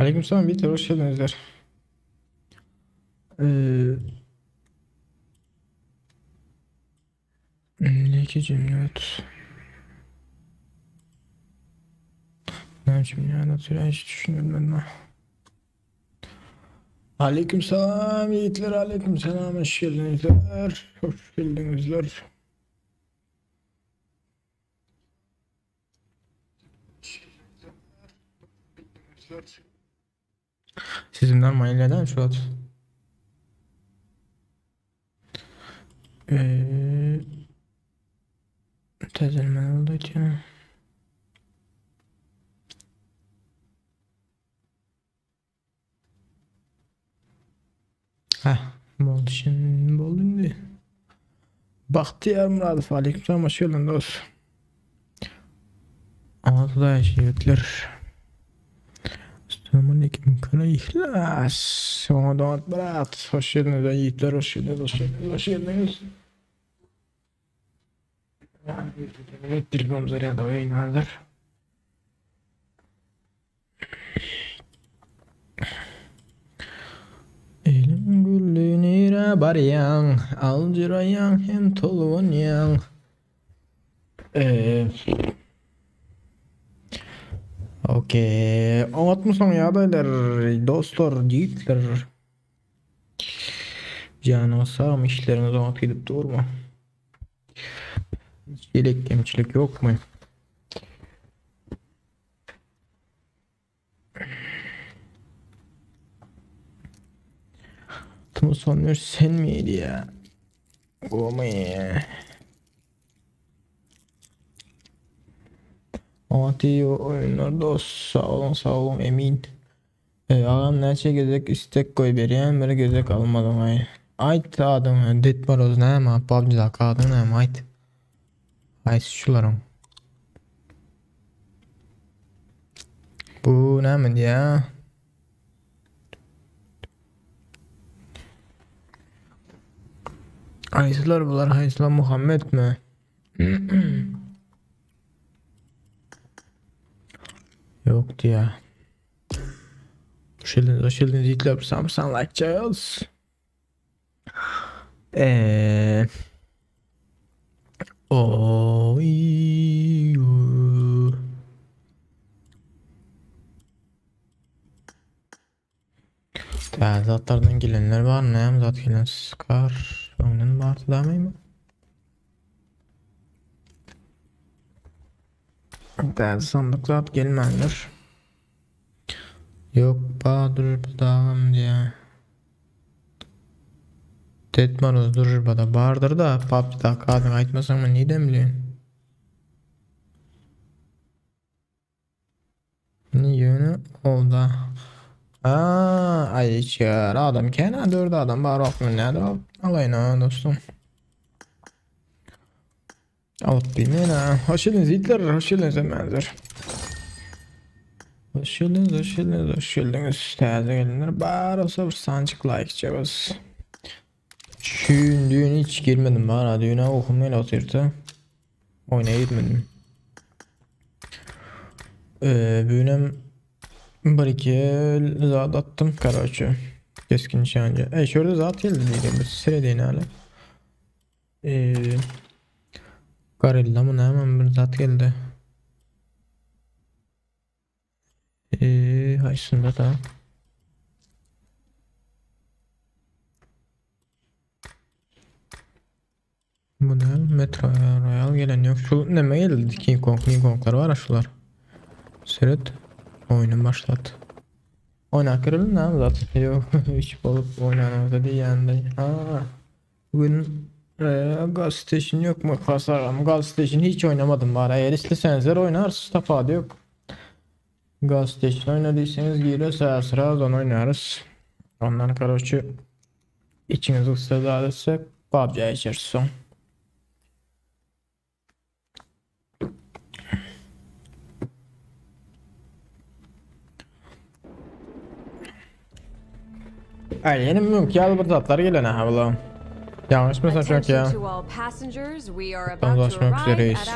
Aleykümselam Beyler, hoş geldinizler. Ee, iki cümlet. Ne cümle süren hiç düşünmedim ben. Aleykümselam yiğitler, aleykümselam, hoş geldinizler. Hoş geldinizler. Sizinler mayileden şu at. Tezelmen oldu ya. Heh, oldu şimdi oldu şimdi. Bahtiyar Muradov, aleykümselam, hoş geldin dost. Anadolu'da yaşayıklar. Selamünaleyküm kana ihlas. Ona damat Berat. Hoş geldiniz yiğitler, hoş geldiniz, hoş geldiniz, hoş geldiniz. Evet, telefonumuz araya da yayınlanır. Elim güllünire baryan, alcırayan hem tolun yan. Okey. Anlatmışsın ya beyler, dostlar, yiğitler. Canı sağım, işleriniz anlat gidip durma. Hiç kemçilik yok mu? Tımı sanıyor sen miydi ya? O mu ya? Anlatıyor oyunlar dost, sağ olun emin. Ağam neçe gezek istek koy beriyem, bir gezek almadım ay. Ayt adım det baroz ne ama PUBG'da kadın ne ama ayt. Ayt şularım. Bu ne mi ya? Ayıslar bunlar, Ayıslar Muhammed mi? Yok ya. Hoş geldiniz yiğitler, samsan like Charles. Oy. Zatlardan gelenler var mı? Ne zat gelen Scar. Onun vardı değil mi? Sandık zat gelmenler. Yok Bahadır budağım diye. Tetman durur bada bardır da PUBG'da kadın aytmasan mı neyden biliyorsun? Niye oldu? Ay içer adam kena dördü adam var aklını ne de alayına dostum. Alıp bilmeyin ha. Hoş geldiniz yiğitler, hoş geldiniz emenler. Hoş geldiniz, hoş geldiniz, hoş geldiniz. Taze gelenler bari olsa bir sancık like çabız. Düğüne hiç girmedim bana. Düğüne okumayla oturdu. Oynaya gitmedim. Büyünem bir iki zat attım karaçı. Keskin nişancı. Şurada zat geldi diyeyim. Bir sıra değil hala. Karilla mı ne hemen bir zat geldi. Aslında da. Bu ne? Metro Royal gelen yok. Şu neme geldi? King Kong'lar var ya şular. Seyret. Oyunu başlat. Oyna kırılın ne zaten. Yok. Hiç olup oynanamadı diye yani. Bugün Gas Station yok mu? Kasarım. Gas Station hiç oynamadım bari. Eğer isteseniz oynarız. Tafadı yok. Gas Station oynadıysanız geri sıra oynarız. Ondan karşı içiniz ısrar PUBG'ye geçersin. Yenim yok ya bu tatlar gelen ha bulan. Yanlış mı saçmak ya? Tam ulaşmak üzereyiz.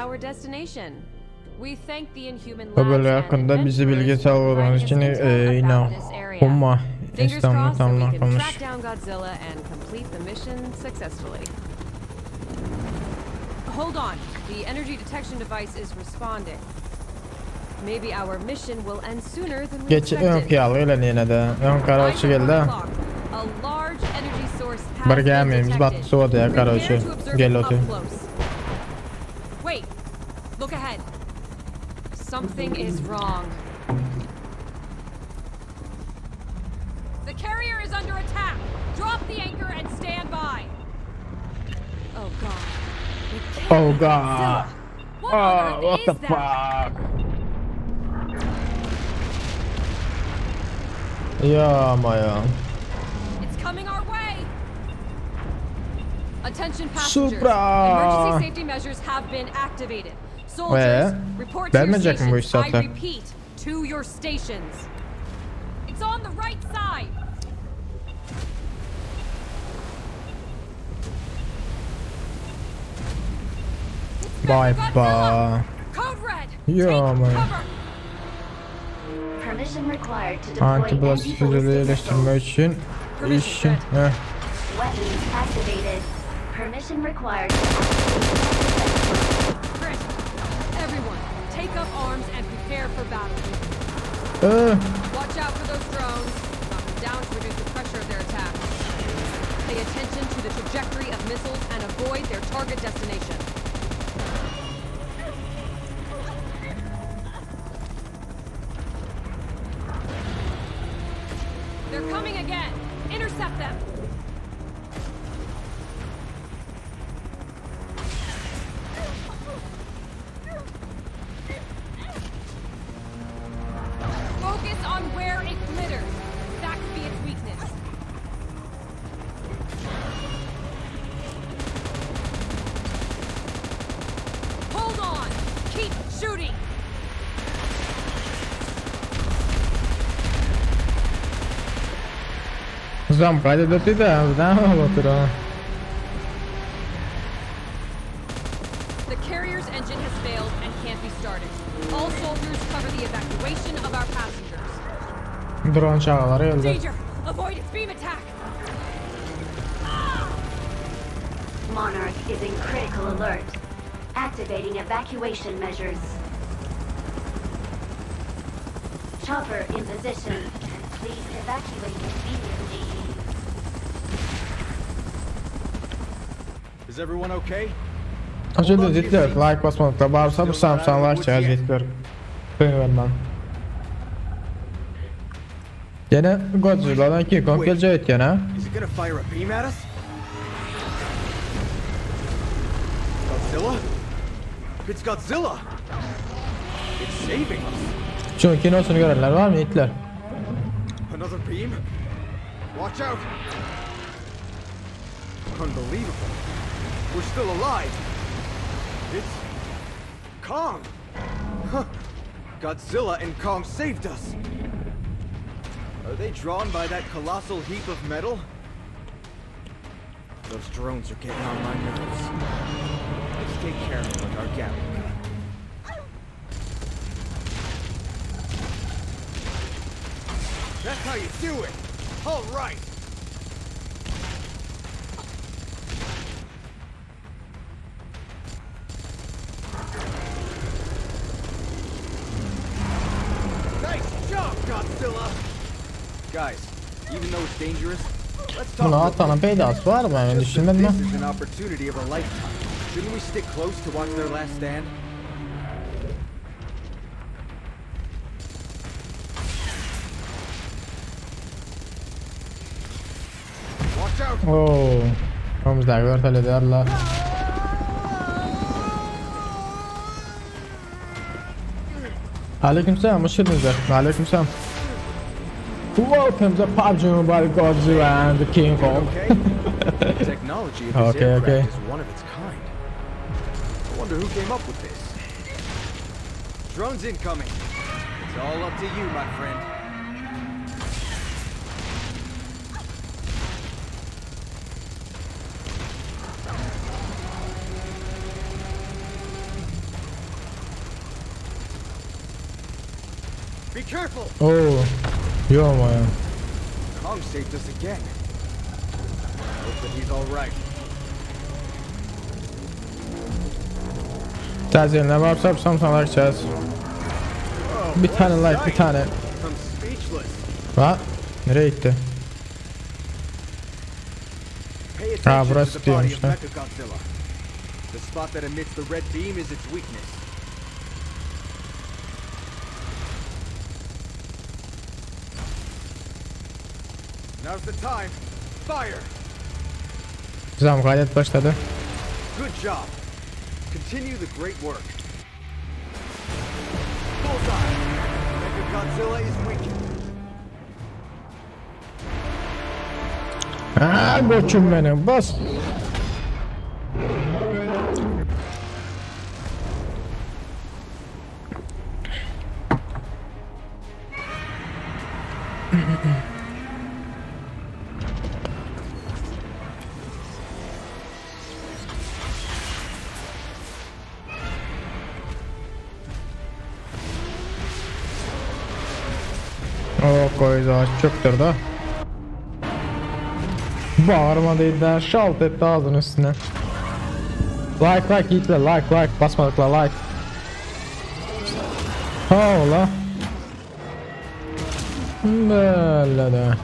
We thank the Inhuman Bu bölge labs and hakkında bizi bilgi adventurers for sağladığınız için providing us intel about this area. inanma. Fingers İstanbul crossed that we can tamamlanmış. track down Godzilla and complete the mission successfully. Hold on. The energy detection device is responding. Maybe our mission will end sooner than we Geç expected. okuyalı öyle yine de. Ön kararçı geldi. A large energy source has Bir been gelmeyimiz battı detected. soğudu ya Prepare kararçı. to observe Gel it up otu. close. Wait. Look ahead. Something is wrong. The carrier is under attack. Drop the anchor and stand by. Oh god. It can't Oh be god. Godzilla. What Oh, on what earth the is that? fuck? Ya Maya. It's coming our way. Attention passengers. Supra. Emergency safety measures have been activated. Soldiers, Ve report to your vermeyecek mi bu stations. iş I zaten? repeat, to your stations. It's on the right side. Vay Godzilla. be. Code red. Yeah, Take man. cover. Permission required to deploy Anti-blast füzeleri anti-ballistic iyileştirmek missiles. için işin. Heh. Weapons activated. Permission required to activate Chris, everyone, take up arms and prepare for battle. Watch out for those drones. Knock them down to reduce the pressure of their attack. Pay attention to the trajectory of missiles and avoid their target destination. They're coming again. Intercept them. Focus on where it glitters. That could be its weakness. Hold on. Keep shooting. Zam kaydetti de bizden batır ha. The carrier's engine has failed and can't be started. All soldiers cover the evacuation of our passengers. Drone çağları öldü. Danger! Avoid its beam attack! Monarch is in critical alert. Activating evacuation measures. Chopper in position. Please evacuate immediately. Is everyone okay? Acıdı zitler. Like basmadıkta bağırsa bu samsan like çağır zitler. Vermem. Yine Godzilla'dan King Kong gelecek yine. Is it gonna fire a beam at us? Godzilla? It's Godzilla! It's saving us! Şu kinosunu görenler var mı Hitler? Another beam? Watch out! Unbelievable. We're still alive. It's Kong! Huh. Godzilla and Kong saved us! Are they drawn by that colossal heap of metal? Those drones are getting on my nerves. Let's take care of them with our Gatling gun. That's how you do it! All right! Nice job, Godzilla! Guys, even though it's dangerous, let's talk Buna real atanın quick. peydası var mı? Ben Just düşünmedim that ha. this is an opportunity of a lifetime. Shouldn't we stick close to watch their last stand? Watch out! Oo. Omuzlar örteli derler. Aleykümselam, hoş geldiniz. Aleykümselam. Welcome to PUBG Mobile Godzilla and the King Kong. Okay. The technology of this Okay, aircraft okay. is one of its kind. I wonder who came up with this. Drones incoming. It's all up to you, my friend. Be careful! Oo. Yo ama ya. Kong saved us again. Hope that he's all right. Tezgahına varsa Samsung'lar içeceğiz. Whoa, Bir tane what a like, bir sight. tane. I'm speechless. Ha? Nereye gitti? Pay attention burası to the body of diyormuş lan. Mechagodzilla. The spot that emits the red beam is its weakness. Now's the time. Fire! Zam gayret başladı. Good job. Continue the great work. Bullseye! Mechagodzilla is weakened. Ha, koçum benim bas. O koydu çöktür da. Bağırma değil de şalt etti ağzının üstüne. Like Hitler like basmadıkla like. Ha ola. Böyle de.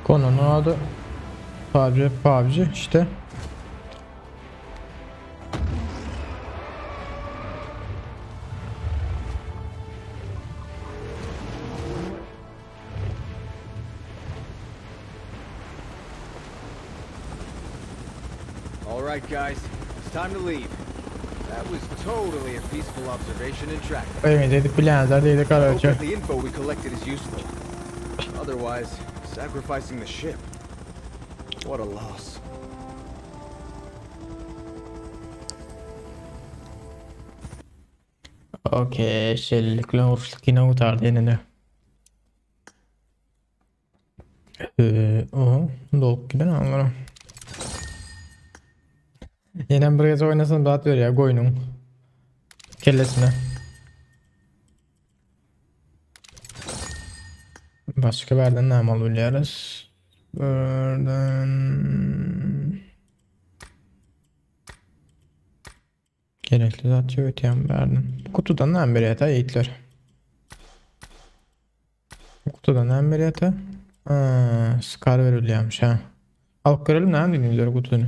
Konunun adı PUBG işte. All right, guys. It's time to leave. That was totally a peaceful observation and track. Evet dedik bilenler dedik I hope arkadaşlar. that the info we collected is useful. Otherwise, sacrificing the ship. What a loss. Okey, şellikle hoşluk yine utardı yenine. O doluk gibi ne anlarım. Yine bir kez oynasın rahat ver ya koyunun kellesine. Başka birden ne yapmalıyız? Buradan gerekli zaten öteyem verdim. Kutudan emberiyata eğitler. Kutudan emberiyata. Skar veriliyormuş ha. Alıp görelim ne yapayım kutunu.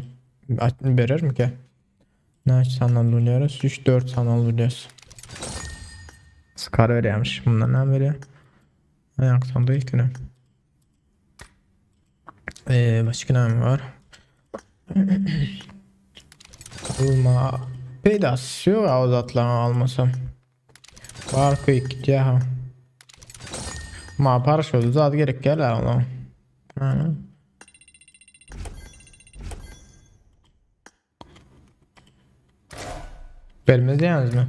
Verir mi ki? Ne sanal duyuyoruz? 3-4 sanal duyuyoruz. Skar veriyormuş. Bunlar ne veriyor? Ayak sandığı ilk günü. Başka ne var? Bulma. Pedas yok ya o zatlarını almasam. Var quick ya. Ma paraşütü zat gerek gel ona. Vermez yalnız mı?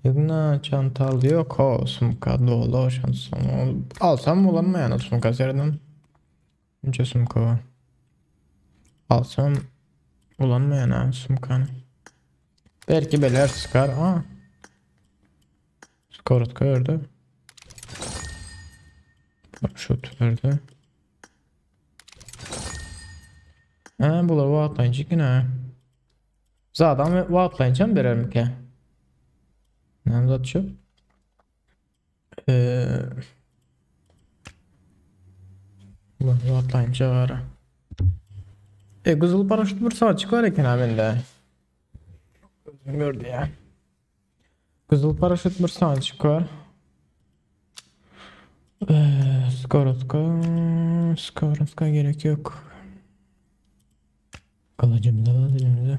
Yılına çantalı yok o sumka dolu şansım. Alsam mı olan mı yani sumka seriden? Önce sumka var. Alsam ulan mı yani sumkanı? Belki beler sıkar. Skorut gördü. Şut verdi. Bunlar bu atlayınca yine. Zaten bu atlayınca mı verir mi ki? Ne zatçı? Bu atlayınca var. Kızıl paraşüt bir saat çıkar eken abinde. Gözüm gördü ya. Kızıl paraşüt bir saat çıkar. Skorotka gerek yok. Kalıcımda da dilimize.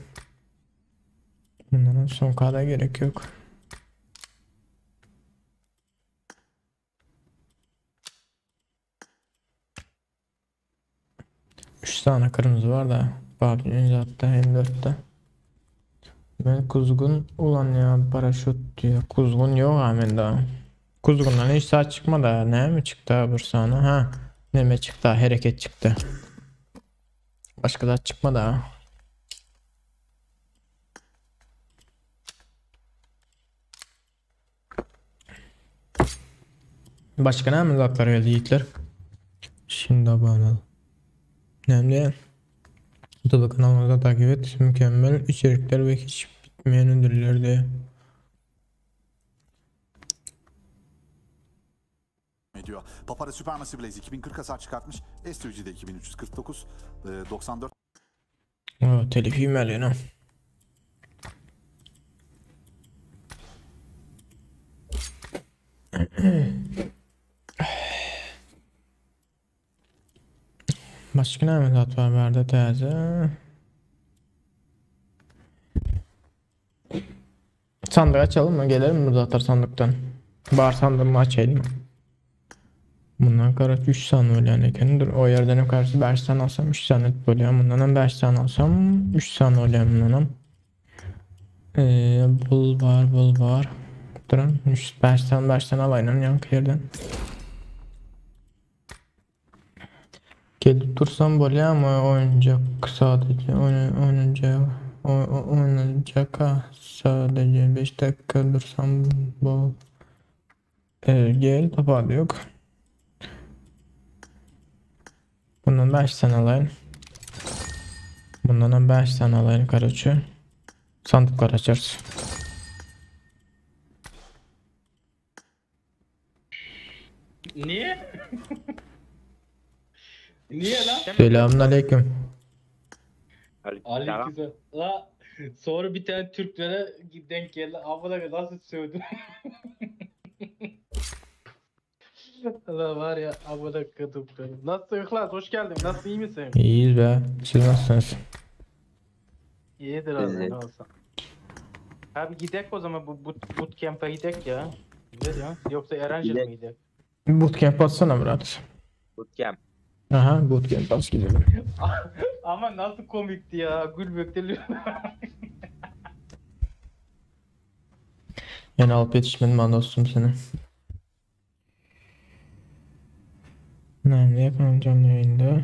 Bunların son kadar gerek yok. Üç tane kırmızı var da Babil'in zaten M4'te. Ben kuzgun ulan ya paraşüt diyor. Kuzgun yok hemen daha. Kuzgundan hiç sağ çıkmadı ha. Ne mi çıktı ha bir sana? Ha. Neme çıktı ha. Hareket çıktı. Başka da çıkmadı ha. Başka ne mi zatlar geldi yiğitler? Şimdi abone ol. Önemli. YouTube kanalımıza takip et. Mükemmel içerikler ve hiç bitmeyen ödüller de. Ediyor. Papara Supermassive Blaze 2040 hasar çıkartmış. SUG'de 2349, 94. O telif yemeli yine. Başka ne mi zat var verdi teyze? Sandığı açalım mı? Gelir mi zaten sandıktan? Bar sandığımı açayım mı? Bundan karat 3 tane öyle dur. O yerden karşı 5 tane alsam 3 tane böyle. Bundan 5 tane alsam 3 tane öyle bundan. Bul var. Durun 5 tane alayım yankı yerden. Gelip dursam böyle ama oyuncak sadece oynayacak sadece 5 dakika dursam bu gel tabağı yok. Bundan 5 tane alayım. Bundan 5 tane alayım karaçı. Sandıklar açarız. Niye? Niye lan? Selamünaleyküm. Aleykümselam. La sonra bir tane Türklere denk geldi. Abla nasıl sövdü? La var ya abla kadınları. Nasıl İhlas hoş geldin. Nasıl iyi misin? İyiyiz be. Siz nasılsınız? İyidir abi ne olsa. Abi gidek o zaman bu bootcamp'e gidek ya. Güzel ya. Yoksa Erangel mi gidek? Bootcamp atsana Murat. Bootcamp. Aha bootcamp as gidelim. Ama nasıl komikti ya. Gülmekte. Yani alıp yetişmedim ben dostum seni. Nerede yapalım canlı yayında?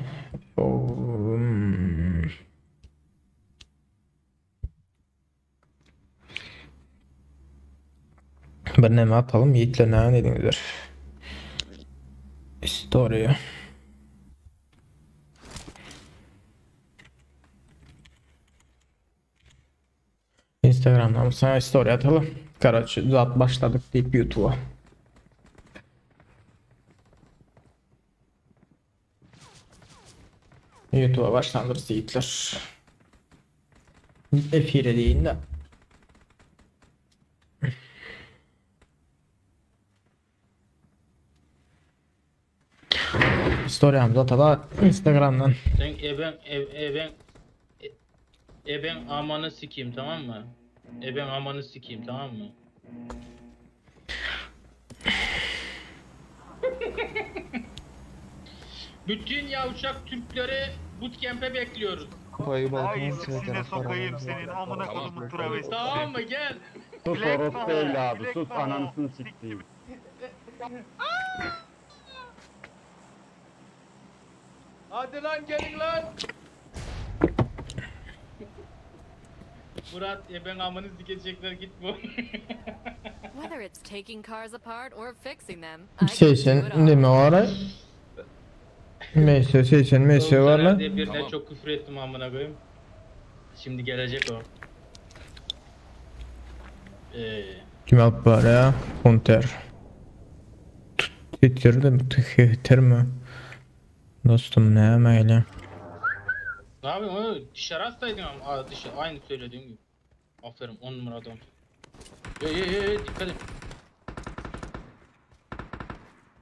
Bir ne atalım Yiğit'le ne dedinizler? Story. Instagram'dan sana story atalım. Karaçı zat başladık deyip YouTube'a. YouTube'a başlandırırız Yiğitler. F1'e deyin de. Story'amızı atalım Instagram'dan. Sen eben amanı sikeyim tamam mı? Eben amanı sikeyim tamam mı? Bütün yavşak Türkleri bootcamp'e bekliyoruz. Ay sesine sokayım senin amına kodumun travesti. Tamam mı gel. Sus orospu evladı, sus ananısını siktiğim. Hadi lan gelin lan. Murat ben amını sikecekler git bu. Whether it's taking cars apart or fixing them, I can do Seysen it all. ne mi var? Meyse seysen meyse var lan. Birine çok küfür ettim amına koyayım. Şimdi gelecek o. Kim alıp var ya? Hunter. Bitirdi mi? Tıkıtır mı? Dostum ne meyle? Ne yapayım o dışarı atsaydın ama dışarı aynı söylediğim gibi. Aferin 10 numara adam. Dikkat et.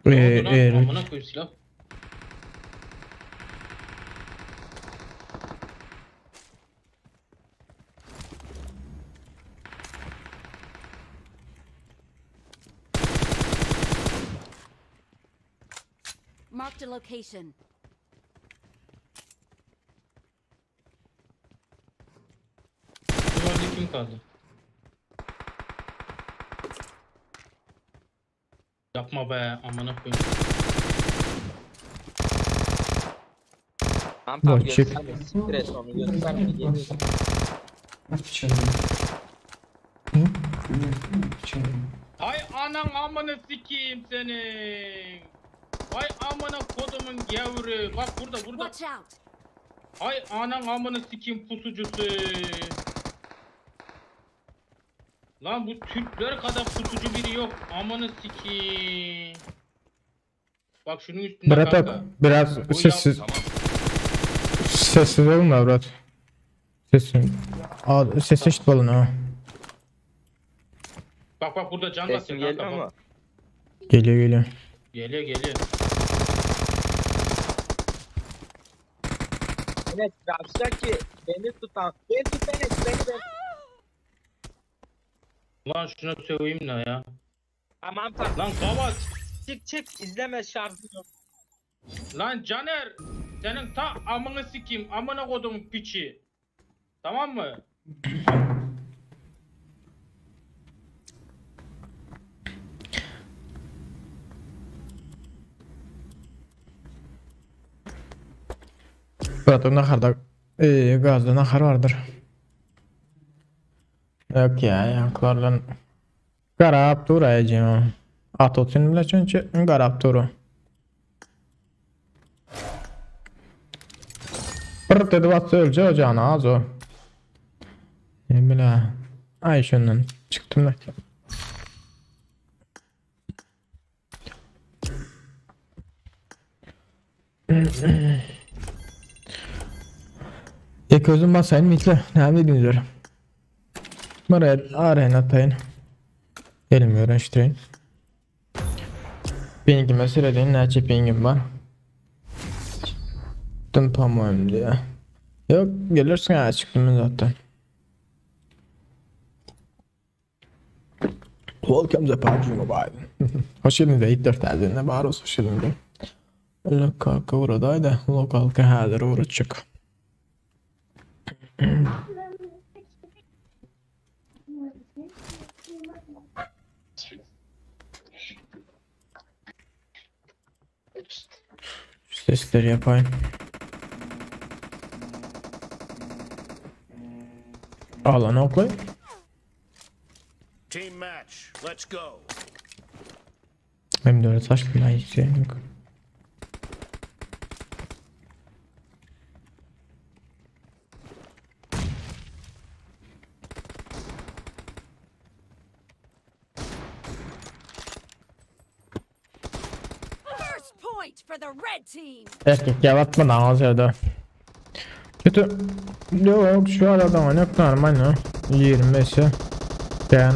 Ne oldu lan? Amına koyayım silah. Marked a location. Kim kaldı? Yapma be amına koyayım. Tamam Boş çık. gösterme. Siktir et onu gösterme. Yemin. Hay anan amını sikeyim senin. Vay amına kodumun gavuru. Bak burada. Watch out! Hay anan amını sikeyim pusucusu. Lan bu Türkler kadar pusucu biri yok. Amını sikeyim. Bak şunun üstünde Murat kanka. abi biraz O sessiz. yap- Sessiz olun da Murat. Ses eşit olun ha. Bak burada can Sesim basıyor geliyor kanka. mu? Bak. Geliyor. Geliyor. Evet yapacak ki beni tutan. Beni tut beni. Lan şuna söveyim ne ya. Tamam tamam. Lan kavat. Çık izleme şarjı yok. Lan Caner. Senin ta amını sikeyim. Amına kodumun piçi. Tamam mı? Murat onda karda gazda nakar vardır. Yok ya yanklarla garap durayacağım. Atotun bile çünkü garap duru. Pırt dedi batsa ölce ocağına az o. Ne bile. Ay şundan çıktım da. Gözüm basayım mikle. Ne bildiğiniz öyle. Buraya arayın atayın. Gelin öğreniştirin. Pingime söyleyin. Nece pingim var. Tüm pamuğum diye. Yok gelirsin ya çıktım zaten. Welcome to PUBG Mobile. Hoş geldiniz de ilk 4 eldiğinde bari olsun hoş geldiniz. Lokalka buradaydı. Lokalka hazır uğraşacak. Sesleri yapayım. Alan okla. Team match. Let's go. Benim de öyle saçma hiç şey yok. First point for the red team. Erkek yavatma da az yerde. Kötü. Yok şu aradan yok normal ne? 25'i. Ben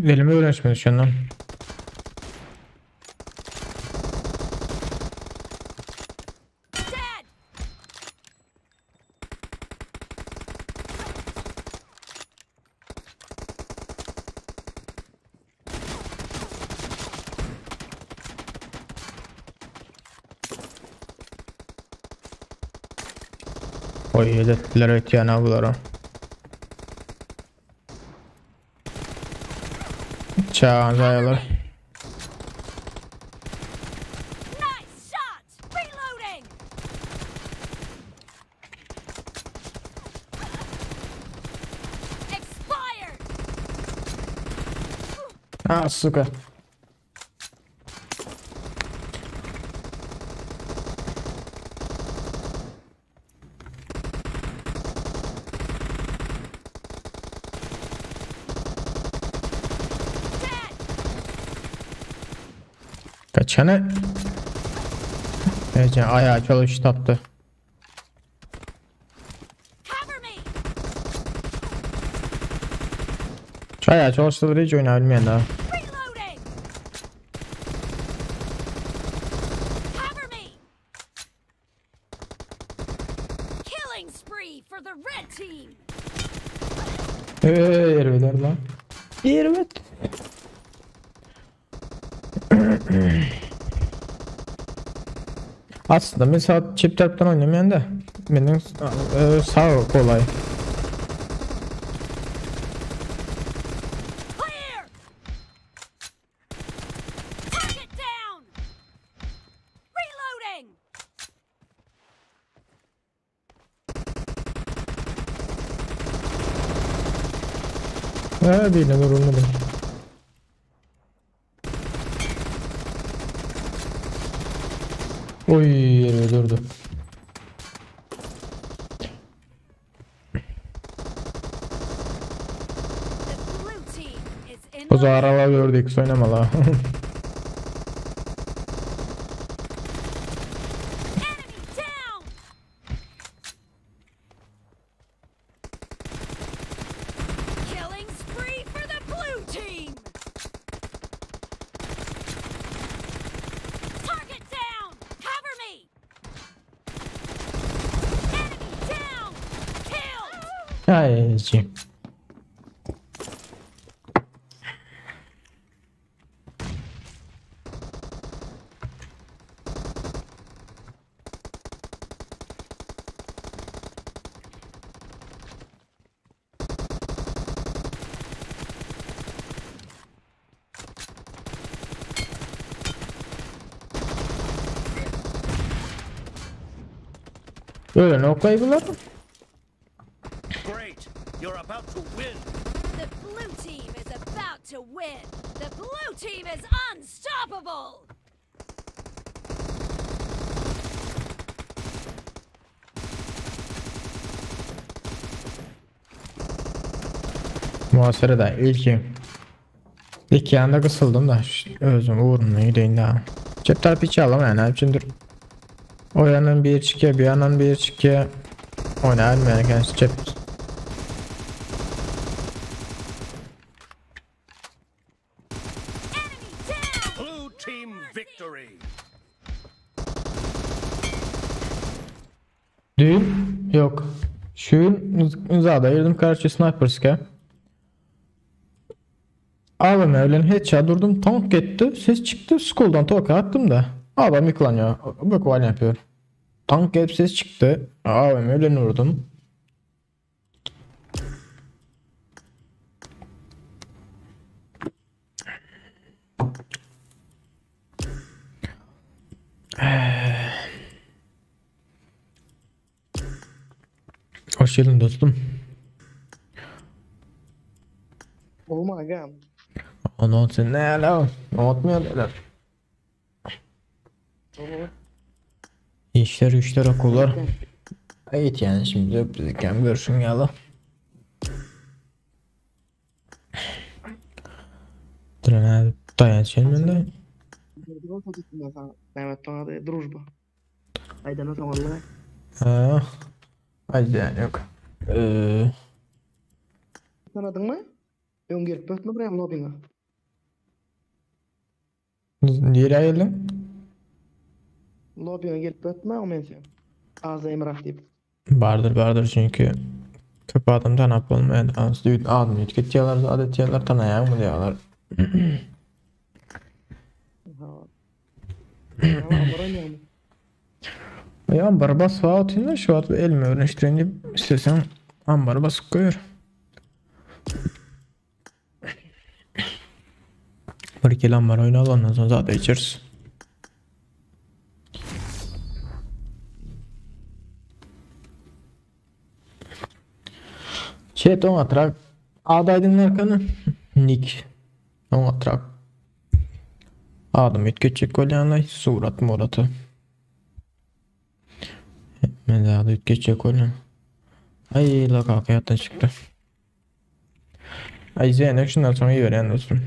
elimi öğrençmedi şu andan. Dead. Oy hedefler ötüyen bunlara. Çağın zayalar. Nice shot. Reloading. Expired. Ah suka. Kaçana. Evet ayağı çalış taptı. Cover me. Şu ayağı çalıştırır hiç oynayabilmeyen daha. Reloading. Cover me. Killing spree for the red team. Yerveler lan. Yervet. Aslında mesela çift taraftan oynamayan da benim sağ kolay. Clear. Birine vurulmadı. Oy yere durdu. O zaralar gördük oynamalı. Haydi. Öyle ne okuyayım? Great. You're about to win. The blue team is about to win. The blue team is unstoppable. Muhasırada ilk yanda kısıldım da özüm uğruna gideyim daha. Cep tarafı hiç alamam yani hepçindir. O yandan bir çıkıyor bir yandan bir çıkıyor. Oynayalım yani kendisi cep. Blue team victory. Düğün yok. Şu hizada girdim karşı sniperska. Abi öyle headshot durdum tank gitti ses çıktı skoldan toka attım da adam yıklanıyor bak o yapıyor tank gelip ses çıktı abi öyle vurdum hoş geldin dostum. Oh my god. Onu sen ne ala? Unutmuyor neler? İşler okullar. Evet yani şimdi öptükken görsün yala. Trene dayanışın ben de. Evet, tamam, дружба. Aydana zamanla. Hadi yani yok. Tanıdın mı? Ön gelip ötme buraya mı lobby'ne? Nereye ayırdın? Lobby'ne gelip ötme o mensiyon. Ağzı emrah deyip. Bardır çünkü köpü adam tanap olmayan adım etiketiyorlar adetiyorlar tanıyan mı diyorlar. Ya ambar bas vaatinde şu an elime öğreniştirince istesen ambar basıp koyuyor. Bir iki lambar oyunu ondan sonra zaten içeriz. Chat on atrak A'daydın arkanı Nick on atrak Adam etkecek kolyanlay surat moratı Ben de adı etkecek kolyan Ay la kalk hayattan çıktı Ay Zeynep şundan sonra iyi öğren dostum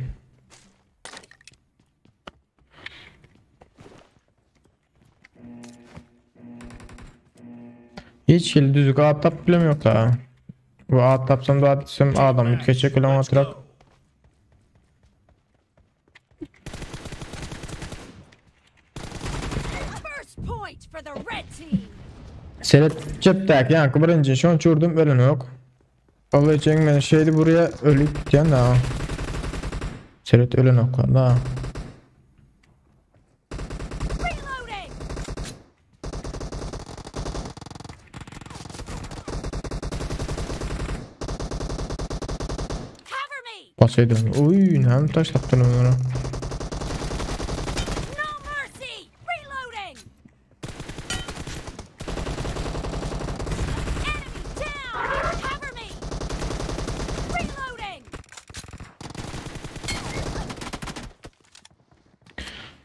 Hiç düzük atap bile yok da Bu atapsam da atsam adam etkecek kolyan atrak Seyret cepteki yankı birinci şu an çurdum ölünü yok. Allah için ben şeydi buraya ölüp diyen daha. Seyret ölün yok daha. Basaydım. Uy ne hem taş attın onlara.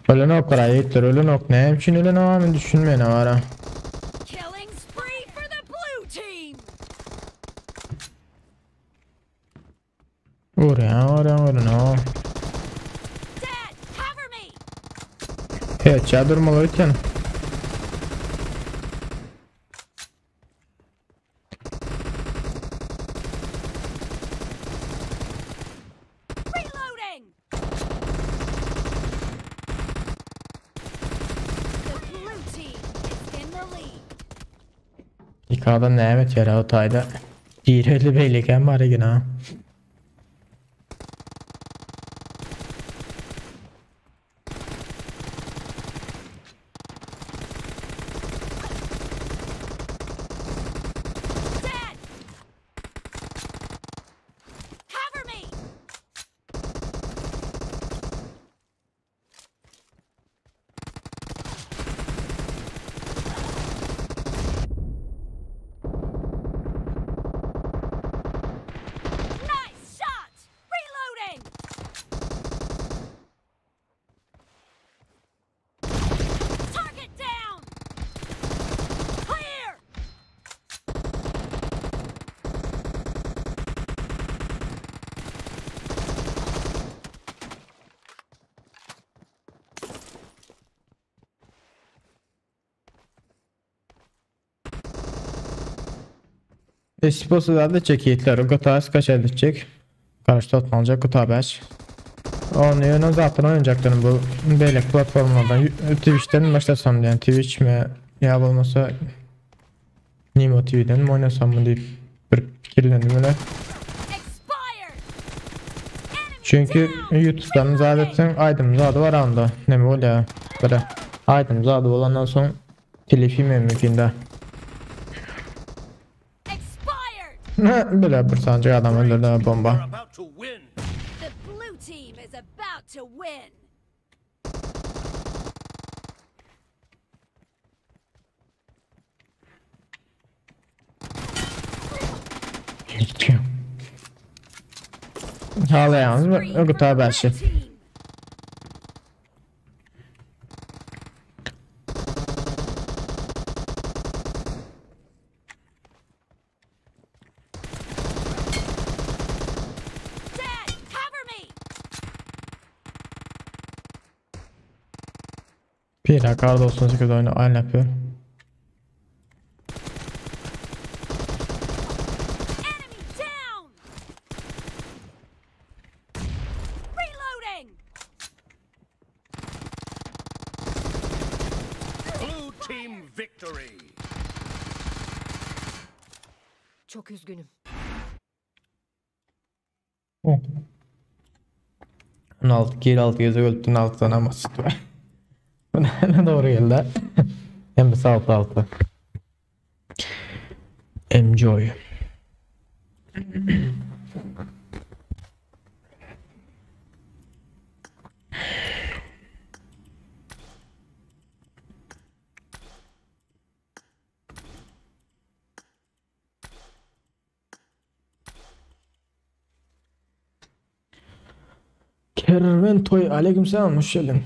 Ölen ok var ayetler ölen ok ne için ölen ama düşünmeyin var ha. Killing spree for the blue team. Oraya no. Dad, cover me. Evet ya durmalı iken. Reloading. The blue team is in the lead. İkada neymet yara o tayda. 250 beyliken var yine. Dad, cover me. Nice shot. Reloading. Target down. Clear. Esposu da çekiyetler o kıtası kaç edecek. Karşı atlanacak kıta 5. Onu zaten oyuncaklarım bu belek platformlardan Twitch'ten başlasam yani Twitch mi ya olmasa Nimo TV'den mi oynasam mı deyip bir fikirlendim öyle. Expired. Enemy Çünkü down. YouTube'dan zaten aydımız adı var anda. Ne mi öyle böyle aydımız adı olandan sonra telif mümkün de. Expired. Böyle bir sancı adam öldürdü bomba. You're about to win. The blue team is about to win. Hala yalnız mı? O kıta belki. Team. Dad, cover me. Bir dakika 98 oyunu aynı yapıyor. Enemy down. Reloading. Blue team victory. Çok üzgünüm. 16 kere 6 gözü öldün 6 tane masit var. Bu ne doğru geldi. Hem de sağ altı. Enjoy. Kerven Toy aleykümselam hoş geldin.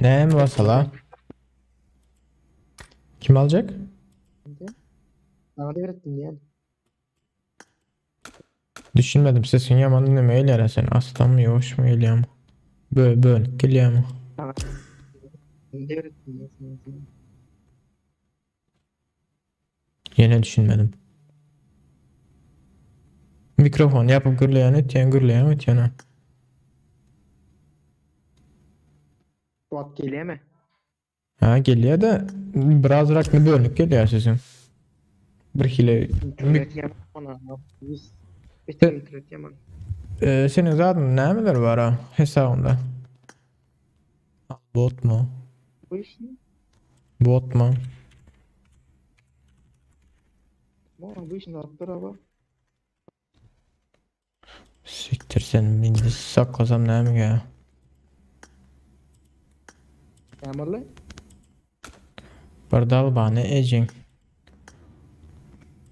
Ne masala? Kim alacak? Bana da öğrettin yani. Düşünmedim sesin yaman dinlemeyle yara sen aslan mı yoğuş mu geliyor mu? Böyle geliyor mu? Bana da öğrettin ya. Yine düşünmedim. Mikrofon yapıp gürleyen ötüyen. Suat geliyor mi? Ha geliyor da biraz raklı bölünük geliyor sesin. Bir hile. İnternet yaman ona. Biz bütün internet yaman. Senin zaten ne midir var ha hesabında? Bot mu? Bu iş ne? Bot mu? Bu iş ne yaptır abi? Siktir sen bindi saklasam ne mi ya? Amarlı. Bir dalbany ejing.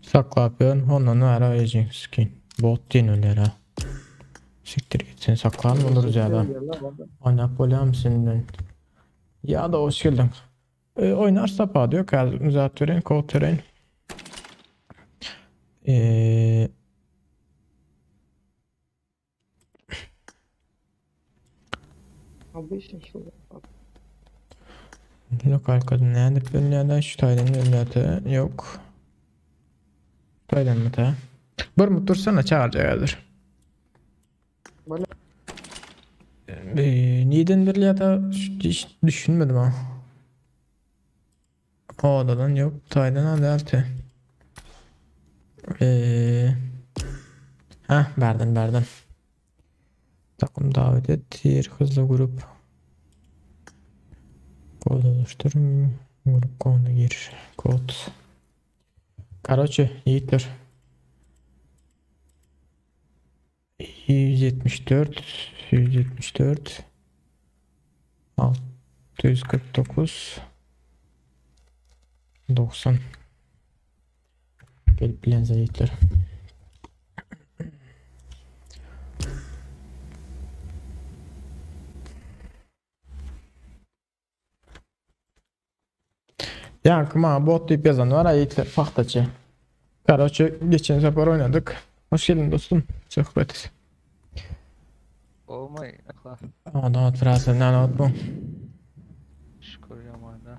Saklapyon, ondan ara ejing skin. Bot dinölere. Siktir gitsin, saklan buluruz ya da. Oynak bolyam senden. Ya da hoş geldin. Oynar sapa diyor. Müzatörün, kod-tören. Lokal kadın nerede dünyada şu Tayland'ın ünlüyatı yok. Tayland mı ta? Bir mut dursana çağıracaktır. Nedendir ya da hiç düşünmedim ha. O odadan yok. Tayland adı Berden. Takım davet et. Yer hızlı grup. Kod oluşturun. Grup koduna gir. Kod. Короче, yiğitler. 174 649 90 gelip bilen yiğitler. Yankıma bot deyip yazan var ayetler faktaçı. Короче, geçen sefer oynadık. Hoş geldin dostum. Sohbet. Olmay. Adam frasa ne anlat bu? Şükür yamanda.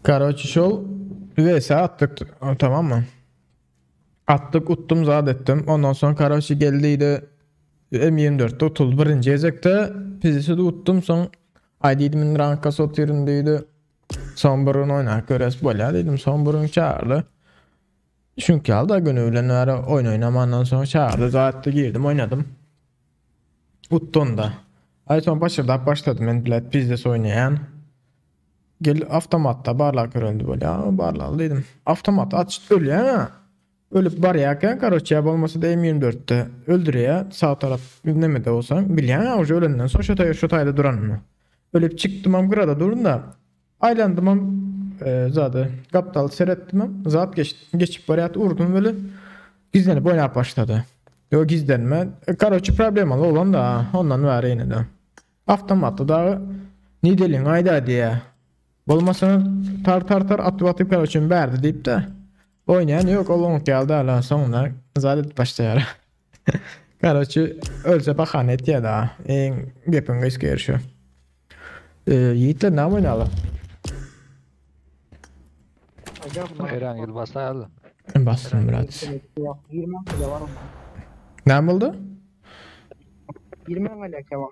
Короче, şol vs attık, tamam mı? Attık, uttum, zat ettim. Ondan sonra Karachi geldiydi. M24'te utul. Birinci ezekte fizisi de uttum. Son ID'min rankası oturundaydı. Son burun oynar göres bolya dedim. Son burun çağırdı. Çünkü aldı gönüvlen ara oyun oynamandan sonra çağırdı. Zaten girdim, oynadım. Uttun da. Ay son başladım. Ben bilet bizdes oynayan. Gel avtomatta barlar görüldü böyle. Barlar dedim. Avtomat açtı öyle ya. Ölüp var yaken Karachi'ye olmasa da M24'te öldürüyor. Sağ taraf ne de olsan bilyen ya hoca ölenden sonra şu tayda duran mı? Ölüp çıktım am grada durun da aylandım am zaten kaptal seyrettim am zat geçip bariyat urdum böyle gizlenip oynayıp başladı. O gizlenme Karachi problem olan da ondan var yine de. Avtomatta da ne delin ayda diye. Olmasa tar atıp Karachi'nin verdi deyip de oynayan yok, olong geldi hala sonunda zaten başlayar. Karachi ölse bahanet ya da en gepin gıyska yarışı. Yiğitler ne oynalı? Herhangi basardı. Bastım biraz. Ne oldu? 20 alaka var.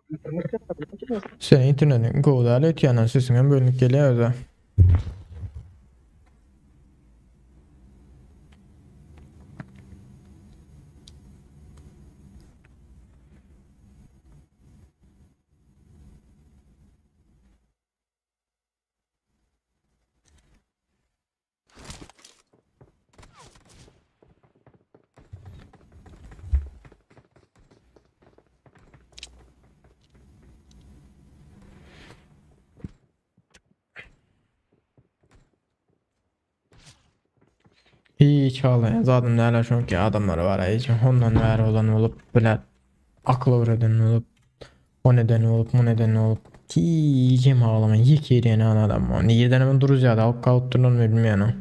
Senin internetin kodalı etiyanın sesinden bölünüp geliyor da. Hiç ağlayan zaten neler çünkü adamları var hiç ondan ver olan olup bile akıl öğreden olup o neden olup bu neden olup ki cem ağlama yek yerine adam o niyeden hemen duruz ya da o kağıtlarından bilmiyorum.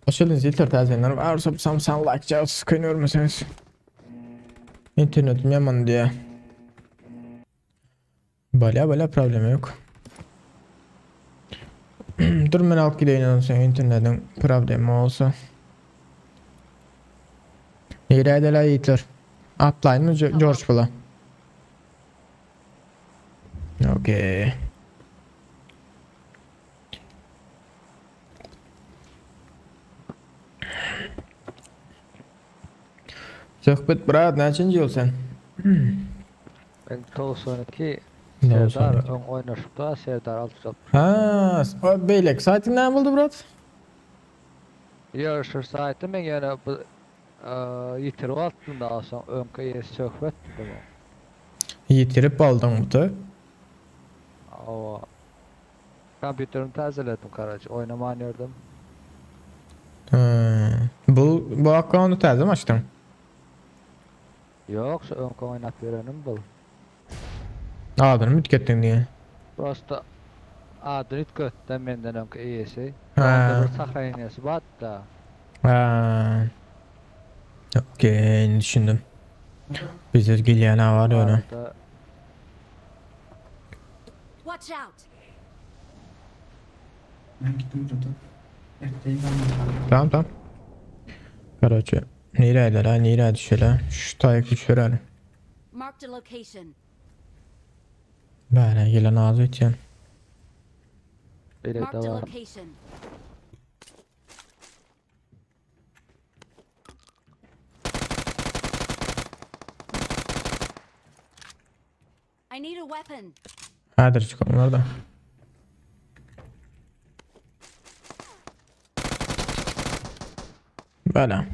Hoş geldiniz ilter tazeler varsa sen like cevap sıkın örmeseniz internetim yaman diye. Bala problemi yok. Dur ben alıp gideyim sen internetin problemi olsa. Nereye la yiğitler? Atlayın mı George Bull'a? Okey. Sohbet brat, neçinci yıl sen? Ben 92 Ne Serdar olsa. ön oynaşıkta Serdar alacak. Ha, o beylek saati ne buldu Murat? Yarışır saati men yana bu yitirip attım daha sonra önkü yes söhbet dedim. Yitirip aldın mı? O kompüterimi tazeledim karaca oynamayı öğrendim. Bu account'u taze mi açtın? Yoksa önkü oynap verenim bu. Adını mı tükettin diye. Prosta adını götten menden önkü iyisi. Ha. Onda bir sahraynesi bat da. Ha. Okey, düşündüm. Bizde gelen var ya ona. Arada Watch out! Tamam. Короче, nereydiler ha? Nereydi şöyle? Şu tayık düşürelim. Marked a location. Böyle gelen ağzı için. böyle de Marked a var. location. I need a weapon. Hadi çıkalım orada. Böyle.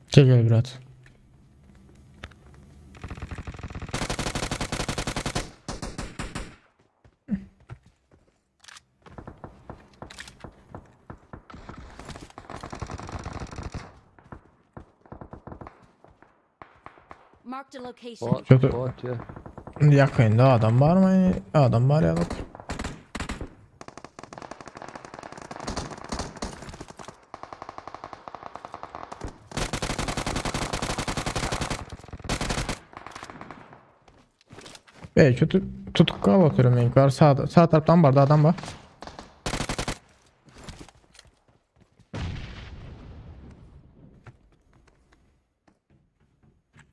Çekil biraz. Marked a location. Kötü. Bot ya. Yakında adam var mı? Adam var ya bak. Kötü tutuk kal oturuyorum yukarı sağ taraftan barda adam var.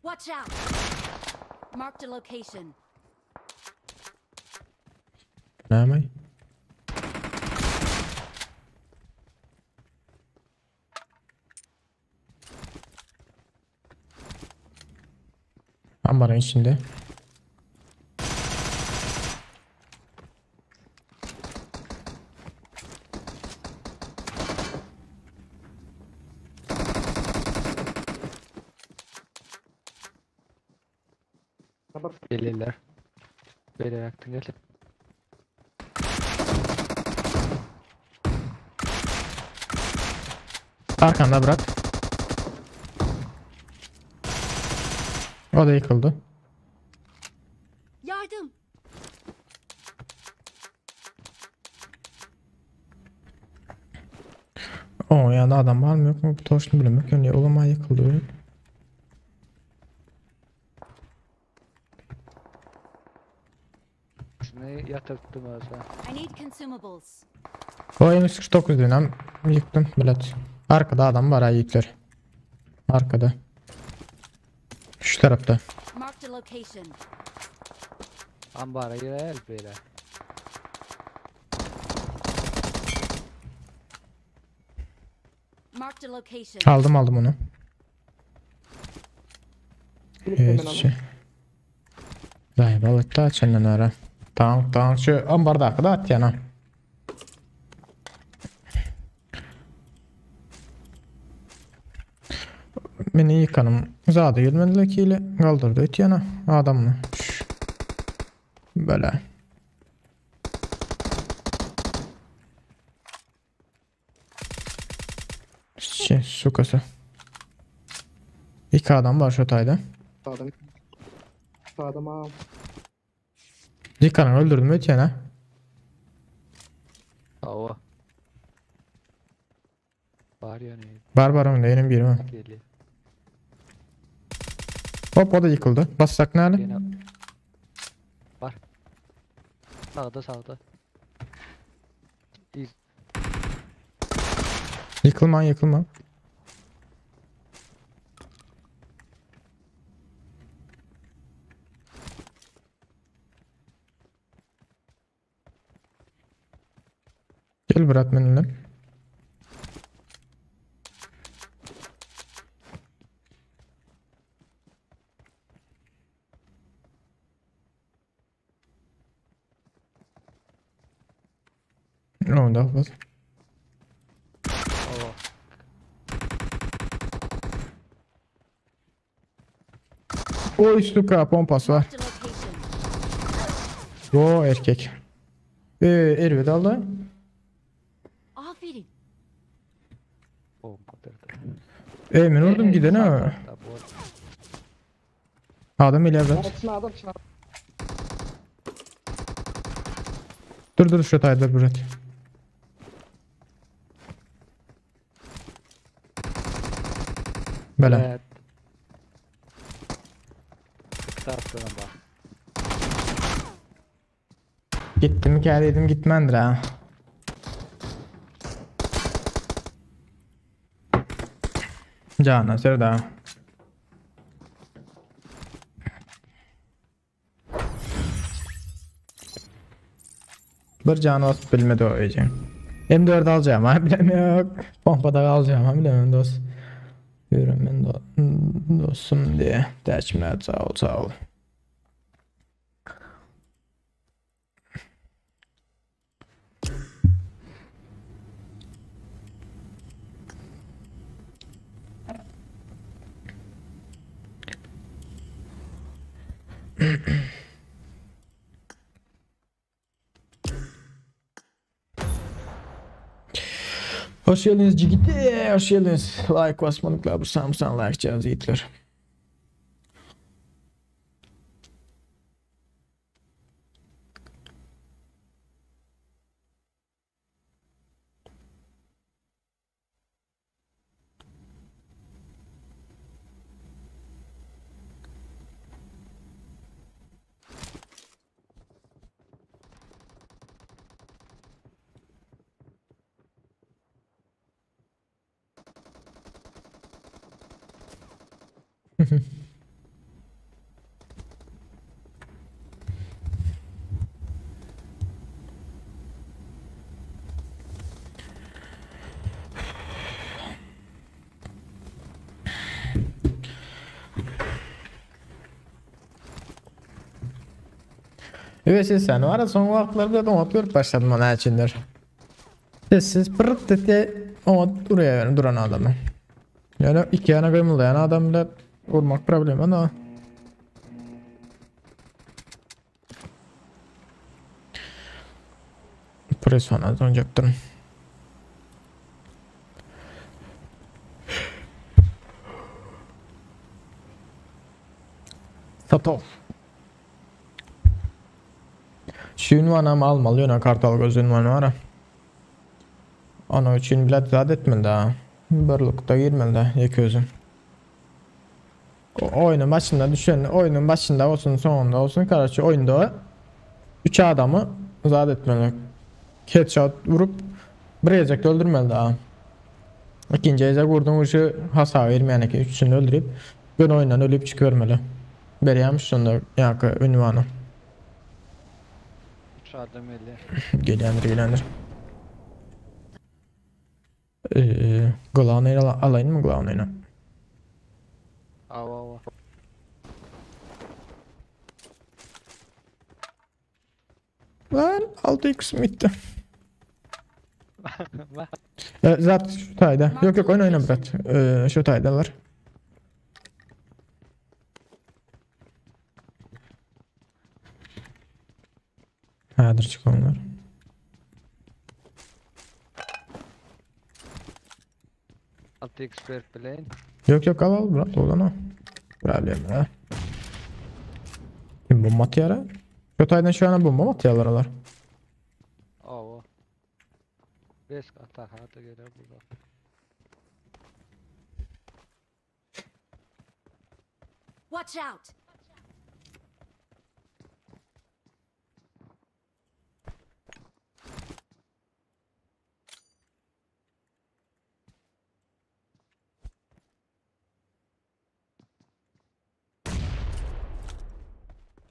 Watch out! Marked a location. Ne mi? Ambarın içinde. Gelirler. Böyle yaktın gelip. Arkanda bırak. O da yıkıldı. Yardım! O yani adam var mı yok mu? Bu torşunu bilmek. Yani olama yıkıldı. Şunu yatırttım öyle. I need consumables. O M49 dönem yıktım bilet. Arkada adam var ha yiğitler. Arkada. Şu tarafta. Marked a location. Ambara girer böyle. Marked a location. Aldım onu. Hiç. Vay balık da açın ara. Tamam şu ambarda arkada at yana. Beni yıkanım. Zadı gelmedilekiyle kaldırdı et yana adamla. Böyle. Su kası. İki adam var şu tayda. Sağdım. Yıkanım öldürdüm et yana. Hava. Var ya ne? Barbarım değilim bir mi? Geliyor. Hop o da yıkıldı. Bassak ne hali? Yine var. Sağda. İlk Yıkılma. Gel bırak benimle. Onda bas. Oo. O Stuka pompası var. Marked a location. O erkek. Ervid aldı. Aferin. Bomba derdi. Emin oldum gidene ha. Adam ile yazar. Dur şu tayda Burak. Bela. Evet. Taraftan bak. Gittim geldim gitmendir ha. Cana serda. Bir canı basıp bilmedi o iyice. M4 alacağım ha bilem yok. Pompada alacağım ha bilem dost. Yürüm ben dostum diye. Derçimler sağ ol. Hoş geldiniz Cigiti. Hoş geldiniz. Like basmadıklar bu Samsung like cihazı Hitler. Evet sen var ya son vakitlerde domat görüp başladım bana içindir. Sessiz pırırt dedi domat duran adamı. Yani iki yana kıymıldayan adam bile vurmak problem ama. Presona dönecektim. Satov. Şu ünvanımı almalı yine kartal göz ünvanı var. Onun için bile zat etmeli daha. Birlikte girmeli iki özüm. Oyunun başında düşen, oyunun başında olsun sonunda olsun karşı oyunda 3 adamı zat etmeli. Headshot vurup bir ecek öldürmeli daha. İkinci ecek vurduğun uçu hasar vermeyen ki üçünü öldürüp gün oyundan ölüp çıkıyormeli. Beriymiş sonunda yakı ünvanı. Adam eli. Gelendir. Glow'nayı alayım mı Glow'nayı? Ava. Lan 6x bitti. Zat şu tayda. Yok oyna Brat. Şu taydalar. Hadır çıkanlar. Altı expert plane. Yok al Brat olan o. Problem ya. Kim bomba atıyor? Şu taydan şu an bomba atıyorlar alar. Ava. Besk atar hata gelir burada. Watch out.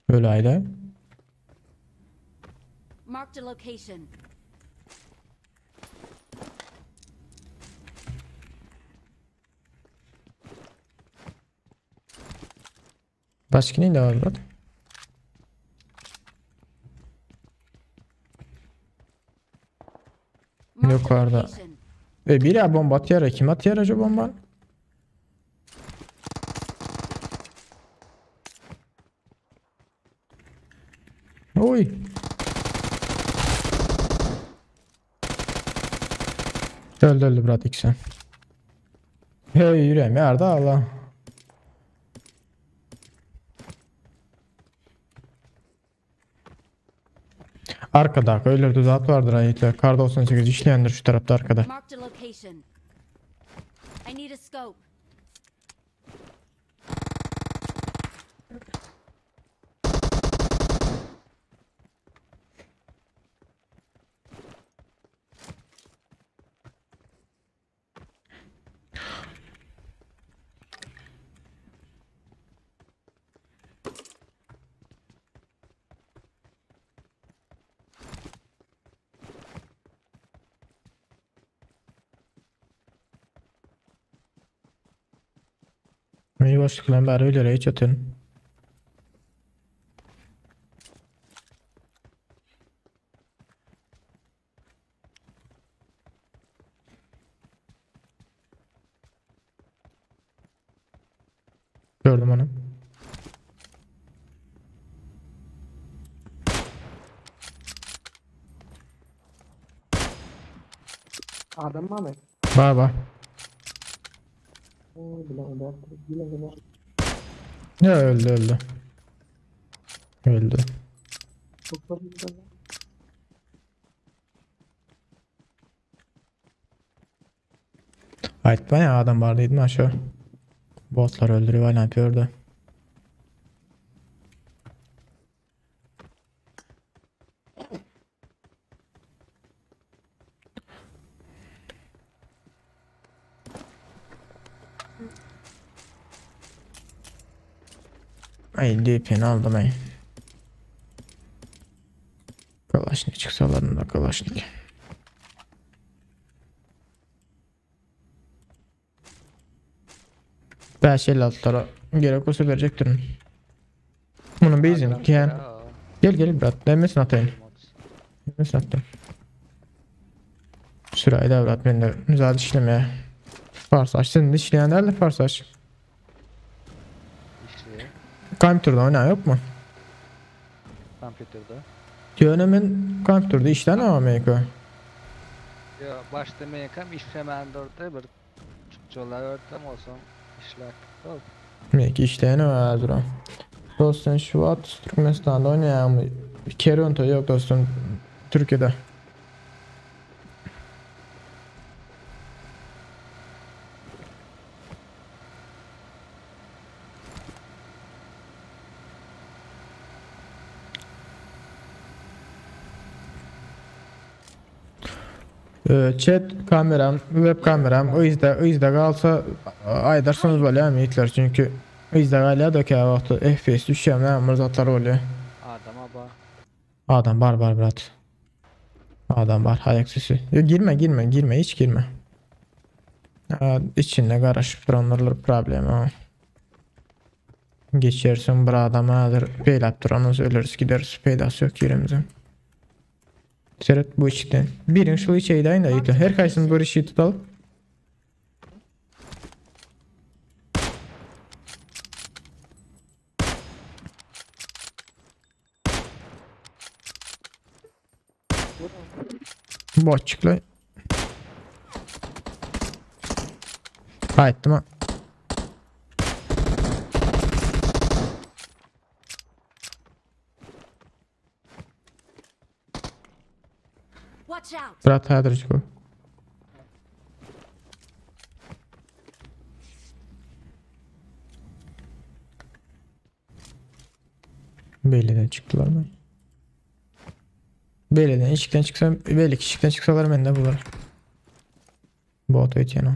Öyle ayda. Marked a location. Başka ne var Brat? Marked a Yukarıda. location. Biri bomba atıyor. Kim atıyor acaba bomba? Oy. Öldü brat ikisi. Hey yüreğim yerde Allah. Arkada öyle bir zat vardır ayetler. Kar 98 işleyendir şu tarafta arkada. Marked a location. I need a scope. İyi başlıklar bari öyle hiç atın. Gördüm onu. Adam mı abi? Var. Ya öldü. Öldü. Ait bayağı adam vardı değil mi aşağı? Botlar öldürüyor hala yapıyordu. Ay DP'ni aldım ay. Kalaşnik çıksalarında Kalaşnik. Ben şeyle altlara gerek olsa verecektir. Bunun base'ini kiyen. Gel brat. Demesin atayım. Demesin atayım. Sırayı da brat ben de güzel işlemeye. Farsaç senin de işleyen derler Farsaç. Computer'da oynayan yok mu? Kompüterde. Yönemin computer'da işten ama Amerika. Ya başta mekam işlemende orada bir çocuklar ortam olsun işler. Ol. Belki işleyen o herhalde o. Dostum şu at Türkmenistan'da oynayan mı? Keronto yok dostum Türkiye'de. Chat kameram, web kameram izde kalsa aydarsınız böyle mi Hitler çünkü izde kalya da ki vakti FPS düşüyor ne mırzatlar oluyor. Adama bak. Adam var brat. Adam var ayak sesi. Yo, girme hiç girme. İçinde karışıp duranlarla problem ha. Geçersin bir adamadır peylap duranız ölürüz gideriz peydası yok yerimize. Seret bu içten. Birin şu içeydi aynı ayıtı. Her kaysın bu işi tutalım. Bot çıkla. Haydi mi? Watch out. Brat hadır çıkıyor. Belli'den çıktılar mı? Belli'den eşikten çıksam belli eşikten çıksalar ben de bulurum. Bot ötüyen o.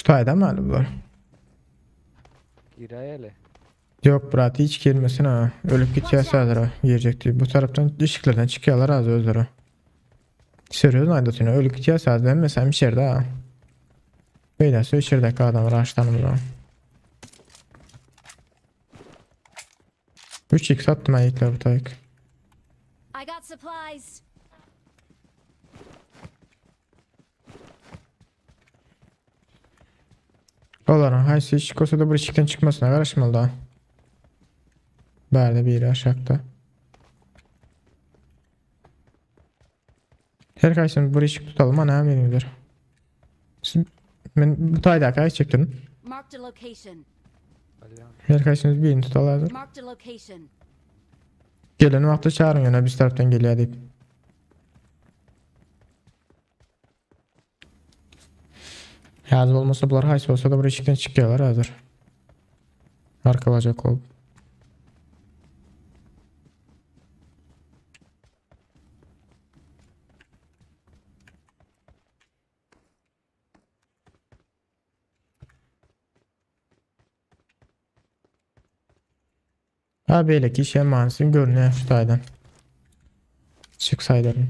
Tutayda mı bunlar? Girayeli. Yok brat hiç girmesin ha. Ölüp gideceğiz sadece girecekti. Bu taraftan ışıklardan çıkıyorlar az özleri. Sürüyoruz aydatını ölüp gideceğiz sadece mesela bir şerde ha. Böyle şuradaki adam raştanım da. 3x attım ayıklar bu tayık. I got supplies. Oların haysi hiç kosa da bu ışıktan çıkmasına karışmalı da. Berde biri aşağıda. Her kaysın bu ışık tutalım ana eminimdir. Ben bu tayda kaç çektim. Marked a location. Her kaysınız birini tutal hazır. Marked a location. Gelen vakti çağırın yana biz taraftan geliyor deyip. Yazı olmasa bunlar haysi olsa da bu ışıktan çıkıyorlar hazır. Arkalacak olup. Ha böyle ki şey manasını görünüyor şu taydan. Çıksayların.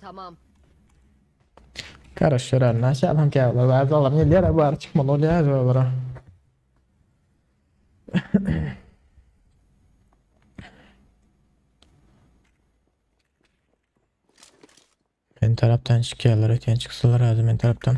Tamam. Karışır nasıl adam ki ağlar. Bazı alam yerlere var çıkmalı oluyor az olara. Ben taraftan çıkıyorlar öteyen çıksalar lazım ben taraftan.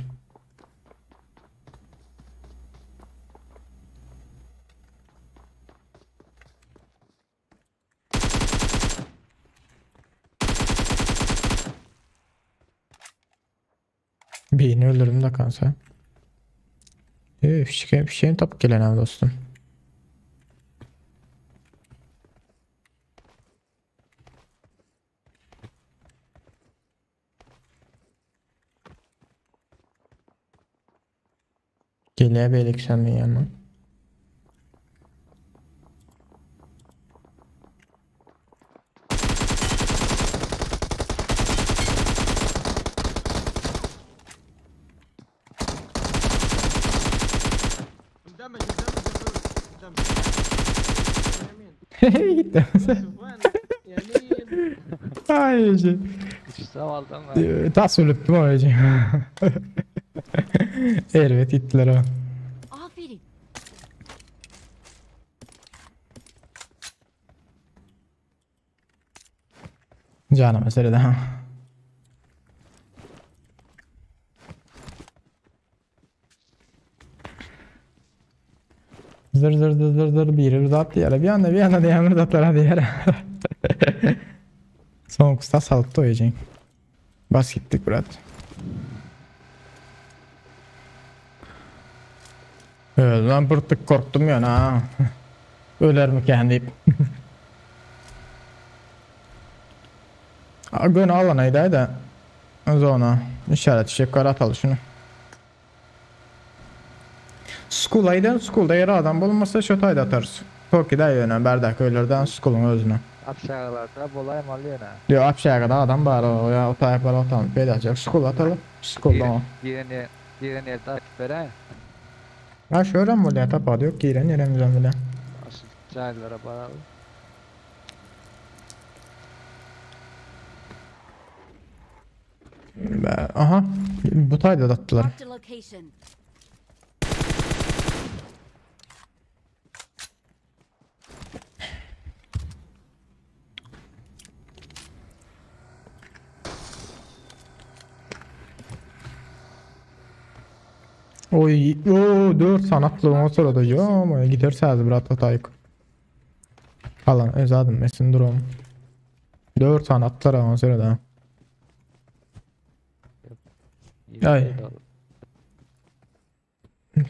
Birini öldürdüm de kansa. Bir şeyin top gelen abi dostum. Geliyor belki sen bir yanına. Gitti. Ay şey. Zavaldan var. Tas ölüptüm öylece. Evet gittiler o. Aferin. Canım mesele daha. Zır zır zır zır zır bir rıdat diğer bir anda diğer rıdatlara diğer. Son kusta salıp doyacak. Bas gittik Murat. Evet lan pırtık korktum ya ha. Öler mi kendi? Gün alanaydı da. Zona işaret çiçek atalım şunu. School'da yer adam bulunmasa şotayda atarız. Toki'de yöne berdak öylerden school'un özüne. Apşağılarda bolay malıyor ha. Diyor apşağıda adam var o ya o tayaklar atalım. Pedacak school atalım. School'da o. Giren takip veren. Ha şöyle mi oluyor tapadı yok giren yeremizden bile. Asıl cahillere bağlı. Aha bu tayda da attılar. Marked a location. Oy, 4 sanatlı o sırada ya ama giderse az bir atlatayık. Alan ezadım mesin durum. 4 sanatlar o sırada. Ay.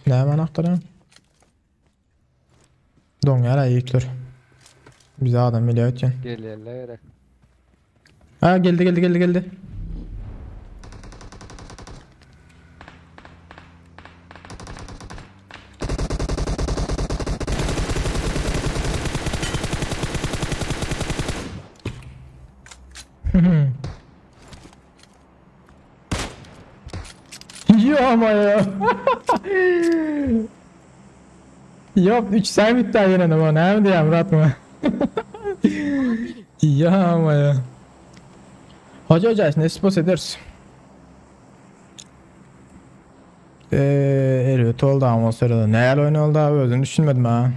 Ne hemen aktarım? Don yara yıktır. Bize adam biliyor için. Geliyorlar. Ha geldi. Yok ama ya. Yok 3 say bitti yine de bana. Ne diyeyim Murat mı? Ya ama ya. Hoca ne spor ederiz? Evet oldu ama o sırada. Neler oyun oldu abi özünü düşünmedim ha.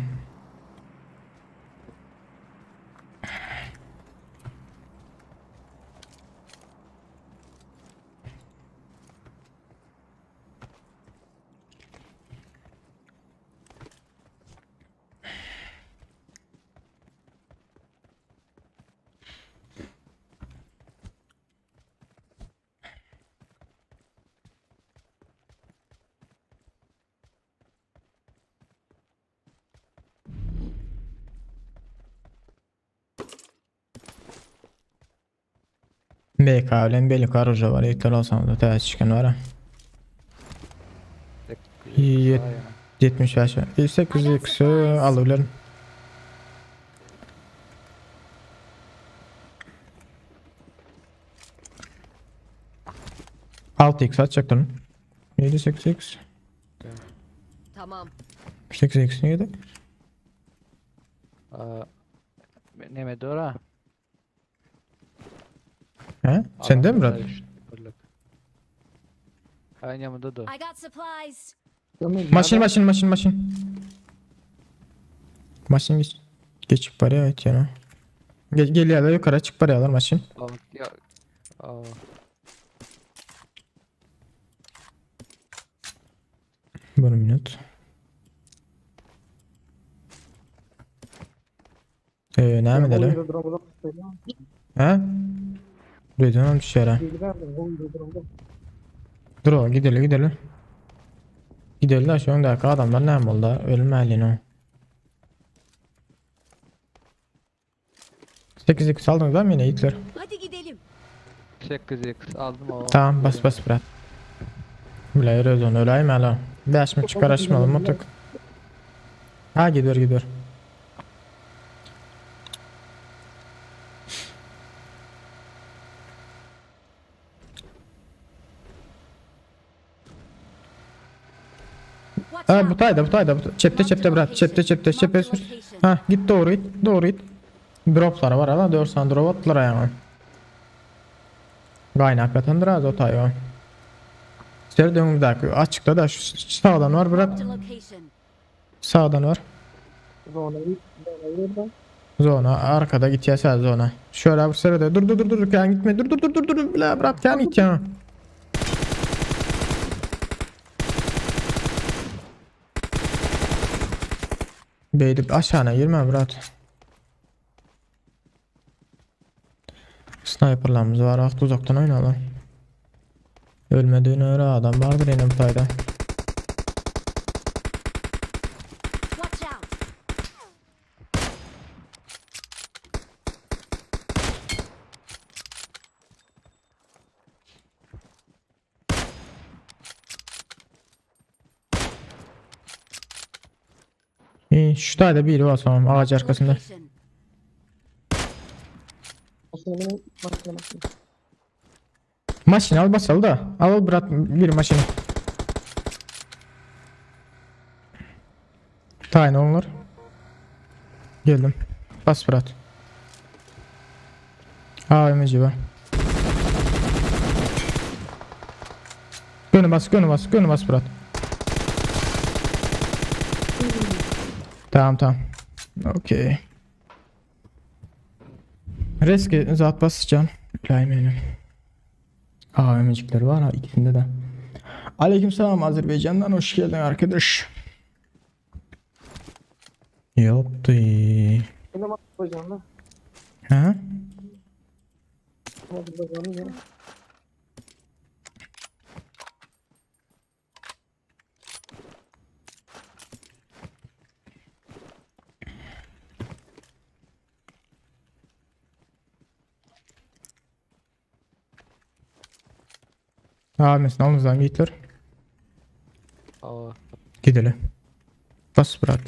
BK bilen belli karıca var. İlkler olsam da ters çıkan var ha. 75 8 x alabilirim. Alt x atacaktım. 7 8 x. Tamam. 8 x neydi? Ne medora? He? Sen de mi Murat? Aynı yanımda da. I got supplies. Maşin. Maşin geçip paraya et yana. Geliyor da yukarı çık paraya alır maşin. Bir minut. Ne mi deli? He? Duydun dışarı. Dur o gidelim. Gidelim de şu andaki adamlar ne oldu? Ölmeli o. 8x aldınız değil mi yine Hitler? Hadi gidelim. 8x aldım o. Tamam bas bırak. Bilayırız onu öyleyim hala. 5 mi çıkar açmalı mutlak. Ha gidiyor. Ha butayda. Çepte bırak. Çepte sür. Ha git doğru it. Dropları var hala 4 tane drop attılar ayağına. Kaynak yatandır az o tayo. İçeri dön bir dakika. Açıkta da şu sağdan var bırak. Sağdan var. Zona arkada git ya sen zona. Şöyle bir sırada dur kan gitme. Dur bile bırak kan git ya. Beydip aşağına girme Murat. Sniperlarımız var. Aklı uzaktan oyna lan. Ölmediğin öyle adam vardır yine bu tayda. Şu tayda biri var sonra ağaç arkasında. Maşin al basal da. Al bırak bir maşini. Tayin olur. Geldim. Bas bırak. AVM'ci var. Gönü bas bırak. Tamam. Okey. Reski zat basacağım. Laymenim. AVM'cikleri var ha ikisinde de. Aleykümselam Azerbaycan'dan hoş geldin arkadaş. Yaptı. Ha? Mesela omuzdan Hitler. Gidelim. Bas bırak.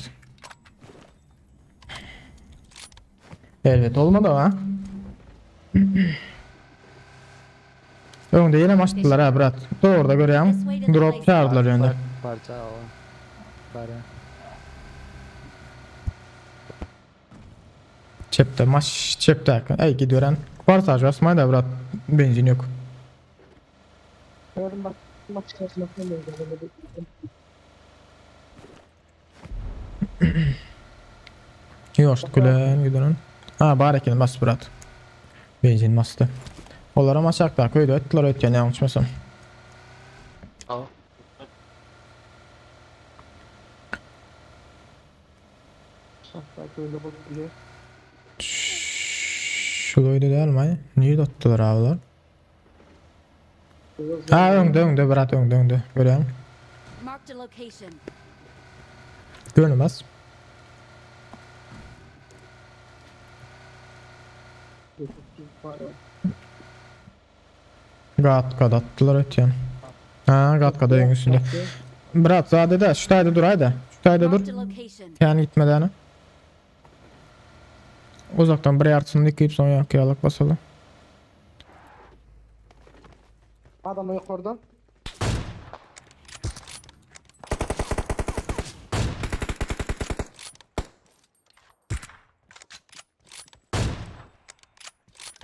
Evet olmadı ha. Öňde ýene maçdylar ha brat. Doğruda görýäň. Drop çağırdılar ýönde. Parça o. Para. Çepde maç çepde. Ey gidiyorum. Kvartaj basmaydı brat. Benzin yok. Gördüm bak. Maç çıkartmasına ne oldu? Yoşt gülen gidiyorum. Ha barekin bas brat. Benzin bastı. Olara maçakta köyde ettiler ötken yanlışmasam. Şuloydu değil mi? Niye tuttular ağlar? Ha öngde brat öngde. Görüyorum. Marked a location. Görünmez. Gat attılar ötken. Ha gat ayın üstünde. Brat zade de şu tayda dur haydi. Şu tayda dur. Marked a location. Yani gitmeden. Uzaktan bir yarısını dikeyip sonra yakıyalık basalı. Adam yukarıdan.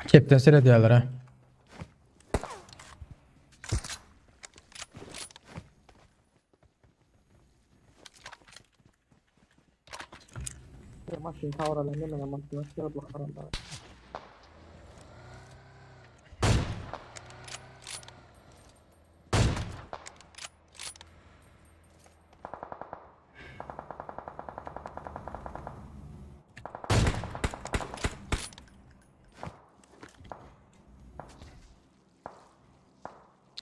Kepten seyrediyorlar ha. Maçın tavralarında ne zaman nasıl bakarım da.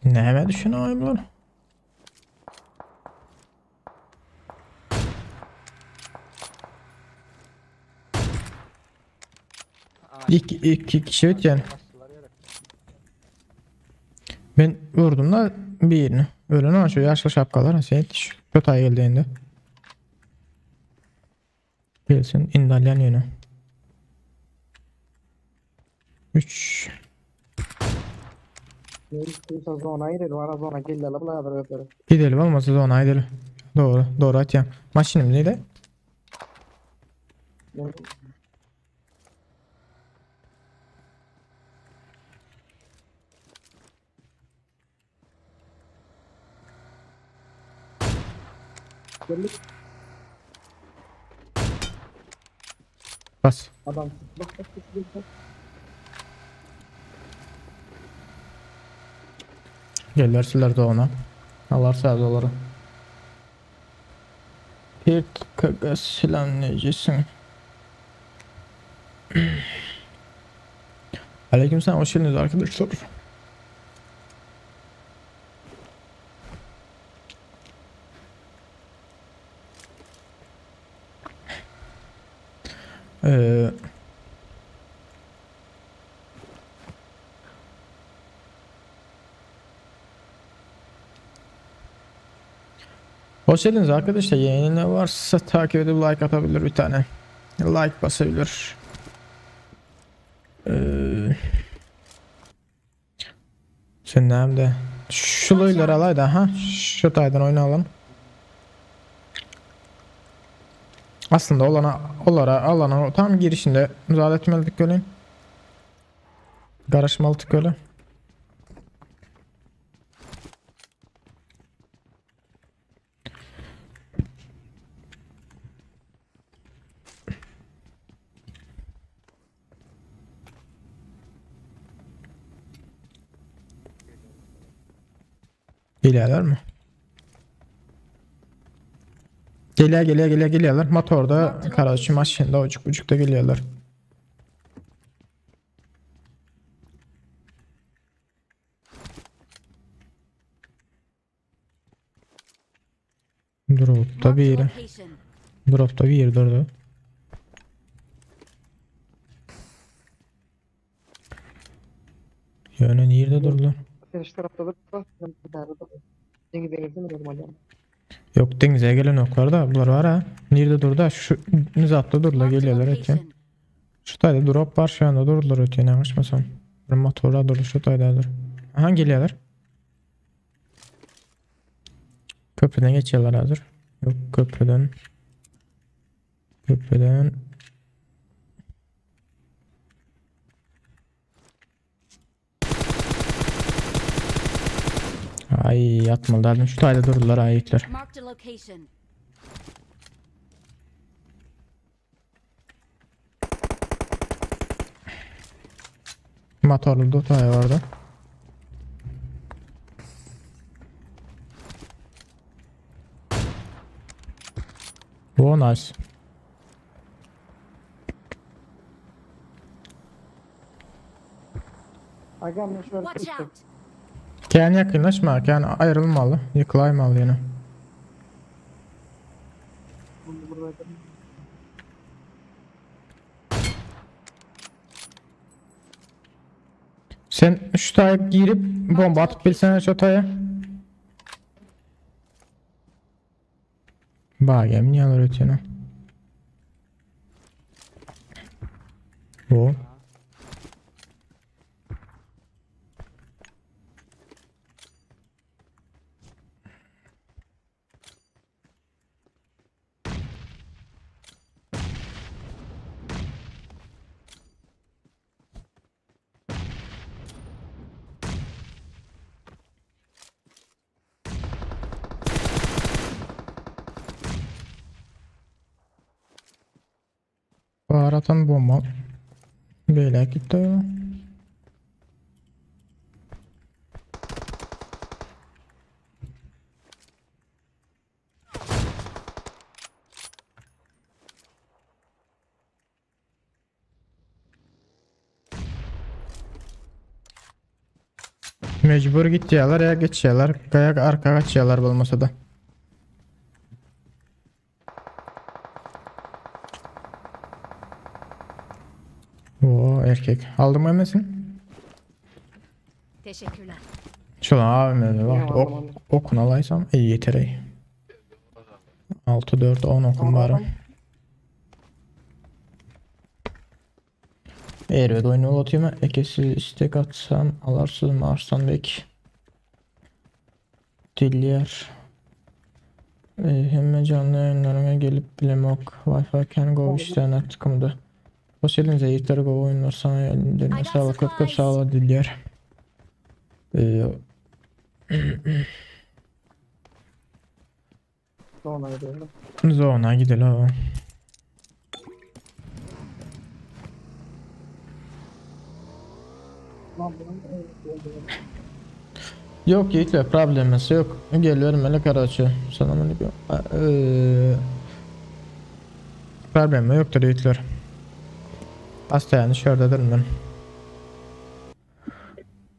Neme düşünüyorum lan? İki kişi ötken. Ben vurdum da birini. Öyle ama şu yaşlı şapkalar sen kötü ay geldiğinde. Gelsin indalyan yönü. 3 Neyse zona girelim. Ara zona geliyorlar. Bulayadır öpürüm. Gidelim olmasa zona gidelim. Doğru atayım. Maşinim neydi? Geldik. Bas. Adam. Bak. Gelirsiler de ona. Allah sağ oları. Bir kaka silah necesin? Aleykümselam hoş geldiniz arkadaşlar. Hoş geldiniz arkadaşlar. Yayını ne varsa takip edip like atabilir bir tane. Like basabilir. Sen nerede? Şu loyları alaydı ha. Şu taydan oynayalım. Aslında alana tam girişinde müsaade etmelidik öyle. Karışmalık öyle. Geliyorlar mı? Geliyorlar. Motorda Karaçı maşında ucukta geliyorlar. Drop'ta bir durdu. Yani nerede durdular? Karşı tarafta da denizde mi dedim acaba? Yok denize gelen oklar da bunlar var ha. Nerede durdu? Şu nizatta durdular geliyorlar ötken. Şu tayda drop var şu anda durdular ötken yakışmasam. Bir motorla durdu şu taydadır. Aha geliyorlar. Köprüden geçiyorlar hazır. Yok köprüden. Köprüden. Ay yatmalılardım. Şu tayda durdular ayetler. Marked a location. Motorlu da tay vardı. Oh nice. Watch out. Kendi yakınlaşma. Kendi ayrılmalı. Yıkılaymalı yine. Sen şu taya girip bomba atıp bilsene şu taya. Bagem niye alır ötüyor? O. Baharatan bomba. Böyle gitti. Mecbur gidecekler ya geçecekler. Kayak arka kaçacaklar olmasa da. Oo erkek. Aldım emesin. Teşekkürler. Şulan abime bak. Okun alaysam iyi yeter iyi. 6-4-10 okum var. Eğer oyunu ulatayım. Ekesiz istek atsam alarsın Arslan Bek. Dilyer. Hemen canlı yayınlarına gelip bilemek. Wi-Fi can go işlerine tıkımdı. Hoş geldiniz Yiğitler Go oyunlar sana elinde sağlık köp sağ ol Dilyer. Zona gidelim. Yok Yiğitler problemesi yok. Geliyorum Melek Araçı. Selamünaleyküm. Problemi yoktur Yiğitler. Hasta yani şuradadır ben.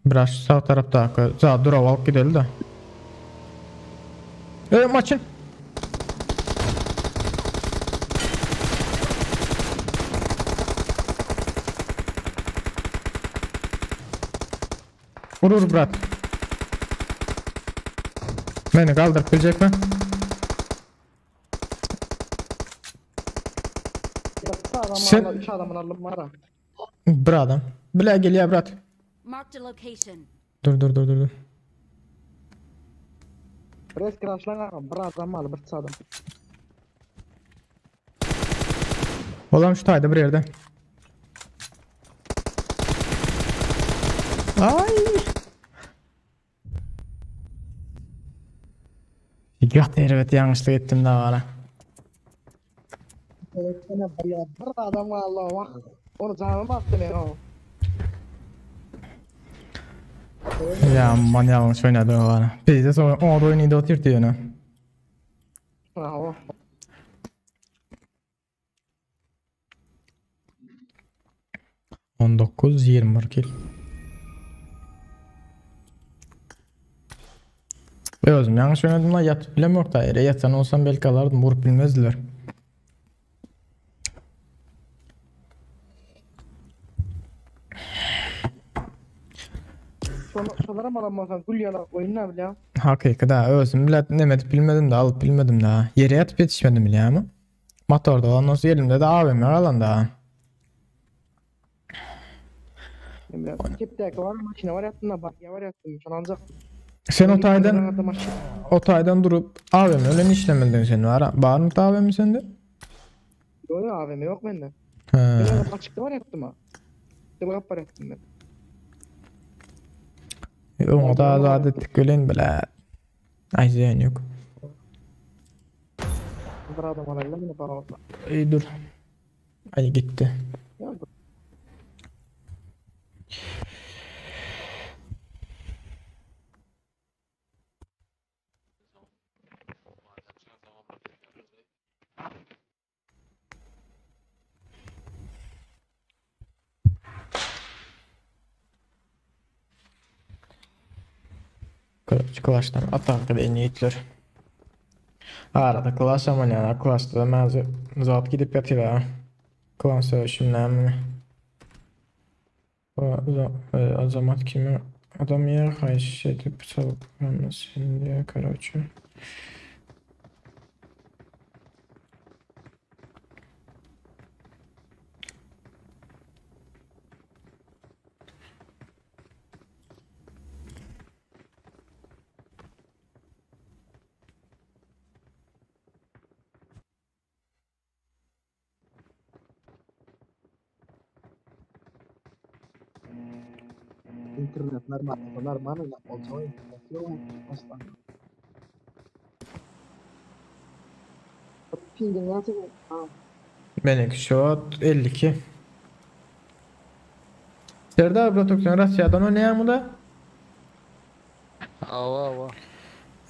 Biraz sağ tarafta zaten dur alıp gidelim de. Maçın. Vurur bırak. Beni kaldırıp bilecek mi? Sen... Bırak adam. Bile gel ya bırak. Marked a location. Dur. Res crashlan bırak adam bir sağdan. Oğlum şu tayda bir yerde. Ay. Yok evet yanlışlık ettim daha bana. Bir adam Allah bak. Onu canıma baktı ne o. Ya aman yanlış oynadı o bana. Biz de sonra o oyunu da oturttu yani. Bravo. ...19 20 kill. Özüm yanlış oynadım da yatıp bilem yok da yatsan olsam belki alardım vurup bilmezdiler. Şolara mı alamazsan gül yana oyununa bile. Hakikaten özüm bile demedik bilmedim de alıp bilmedim de. Yere yatıp yetişmedim bile ama. Motorda ondan sonra elimde de AVM alan da. Emre kepdeki var makine var yattın bak ya var yattın. Şunu alacak. Sen o taydan durup AVM öyle işlemedin sen var mı AVM sende? Yok AVM yok bende. He. Ben açıkta var yattım ha. İşte bu yapar yattım ben. O da azad ettik ölen bile. Ayzen yok. Bir adam arayla beni para olsa. İyi dur. Ay gitti. Ya dur. Klasdan atak deneyitler. Arada klas ama yani klasta da mezun zat gidip yatıyor. Klas savaşından mı? Azamat kimi adam yer kayış edip savunmasın diye Karaçı. Internet normal ya olsa yok aslan. Pingin nasıl? Benimki şu an 52. Serdar Bratok'tan Rusya'dan oynayan mı da? Ava.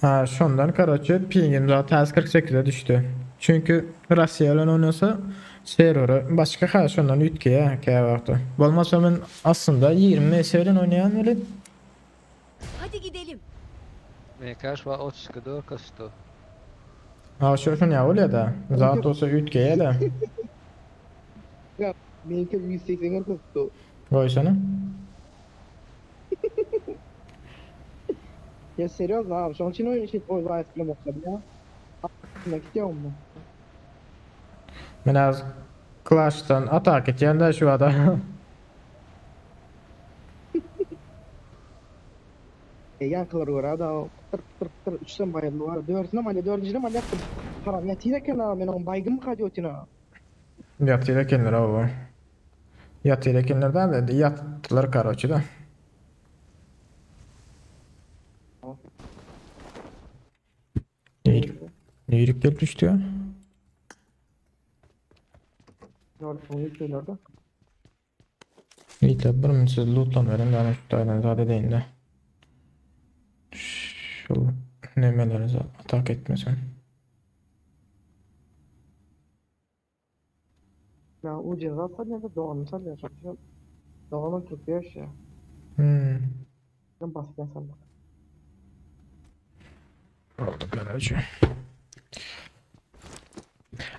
Ha şundan Karaçı pingim zaten 48'e düştü. Çünkü Rusya ile oynuyorsa server'ı başka karşı ondan ütkiye vardı. Olmazsa ben aslında 20 seviyeden oynayan öyle. Hadi gidelim. Mekaş var 30 kadar kaçtı. Ha şu ne oluyor da zaten olsa ütkiye de. Ya benimki 180 kosttu. Koysana. Ya serios abi şu an için oyun için oyun eskile bakalım ya. Ne gidiyorum ben. Ben az Clash'tan atak edeceğim de şu anda. Yankılar var da tır üçten bayıldı var. Dördüncüne mal yaptım. Param yatıyla kenara ben on baygın mı kadyotina? Yatıyla kendiler abi. Yatıyla kendilerden de yattılar Karaçı da. Neylik gelip düştü ya? Gördüm onu söylüyordu. İyi tabi bunu siz lootlan verin yani şu taydan zade deyin de. Şu nemeleri atak etmesin. Ya o ceza salya doğanı salya çalışıyor. Doğanı tutuyor şey. Ben basit salya. Oldu Karaçı.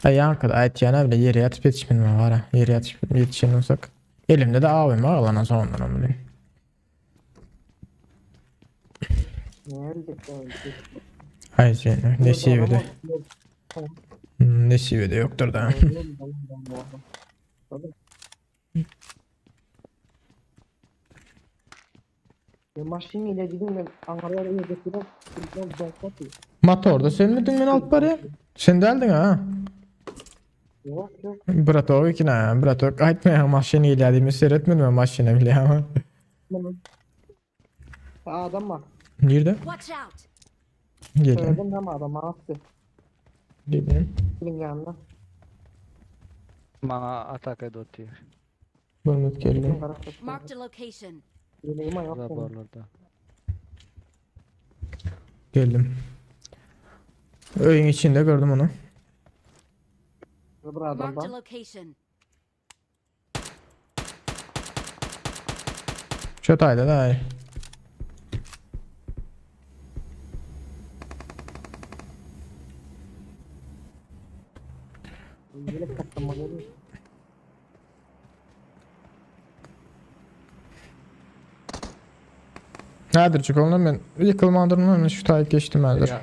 Yankıda aytiyana bile yere yatıp yetişmenim var ha. Yere yatıp yetişen olsak. Elimde de AVM ağlanan sonundan onu bileyim. Hayır canım ne seviyede. Ne seviyede yoktur da. Maşin ile gidin ben Ankara'ya götürüp Motorda sen miydin ben alıp bari? Sen deldin ha? Yok. Bratok ikna. Bratok aytmaya maşini ilerlediğimi seyretmedim ben maşine bile ama. Adam var. Nerede? Watch out. Gelin. Söyledim ama adam attı. Gelin. Gelin yanına. Bana atak ediyor. Bulmut gelin. Marked a location. Geleyim ayakta. Raporlarda. Geldim. Öğün içinde gördüm onu. Bir adam Marked a var. location. Çötayda da ay. Yelek taktım bana. Nedir çık ondan ben yıkılmadırım şu tayip geçtim eldir. Ya.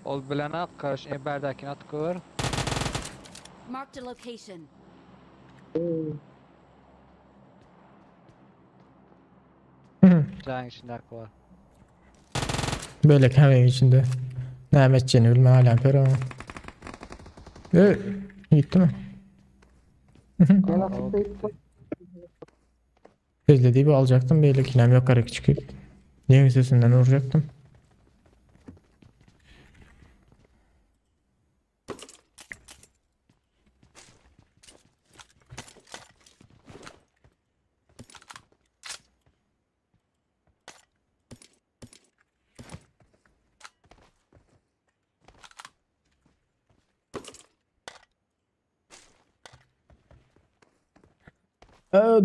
Ol bilene karşı eberdekine atkı Marked a location. Can içinde var. Böyle kahvenin içinde. Ne edeceğini bilmem hala pero. Gitti mi? Bezlediği bir alacaktım. Böyle kinem yukarı çıkıp. Niye sesinden vuracaktım?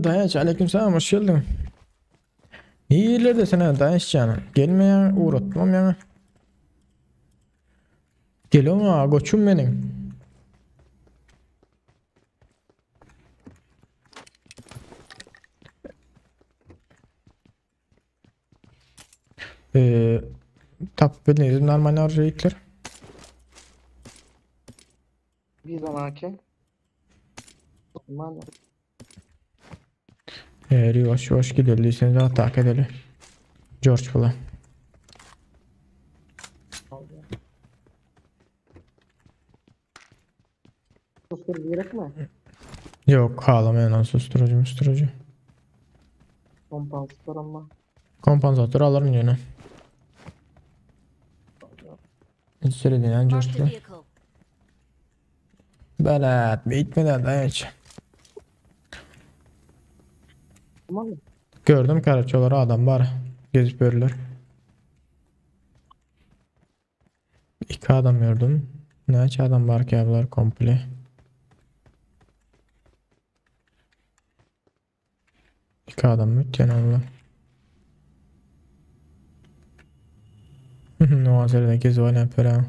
Dayanç aleykümselam hoş geldin. İyiler de sana Dayanç canım. Gelme ya uğratmam ya. Geliyorum ha koçum benim. Tap benim normal harcayıklar. Bir zamanki. Eğer yavaş yavaş giderliyseniz atak edelim. George falan. Sustur gerek mi? Yok ağlamayan susturucu. Kompansatör ama. Kompansatör alırım yine. Hiç söylediğin George Marked a falan. vehicle. Belat bitmeden Dayanç. Tamam mı? Gördüm karaçoları adam var. Gezip verirler. 2 adam gördüm. Ne adam var ki abiler komple. İki adam mı? Cenablar. O azerde gezi var ne pera.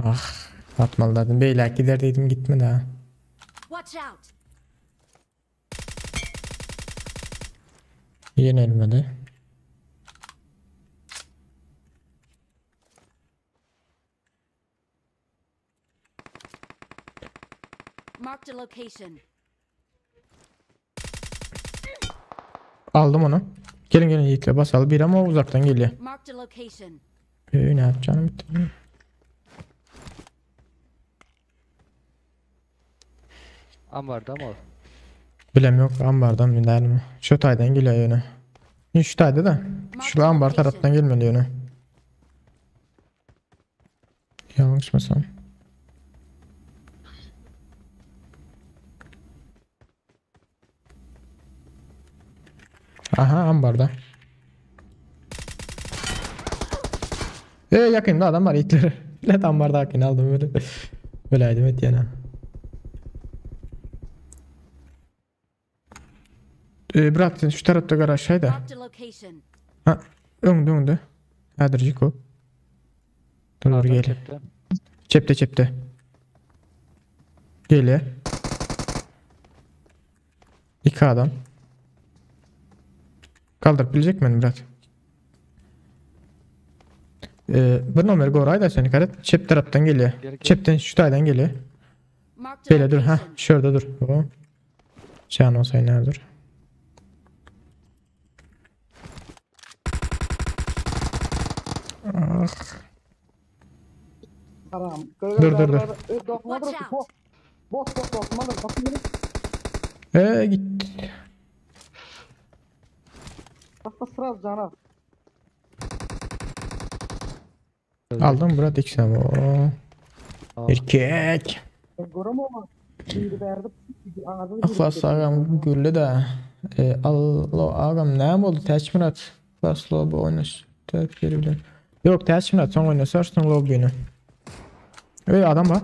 Ah, atmalılardım. Beyler gider dedim gitme daha. Watch out. Yenilmedi. Marked a location. Aldım onu. Gelin yiğitle basalım. Bir ama uzaktan geliyor. Marked a location. Ne yapacağım bitti. Ambarda mı o? Bilem yok ambardan mı der mi? Şu taydan geliyor yöne. Şu tayda da. Şu ambar taraftan gelmeli yöne. Yanlış mısın? Aha ambarda. Yakında adam var itleri. Let ambarda hakkını aldım böyle. Böyleydim et yana. Bırak şu tarafta garaj şeyde. Marked a location. Ha önde. Adırcık o. Dur gel. Cepte. Geliyor. 2 adam. Kaldırabilecek mi Murat? Bir numara goray da seni karet. Çep taraftan geliyor. Çepten şu taydan geliyor. Marked a Böyle dur ha. location. Şurada dur. O. Can olsaydı nerede? Ah. Haram. Dur. Watch out. Bot. Mother. Bakın Git. bak sıraz cana. Aldım Murat ikisi bu. Erkek. Görüm ama. Şimdi verdim. Ağzını Aflas ağam gülle de. Allah ağam ne oldu Teç Murat? Aflas lobi oynaş. Tepkiri bilen. Yok Teç Murat son oynasarsın lobini. Adam var.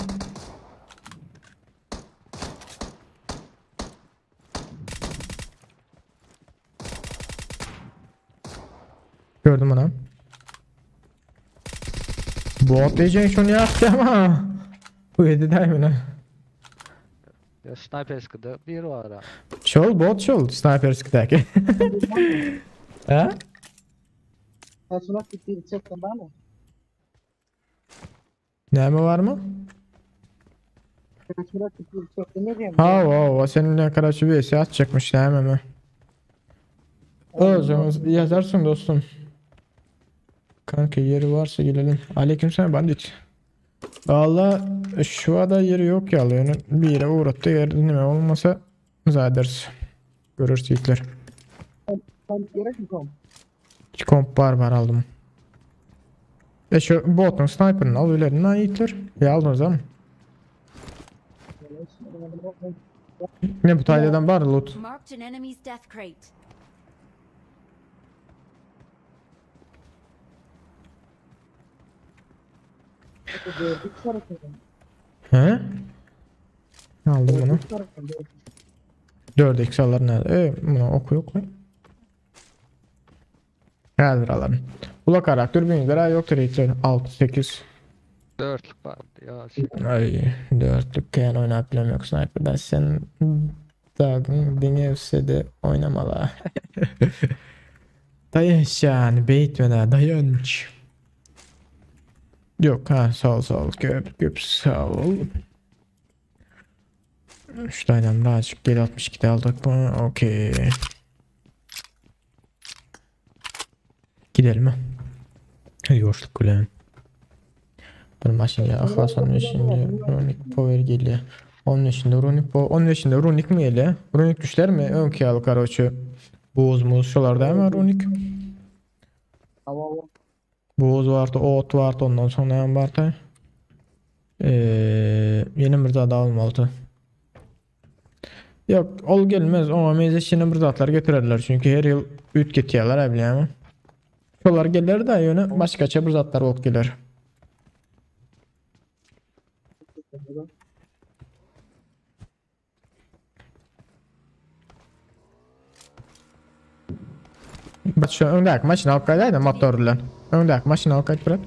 Gördüm onu. Bot diyeceksin şunu yaptı ama. Bu yedi değil mi ne? Ya sniper sıkıda bir var ha. Bot sniper sıkıdaki. Ha? Personel gitti çektim ben mi? Ne mi var mı? Ne diyeyim? Ha seninle karşı bir vs atacakmış değil mi? O zaman yazarsın dostum. Kanka yeri varsa gelelim. Aleykümselam bandit. Valla şu anda yeri yok ya. Yani bir yere uğrattı yer dinleme olmasa zaders. Görürsün Hitler. Sen gerek mi kom? Komp var aldım. Şu botun sniper'ını al öylerinden Hitler. Ya aldınız ama. Ne bu tayladan var loot. Marked an enemy's death crate. He? Aldım bunu. 4x alır nerede? Bunu oku yok mu? Geldir alalım. Ula karakter bilgileri yoktur Hitler. 6-8. 4'lük vardı ya. Ay 4'lük yani oynayıp yok sniper'dan sen dağın deneyevse de oynamalı. Dayanış yani beytmene dayanış. Yok ha sağ ol köp sağ ol. Şu tane birazcık geri 62'de aldık mı? Okey. Gidelim mi? Yoşluk ulan. Bunun başında Hasan şimdi Runic Power geliyor. Onun içinde Runic mi geliyor? Runic güçler mi? Ön kiyalı karoçu. Boğuz şolarda hemen Runic. Boğuz vardı, ot vardı ondan sonra yan vardı. Yeni bir daha olmalı. Yok ol gelmez ama mezesini bir zatlar getirirler çünkü her yıl üt getiyorlar evliyemi. Şolar gelir de yönü başkaça bir zatlar ok gelir. Bak şu öndeki maşina halkaydı motorla. Öndeki maşina halkaydı bırak.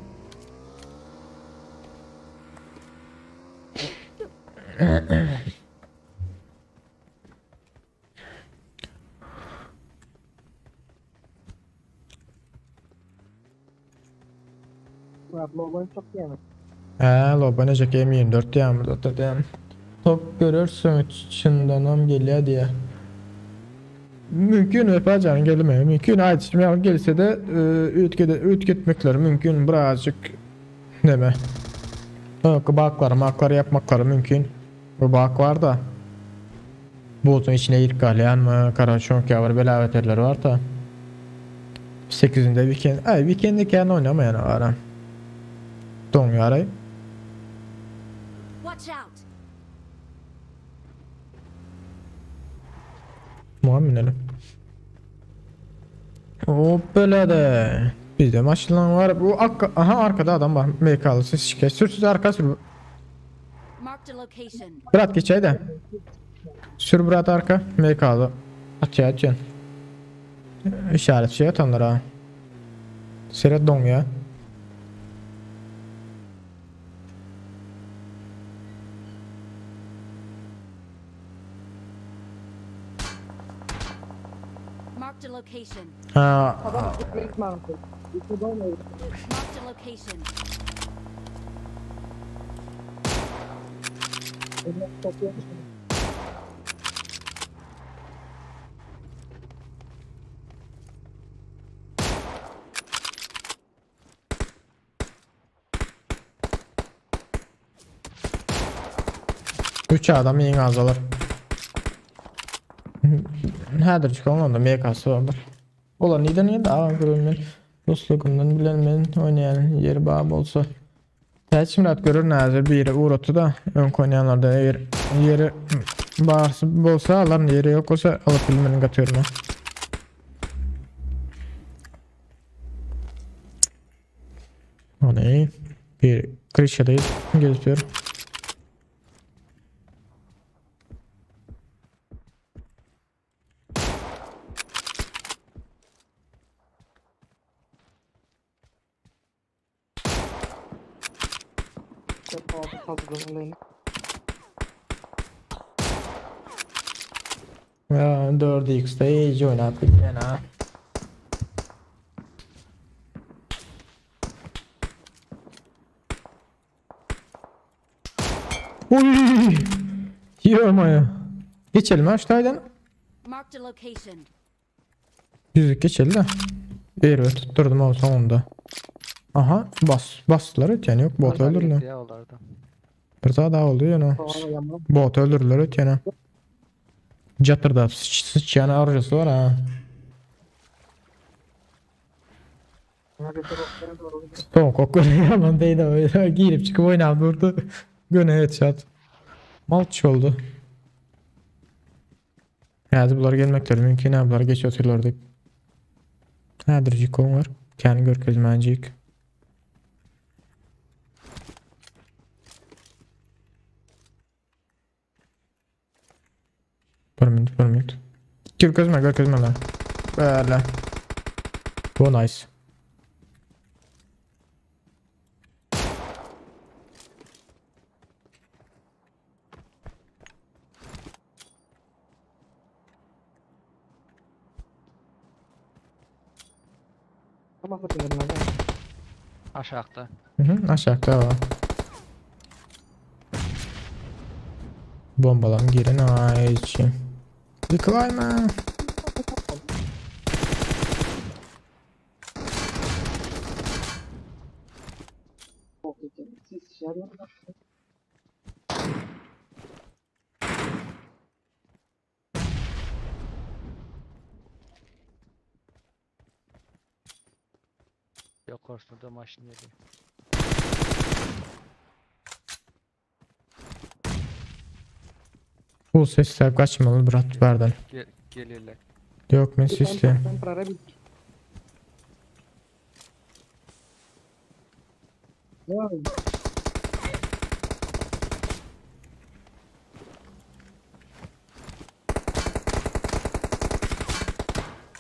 Loban çok yemek. Loban ecek M24 diyem burada diyem. Top görürsün içinden geliyor diye. Mümkün yapacağın gelme. Mümkün açmaya gelse de üt gitmekleri mümkün birazcık deme. Bakları yapmakları mümkün. Bu bak var da. Botun içine ilk galayan mı? Karaşonk yavru belaveterleri var da. 8'inde weekend'de kendi oynamayan var. Don yarayı. Watch out. Muamminelim. O böyle de. Bizde maşinlan var. Bu aha arkada adam var. MK'lı siz şikayet. Sürsüz arka sür. Marked a location. Bırak geçey de. Sür bırak arka. MK'lı. Açacaksın. İşaret şey at onlara. Seret don ya. Marked a location. Ha. Marked a location. Üç adam yine azalır. Herdir çıkalım da MK'sı vardır. Olan niye daha görünmeyen dostluğundan bilinmeyen oynayan yeri bağ olsa. Hiç murat görür nazır bir yere uğratı da ön oynayanlarda eğer yeri bağırsı olsa alan yeri yok olsa alıp bilmenin katıyorum ha. O ne? Bir krişadayız gözüküyor. Ya 4x'de iyice oynattık yani. Uy! Yığmaya. Geçelim aşağıdan. Marked a location. Yüzük geçelim de. Evet tutturdum o sonunda. Aha bastılar öteni yok bot öldürürler. Ya olardı. Bir daha oldu yana. Bot öldürürler öteni. Jatırda sıçyan arıcısı var ha. Soğuk okul yaman değil de girip çıkıp oynayıp durdu. Göne headshot. Malç oldu. Yani bunlar gelmekleri mümkün ha bunlar geç oturuyorlardı. Nedir jikon var? Kendi görkezmencik. Bir minut. Görkezme lan. Böyle. Bu nice. Aşağıda. Aşağıda var. Bombalan girin ayçi. Yıkılayma. Yok ortada maşın yedi. Bu sesler kaçmalı bırak verden. Gelirler. Yok ben sesli.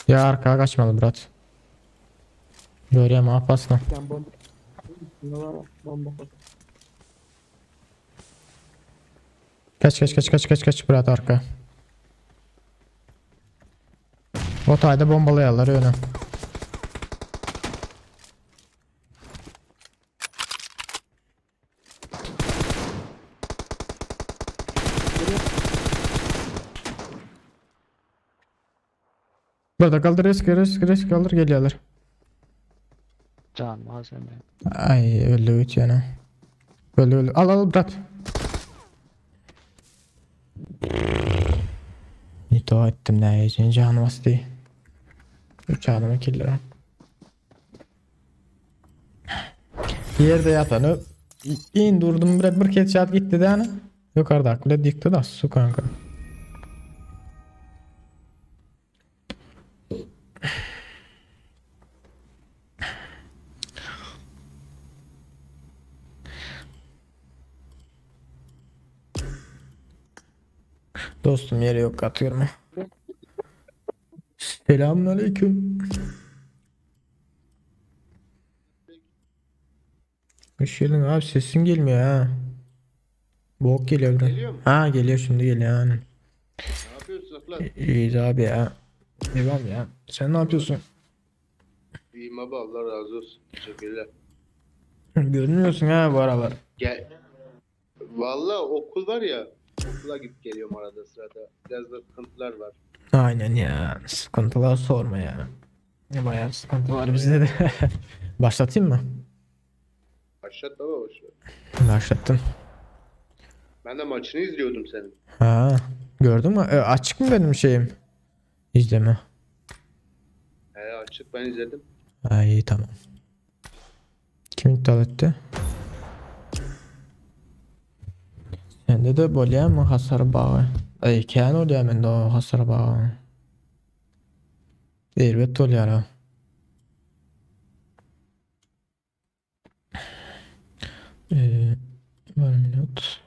Ya arkaya kaçmalı bırak. Görüyorum apasla. Kaç bırak arka. Otayda bombalayarlar öyle. Burada kaldır risk kaldır geliyorlar. Can malzeme. Ay öldü üç yana. Öldü. Al bırak. İto ettim ne için canım bastı. 3 adamı killere. Yerde yatanı durdum bir headshot gitti de hani. Yukarıda akıllı dikti da su kanka. Dostum yeri yok atıyorum. Selamünaleyküm. Işılın abi sesin gelmiyor ha. Bok geliyor biraz. Geliyor mu? Ha geliyor şimdi geliyor yani. Ne yapıyorsun lan? İyiyiz abi ya. Devam ya. Sen ne yapıyorsun? İyiyim abi, Allah razı olsun. Teşekkürler. Görünmüyorsun ha bu aralar. Gel. Vallahi okul var ya. Okula gidip geliyorum arada sırada. Biraz da sıkıntılar var. Aynen ya. Sıkıntılar sorma ya. Bayağı sıkıntı var bizde de. Başlatayım mı? Başlat baba, boşver. Başlattım. Ben de maçını izliyordum senin. Ha, gördün mü? Açık mı benim şeyim? İzleme. He, açık, ben izledim. Ha, iyi tamam. Kim iptal etti? Sende de böyle mi hasar bağı? Kehan oluyor hemen de o hasar bağı. Elbette oluyor ha. Bir minut.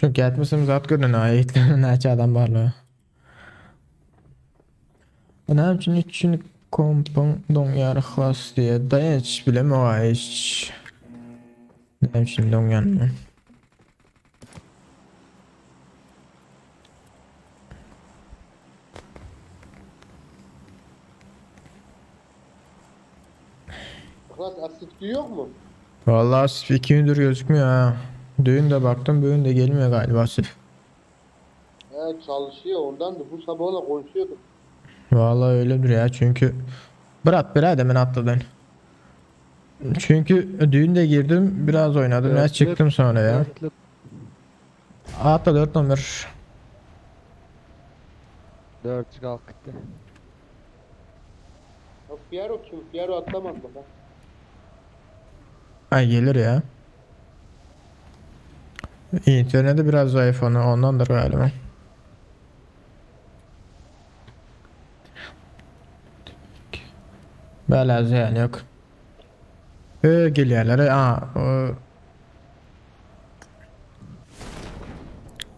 Şu gitmişim zat görün ait neçe adam barlığı. Anam için kompon don yarıqlas diye dayanç bileme o iş. Ne için don yanma. Klas asitli yok mu? Vallahi sif 2 gündür gözükmüyor ha. Düğün de baktım düğün de gelmiyor galiba sif. He çalışıyor ondan da bu sabahla konuşuyorduk. Vallahi öyledir ya çünkü Berat hemen atladın. Çünkü düğünde girdim biraz oynadım ya çıktım sonra ya. Atla 4 numara. 4 kalktı. Bak Fiyaro kim? Fiyaro atlamaz mı lan? Ay gelir ya. İnterneti biraz zayıf ondandır galiba. Belazı yani yok. Geliyorlar.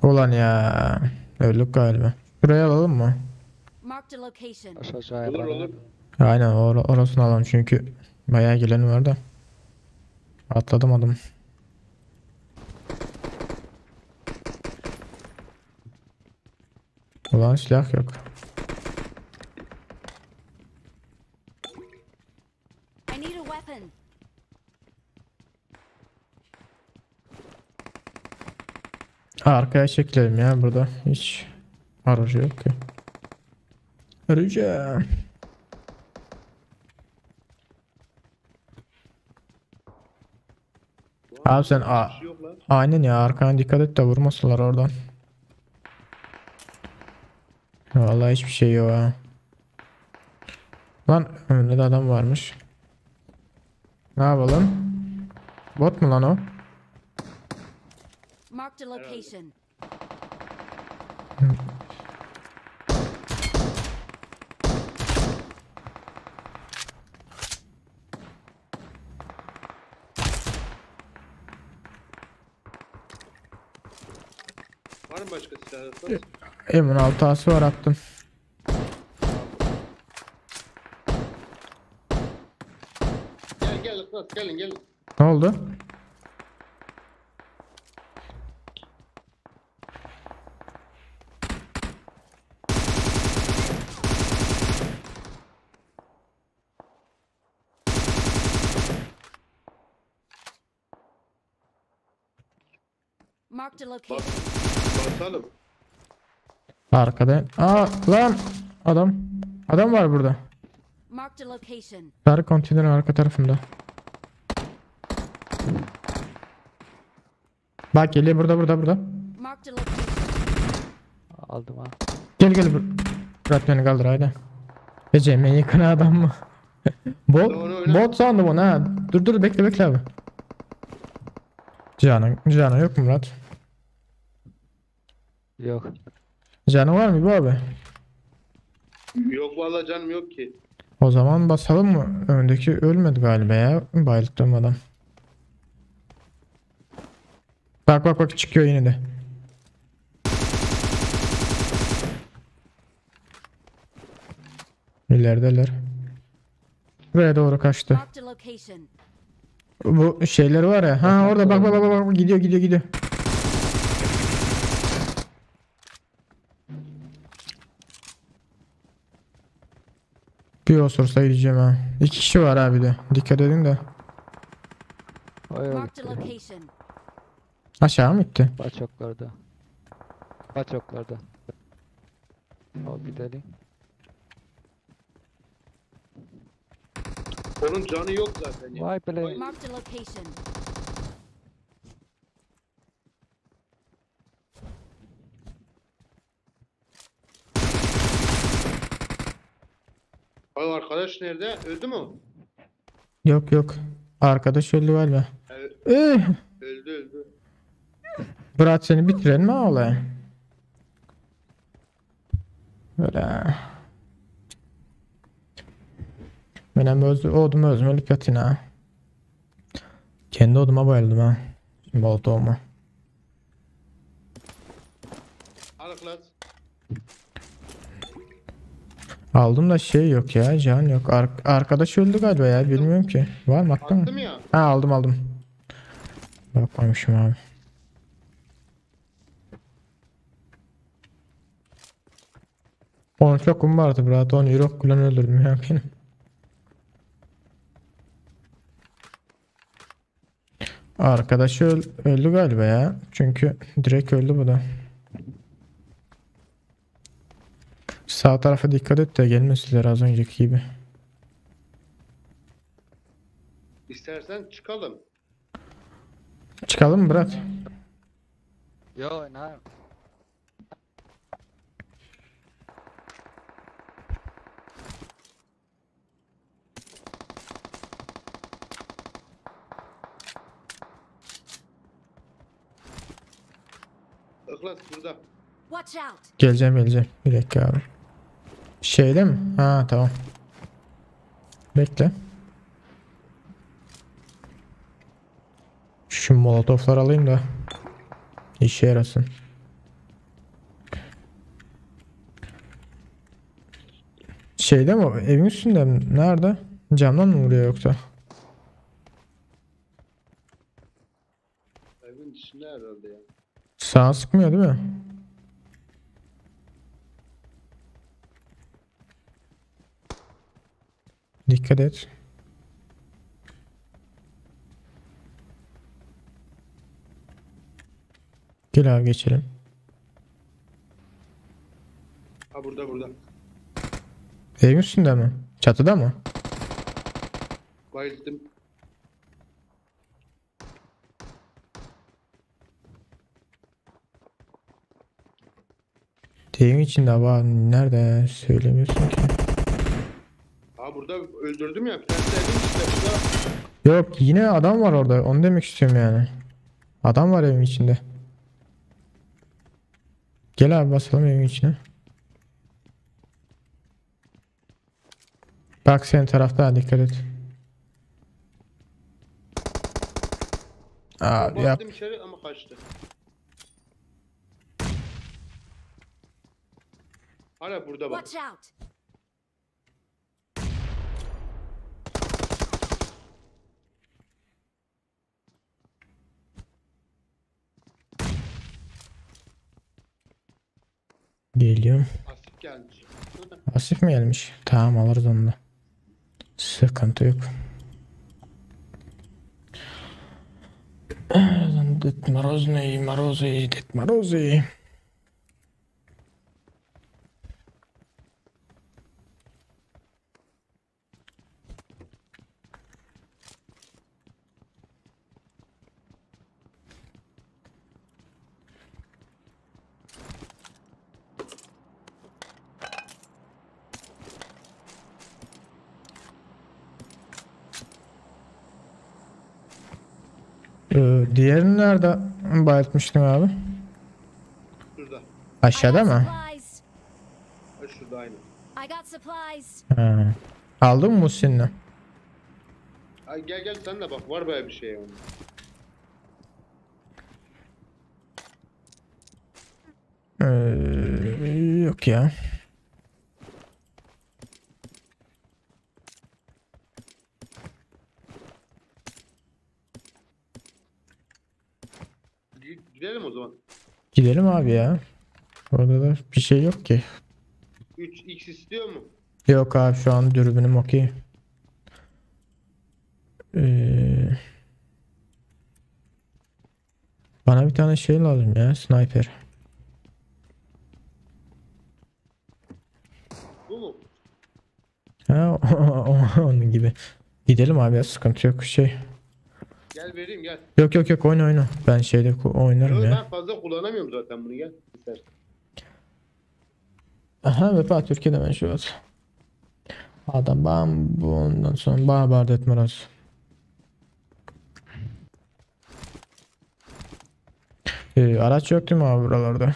Ulan ya. Öldük galiba. Buraya alalım mı? Marked a location. Aşağı Olur olur. Aynen orasını alalım çünkü bayağı gelen var da. Atladım adım. Ulan silah yok. I need a weapon. Arkaya çekilelim ya burada hiç aracı yok ki. Aracı. Abi sen aynen ya arkana dikkat et de vurmasınlar oradan. Vallahi hiçbir şey yok ha. Lan önünde de adam varmış. Ne yapalım? Bot mu lan o? Marked a location. Var mı başka silahlar? M16 ası var attım. Gel Klas gelin. Ne oldu? Marked a location. Basalım. Arkada. Lan adam var burada. Marked a location. Sarı konteynerin arka tarafında. Bak geliyor burada. Marked a location. Aldım ha. Gel Bırak beni kaldır haydi. Ece'me yakın adam mı? Bot sandım onu ha. Dur bekle abi. Canan yok mu Murat? Yok. Canı var mı bu abi? Yok vallahi canım yok ki. O zaman basalım mı? Öndeki ölmedi galiba ya. Bayılttım adam. Bak çıkıyor yine de. İlerideler. Buraya doğru kaçtı. Marked a location. Bu şeyler var ya. Ha orada bak gidiyor. Bir osursa gideceğim ha. 2 kişi var abi de. Dikkat edin de. Marked a location. Aşağı mı gitti? Paçoklarda. O gidelim. Onun canı yok zaten ya. Vay be. Marked a location. Ay arkadaş nerede? Öldü mü? Yok. Arkadaş öldü galiba. Öldü. Bırak seni bitirelim mi olay? Böyle. Benim odum ölüp yatın ha. Kendi oduma bayıldım ha. Şimdi oldu olma. Aldım da şey yok ya, can yok. Arkadaş öldü galiba ya, bilmiyorum ki. Var mı, attın mı? Attım ya. Ha, aldım. Bakmamışım abi. Onun çokum vardı, birader. 10 euro kullan öldürdüm ya benim. Arkadaş öldü galiba ya. Çünkü direkt öldü bu da. Sağ tarafa dikkat et de gelmesinler az önceki gibi. İstersen çıkalım. Çıkalım mı Murat? Yo, ne? Ihlas burada. Watch out. Geleceğim. Bir dakika abi. Şeyde mi? Ha, tamam. Bekle. Şu molotoflar alayım da işe yarasın. Şeyde mi? Evin üstünde mi? Nerede? Camdan mı vuruyor yoksa? Evin dışında herhalde ya. Sağa sıkmıyor değil mi? Dikkat et. Gel abi, geçelim. Ha burada. Evin üstünde mi? Çatıda mı? Bayıldım. Evin içinde var. Nerede? Söylemiyorsun ki. Ha burada öldürdüm ya. Bir tanesi evin içinde. Burada. Yok, yine adam var orada. Onu demek istiyorum yani. Adam var evin içinde. Gel abi, basalım evin içine. Bak, senin tarafta, dikkat et. Abi yap. Baktım içeri ama kaçtı. Hala burada bak. Watch out. Geliyorum. Asif gelmiş. Asif mi gelmiş? Tamam, alırız onu da. Sıkıntı yok. Ded Morozy. Diğerini nerede bayıltmıştın abi? Şurada. Aşağıda mı? Supplies. Ha şurada aynı. I got supplies. Ha. Aldın mı Muhsin'le? Ha, gel sen de bak. Var böyle bir şey onun. Yok ya. Gidelim o zaman. Gidelim abi ya. Orada da bir şey yok ki. 3x istiyor mu? Yok abi, şu an dürbünüm okey. Bana bir tane şey lazım ya, sniper. Bu mu? Ha, onun gibi. Gidelim abi ya, sıkıntı yok şey. Gel vereyim gel. Yok, oyna. Ben şeyde oynarım Yo, ya. ben fazla kullanamıyorum zaten bunu, gel. İstersen. Aha, vefa Türkiye'de ben şu an. Adam bu ondan sonra bana barda etme lazım. Araç yok değil mi abi buralarda?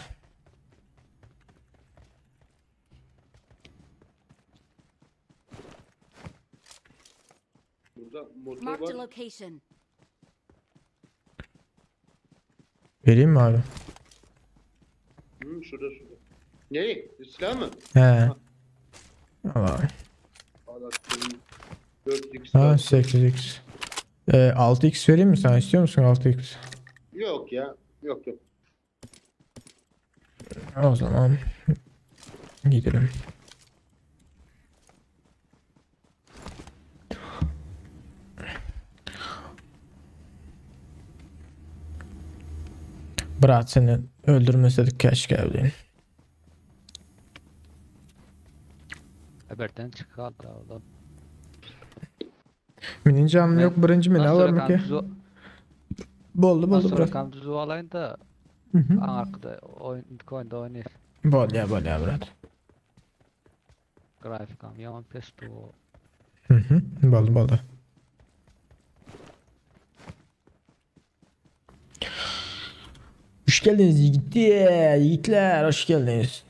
Burada motor Marked a var. location. Vereyim mi abi? Şurada. Neyi? Silah mı? He. Allah. Valla senin 4x Ha var. 8x. 6x vereyim mi sana? İstiyor musun 6x? Yok ya. Yok. O zaman gidelim. Bırak seni öldürmeseydik keşke evliyim. Eberten çıkardı oğlum. Minin canım yok birinci mi ne var mı ki? Boldu Nasıl bırak. rakam düzü alayın da Hı hı. arkada oyunda oynayır. Bol ya bırak. Grafikam yaman pes bu. Hı hı. Boldu. Hoş geldiniz yiğitler hoş geldiniz.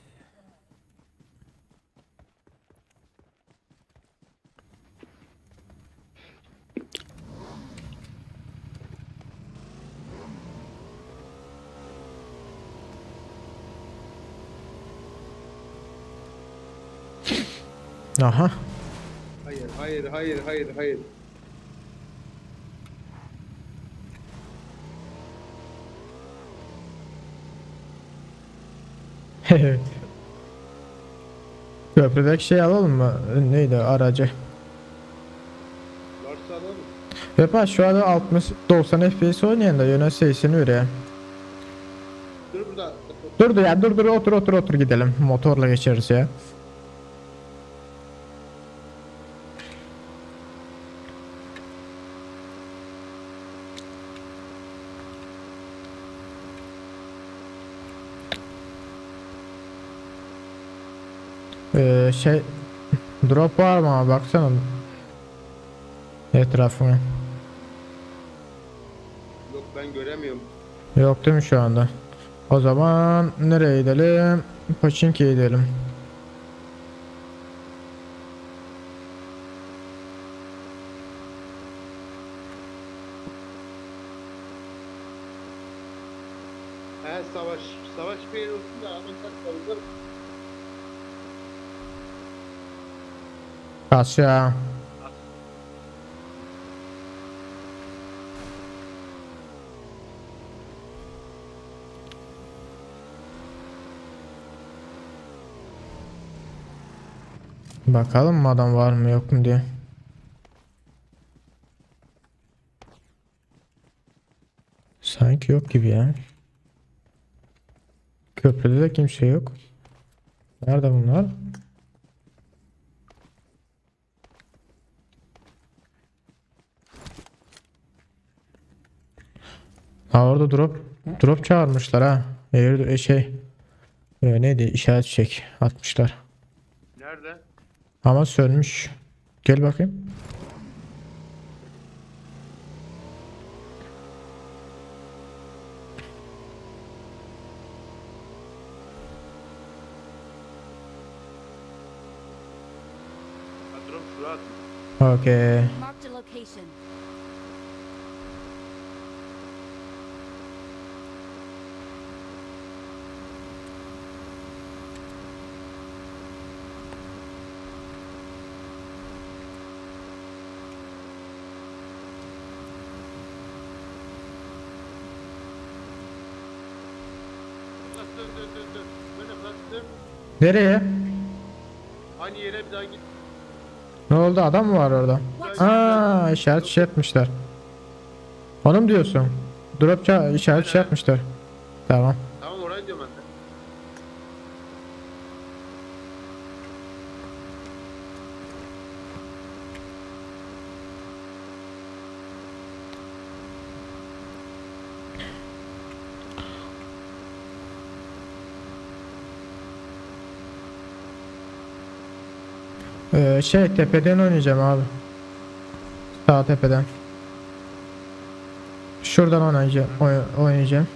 Aha. Hayır. Köprüdeki şey alalım mı? Neydi aracı? Varsa alalım. Vepa şu anda 60-90 FPS oynayan da yöne sesini öyle. Dur burada. Dur otur gidelim. Motorla geçeriz ya. Drop var mı abi baksana etrafına. Yok ben göremiyorum. Yok değil mi şu anda? O zaman nereye gidelim? Pochinki'ye gidelim. He savaş bir yer olsun da hemen kalırım. Kasya. Bakalım mı adam var mı yok mu diye. Sanki yok gibi ya. Köprüde de kimse yok. Nerede bunlar? Ha orada drop çağırmışlar ha. Neydi işaret çiçek atmışlar. Nerede? Ama sönmüş. Gel bakayım. Patron şuraya atın. Okay. Marked a location. Dön. Böyle bıraktım. Nereye? Aynı yere bir daha git. Ne oldu adam mı var orada? Aa işaret şey etmişler. Onu mu diyorsun? İşaret şey etmişler. Tamam. Tamam oraya diyorum ben de. Tepeden oynayacağım abi. Sağ tepeden. Şuradan oynayacağım.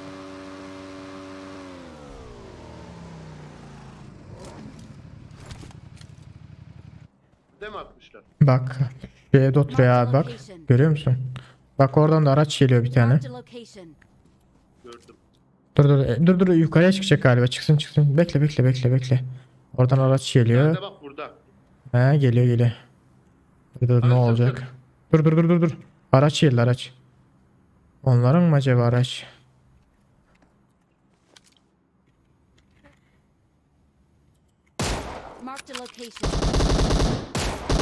Değil mi atmışlar? Bak. Şeye de oturuyor abi bak. Görüyor musun? Bak oradan da araç geliyor bir tane. Marked a location. Gördüm. Dur yukarıya çıkacak galiba. Çıksın. Bekle. Oradan araç geliyor. Nerede bak burada. He geliyor. Dur ne olacak? Dur. Araç geldi araç. Onların mı acaba araç? Marked a location.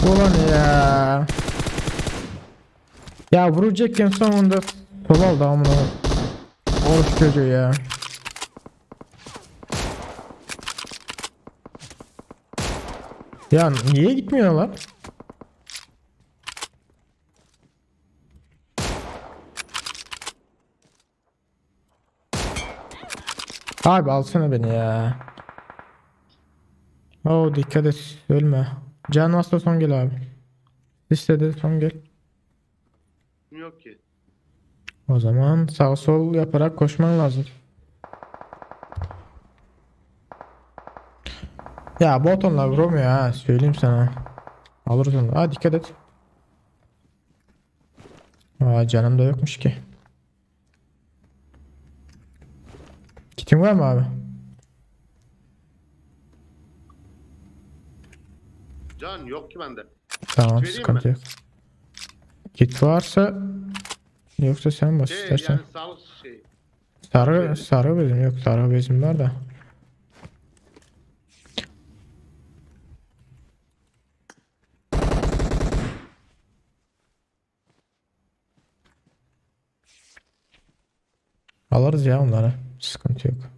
Ulan ya. Ya vuracakken sonunda sol aldı amına. Oruç çocuğu ya. Ya niye gitmiyorlar? Abi alsana beni ya. Oo dikkat et ölme. Can varsa son gel abi. Listede son gel. Yok ki. O zaman sağ sol yaparak koşman lazım. Ya bot onlar vuramıyor ha söyleyeyim sana. Alırız onu. Ha dikkat et. Aa canım da yokmuş ki. Kitin var mı abi? Can yok ki bende. Tamam Kit vereyim sıkıntı mi? yok. Kit varsa yoksa sen bas istersen. Yani sağlık şey. Sarı bezim yok sarı bezim var da. Alırız ya onları. Sıkıntı yok.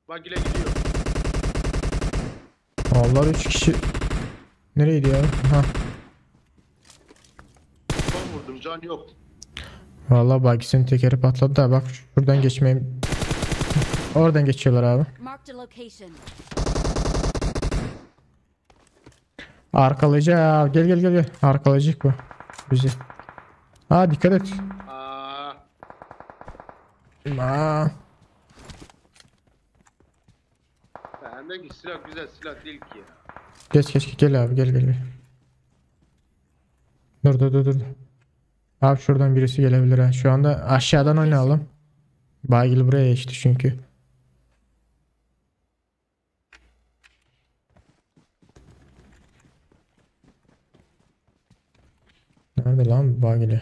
Bak ile gidiyor. Onlar 3 kişi. Nereye gidiyor? Ha. Son vurdum can yok. Vallahi bagisinin tekeri patladı da bak şuradan geçmeyeyim. Oradan geçiyorlar abi. Marked a location. Arkalayacak. Gel. Arkalayacak bu. Bizi. Ha dikkat et. Aa. Bendeki silah güzel silah değil ki ya. Geç gel abi gel. Dur. Abi şuradan birisi gelebilir ha. Şu anda aşağıdan oynayalım. Bagil buraya geçti çünkü. Nerede lan Bagil'i?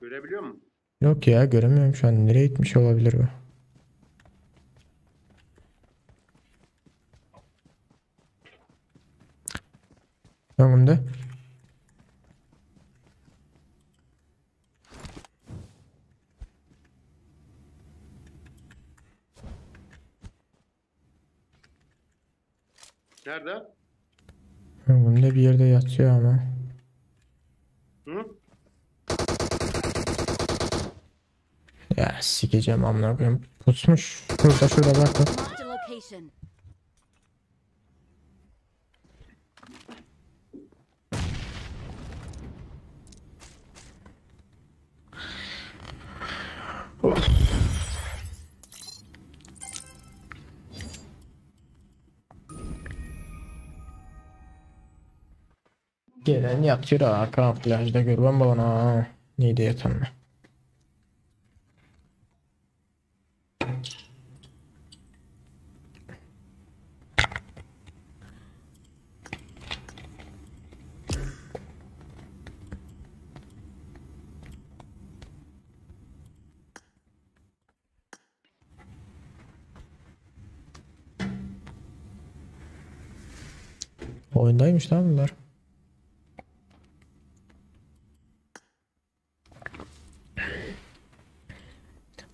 Görebiliyor musun? Yok ya göremiyorum şu an. Nereye gitmiş olabilir bu? Önümde. Nerede? Önümde bir yerde yatıyor ama. Hı? Ya sikeceğim amına koyayım. Pusmuş. Şurada bak. Marked a location. Gelen yatıyor ha. Kamuflajda görmem bana. Neydi yatan mı? Oyundaymış lan bunlar.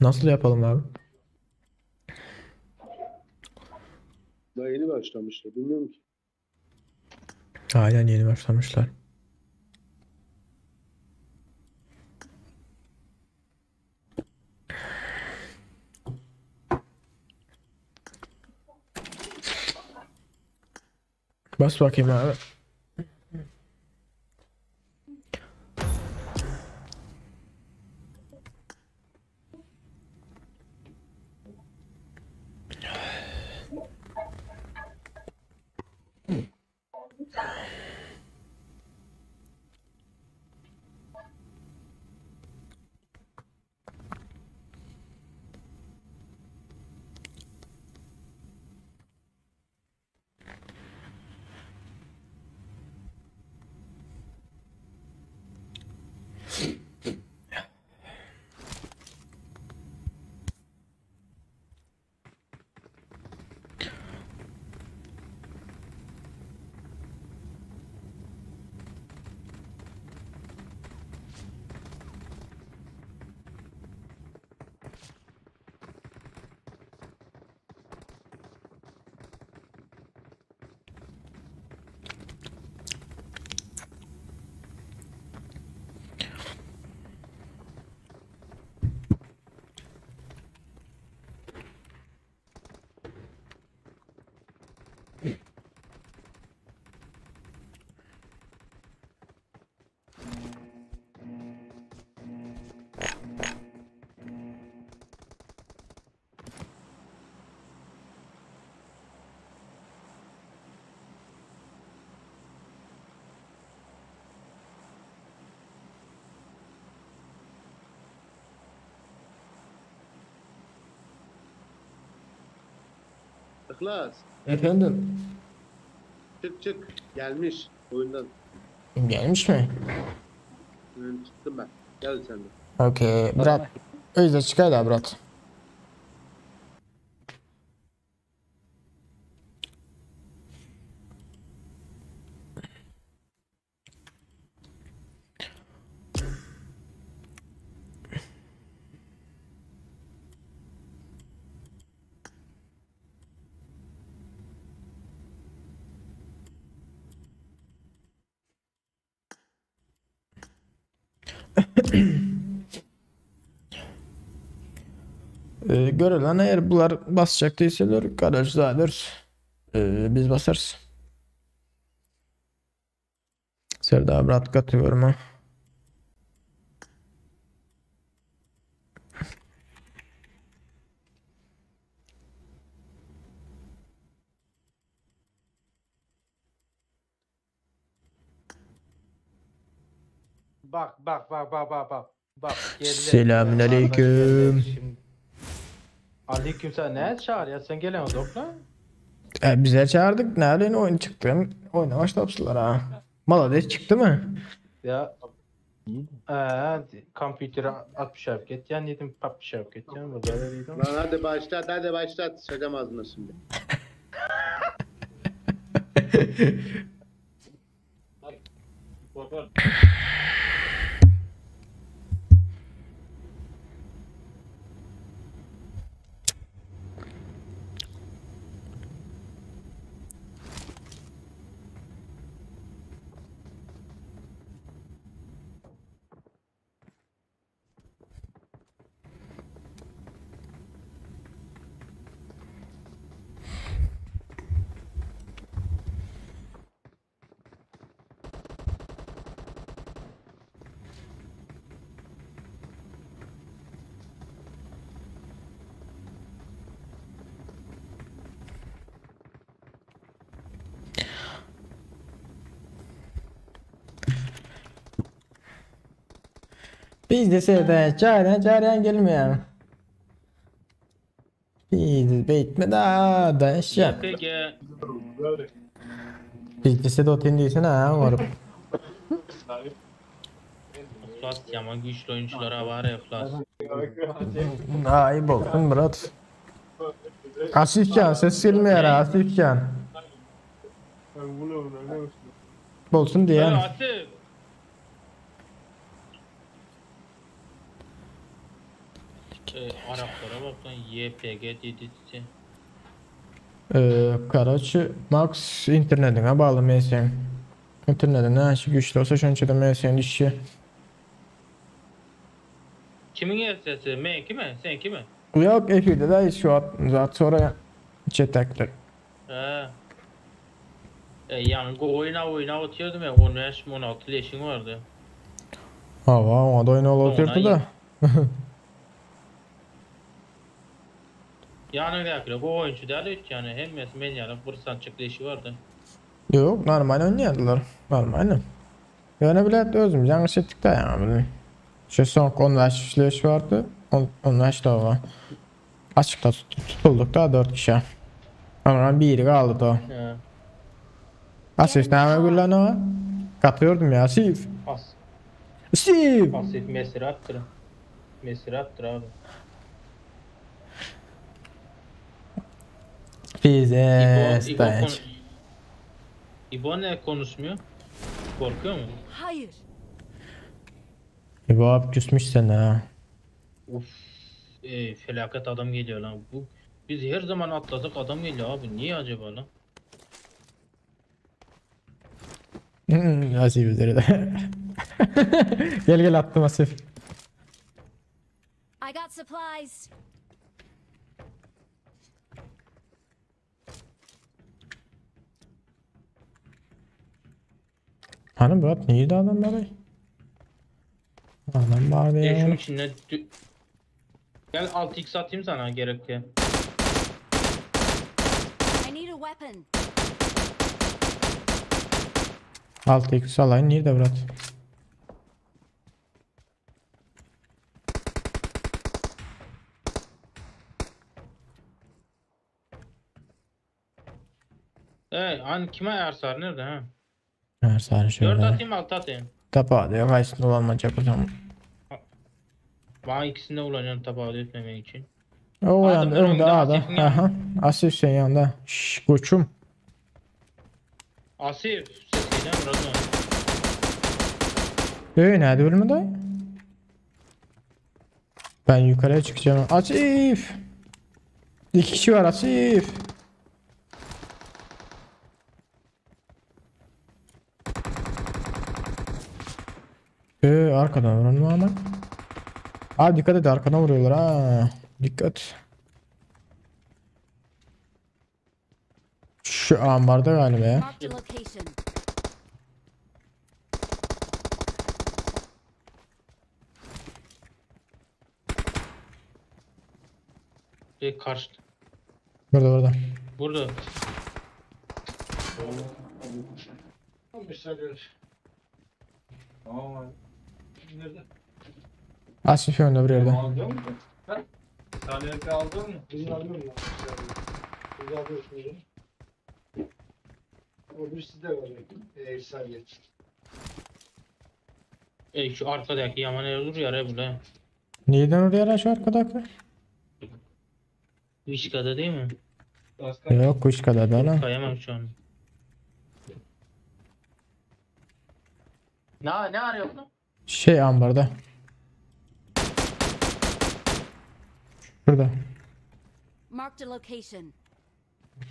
Nasıl yapalım abi? Daha yeni başlamışlar bilmiyorum ki. Aynen yeni başlamışlar. Bas bakayım abi. İhlas. Efendim. Çık. Gelmiş oyundan. Gelmiş mi? Çıktım ben. Gel sen de. Okey. Brat. Öyle çıkayla brat. Görülen eğer bunlar basacak değilseler garajdadır. Biz basarız. Serdar brat katıyorum ha. Bak. Selamünaleyküm. Aleykümselam. Ne çağır ya? Sen gelen olduk lan. Bize çağırdık. Nereden oyun çıktı? Oyuna başlamışlar ha. Malades çıktı mı? Ya kompüteri 60 hareket yani dedim 60 hareket yani burada dedim. Lan hadi başlat. Sıçacağım ağzına şimdi. Biz de sevde çağıran gelmeyen. Biz beytme da yaşa. Biz de sevde otin değilsin ha varıp. Flas yaman güçlü oyunculara var ya Flas. Ayıp olsun Murat. Asifcan ses gelmiyor Asifcan. Bolsun diyen. Asif. Araplara bak lan YPG dedisi. Karaçı Max internetine bağlı mesela. İnternetine aşı güçlü olsa şunca da mesela işi. Kimin sesi? Menki mi? Senki mi? Yok efirde de şu an zaten sonra çetekler. He. Yani oyna atıyordum ya 15-16 leşin vardı. Hava ona da oyun oluyordu da. Yani yaklaşık o oyuncu değil yani hem men yani fırsatçık leşi vardı. Yok normal oynayandılar. Normal. Yani bile özüm yanlış ettik de yani. Şu son 15 leş vardı. 15 da var. Açıkta tutulduk da 4 kişi. Ama biri kaldı da. He. Asif ne yapıyor o? Katıyordum ya Asif. Asif. Asif mesire attır abi. Bize staj. İbo ne konuşmuyor? Korkuyor mu? Hayır. İbo abi küsmüş sana. Uf. Felaket adam geliyor lan. Biz her zaman atladık adam geliyor abi. Niye acaba lan? Asif üzerinde. Gel attım Asif. I got supplies. Hanım Murat neydi adam bari? Adam bari Şunun ya. içine gel 6x atayım sana gerekli. I need a weapon. 6x alayın nerede Murat? Hani kime ersar nerede ha? Her sarı 4 şöyle. atayım 6 atayım. Tapa diyor kaysın dolanmayacak o zaman. Bana ikisinde ulanıyorum tabağı etmemek için. O Adam yanında önünde, önde A'da. Asif'in yanında. Aha. Asif sen yanında. Şşş koçum. Asif sesiyle Murat'ım. Nerede ölmedi? Ben yukarıya çıkacağım. Asif. 2 kişi var Asif. Arkadan vuran mı ama? Abi dikkat et arkadan vuruyorlar ha. Dikkat. Şu ambarda galiba ya. Marked a location. Karşı. Burada. Burada. Asif önde bir yerde. Saniyeti aldın mı? Bilmiyorum ya. Biz alıyoruz. O birisi de var. Saniyet. Şu arkadaki yaman olur ya burada. Neyden oraya lan şu arkadaki? Vişka'da değil mi? Yok kuş kadar da lan. Kayamam şu an. Ne arıyor lan? Şey ambarda. Şurada. Marked a location.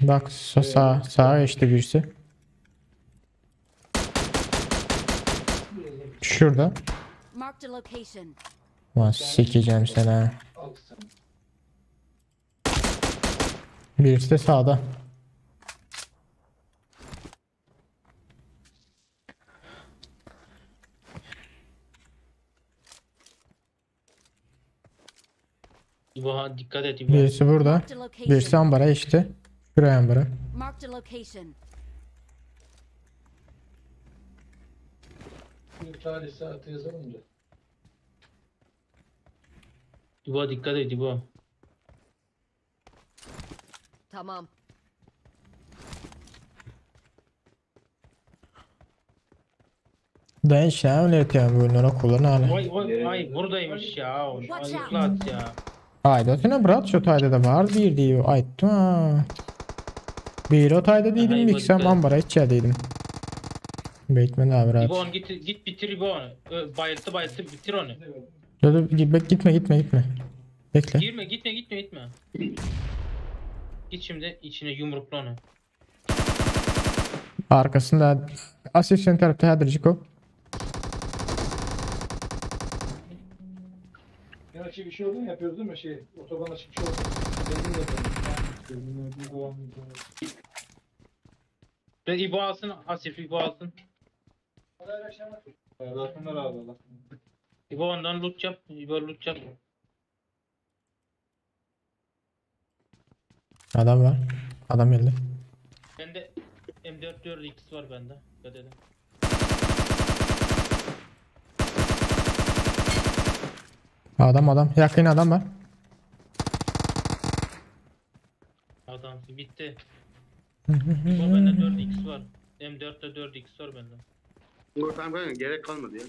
Bak sağa geçti birisi. Şurada. Marked a location. Lan sikeceğim seni. Birisi de sağda. İbo dikkat et İbo. Birisi burada. Birisi ambara işte. Şuraya ambara. Marked a location. Bir tarih saati yazalım da. İbo dikkat et İbo. Tamam. Ben hiç ne öğretiyorum bu oyunlara kullan hala. Ay buradaymış ya. Ayıklat ya. Hayda sana bırak şu tayda da var bir diyor. Ay tamam. Bir o tayda değilim Ay, miksem bakın. ambara hiç ya değilim. Bekmen abi rahat. İbo git bitir İbo. Bayılttı bitir onu. Dur gitme. Bekle. Girme gitme. Git şimdi içine yumrukla onu. Arkasında Asif senin tarafta Hadırcık o. Gerçi bir şey oldu mu yapıyoruz değil mi? Otobana çıkmış oldu. Benim de yapalım. Ve İbo alsın, Asif İbo alsın. İbo ondan loot yap, İbo loot yap. Adam var. Adam geldi. Bende M4 4X var bende. Dikkat edin. Adam. Yakın adam var. Adam bitti. İbo bende 4X var. M4'te 4X var bende. Yok tamam gerek kalmadı ya.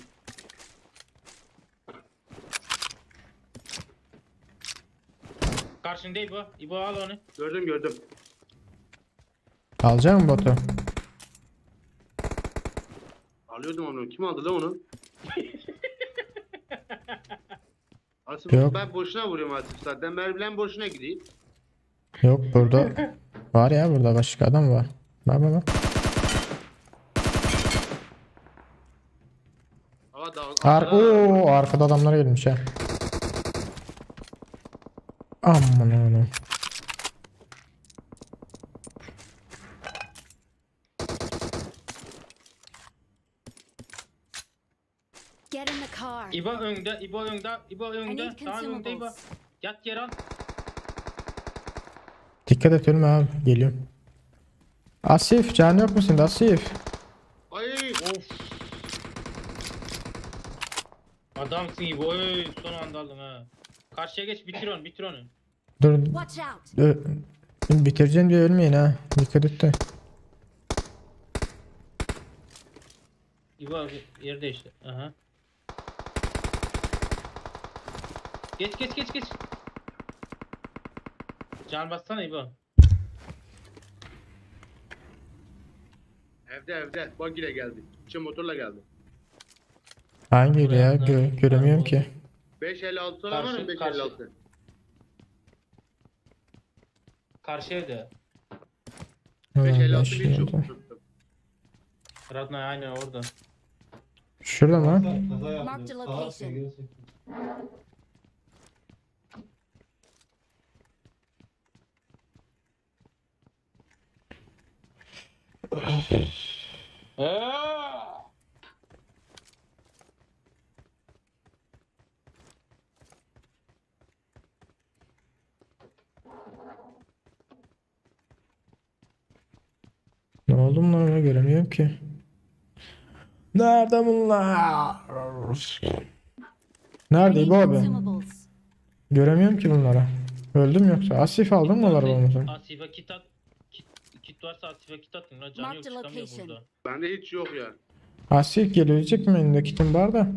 Karşında İbo. İbo al onu. Gördüm. Alacak mı botu? Alıyordum onu. Kim aldı lan onu? Asif Yok. ben boşuna vuruyorum Asif zaten. Mermilen boşuna gideyim. Yok burada. Var ya burada başka adam var. Bak. Arkada adamlar gelmiş ha. Aman oğlum. Get in the car. İbo önde. I need Daha önde İbo. consumables. Yat yer al. Dikkat et ölme abi. Geliyorum. Asif can yok musun Asif? Ay. Of. Adamsın İbo. Oy, son anda aldın ha. Karşıya geç bitir onu. Dur. Watch out. Bitireceğim diye ölmeyin ha. Dikkat et de. İbo abi yer değişti. Aha. Geç. Can bassana İbo. Evde. Bak yine geldi. İçin motorla geldi. Hangi ya? Göremiyorum ki. 556 olan var mı? 556. Karşı evde. 556 556 bir çok nerede? tuttum. Radna aynen orada. Şurada mı? Marked a location. Ne oldu bunlara göremiyorum ki. Nerede bunlar? Nerede İbo abi? Consumables. Göremiyorum ki bunları. Öldüm yoksa. Asif aldın mı onları olmasın? Asif'e kit at. Kit varsa Asif'e kit atın lan. Canı yok Marked çıkamıyor location. burada. Bende hiç yok ya. Asif gelecek mi? Elinde kitim var da.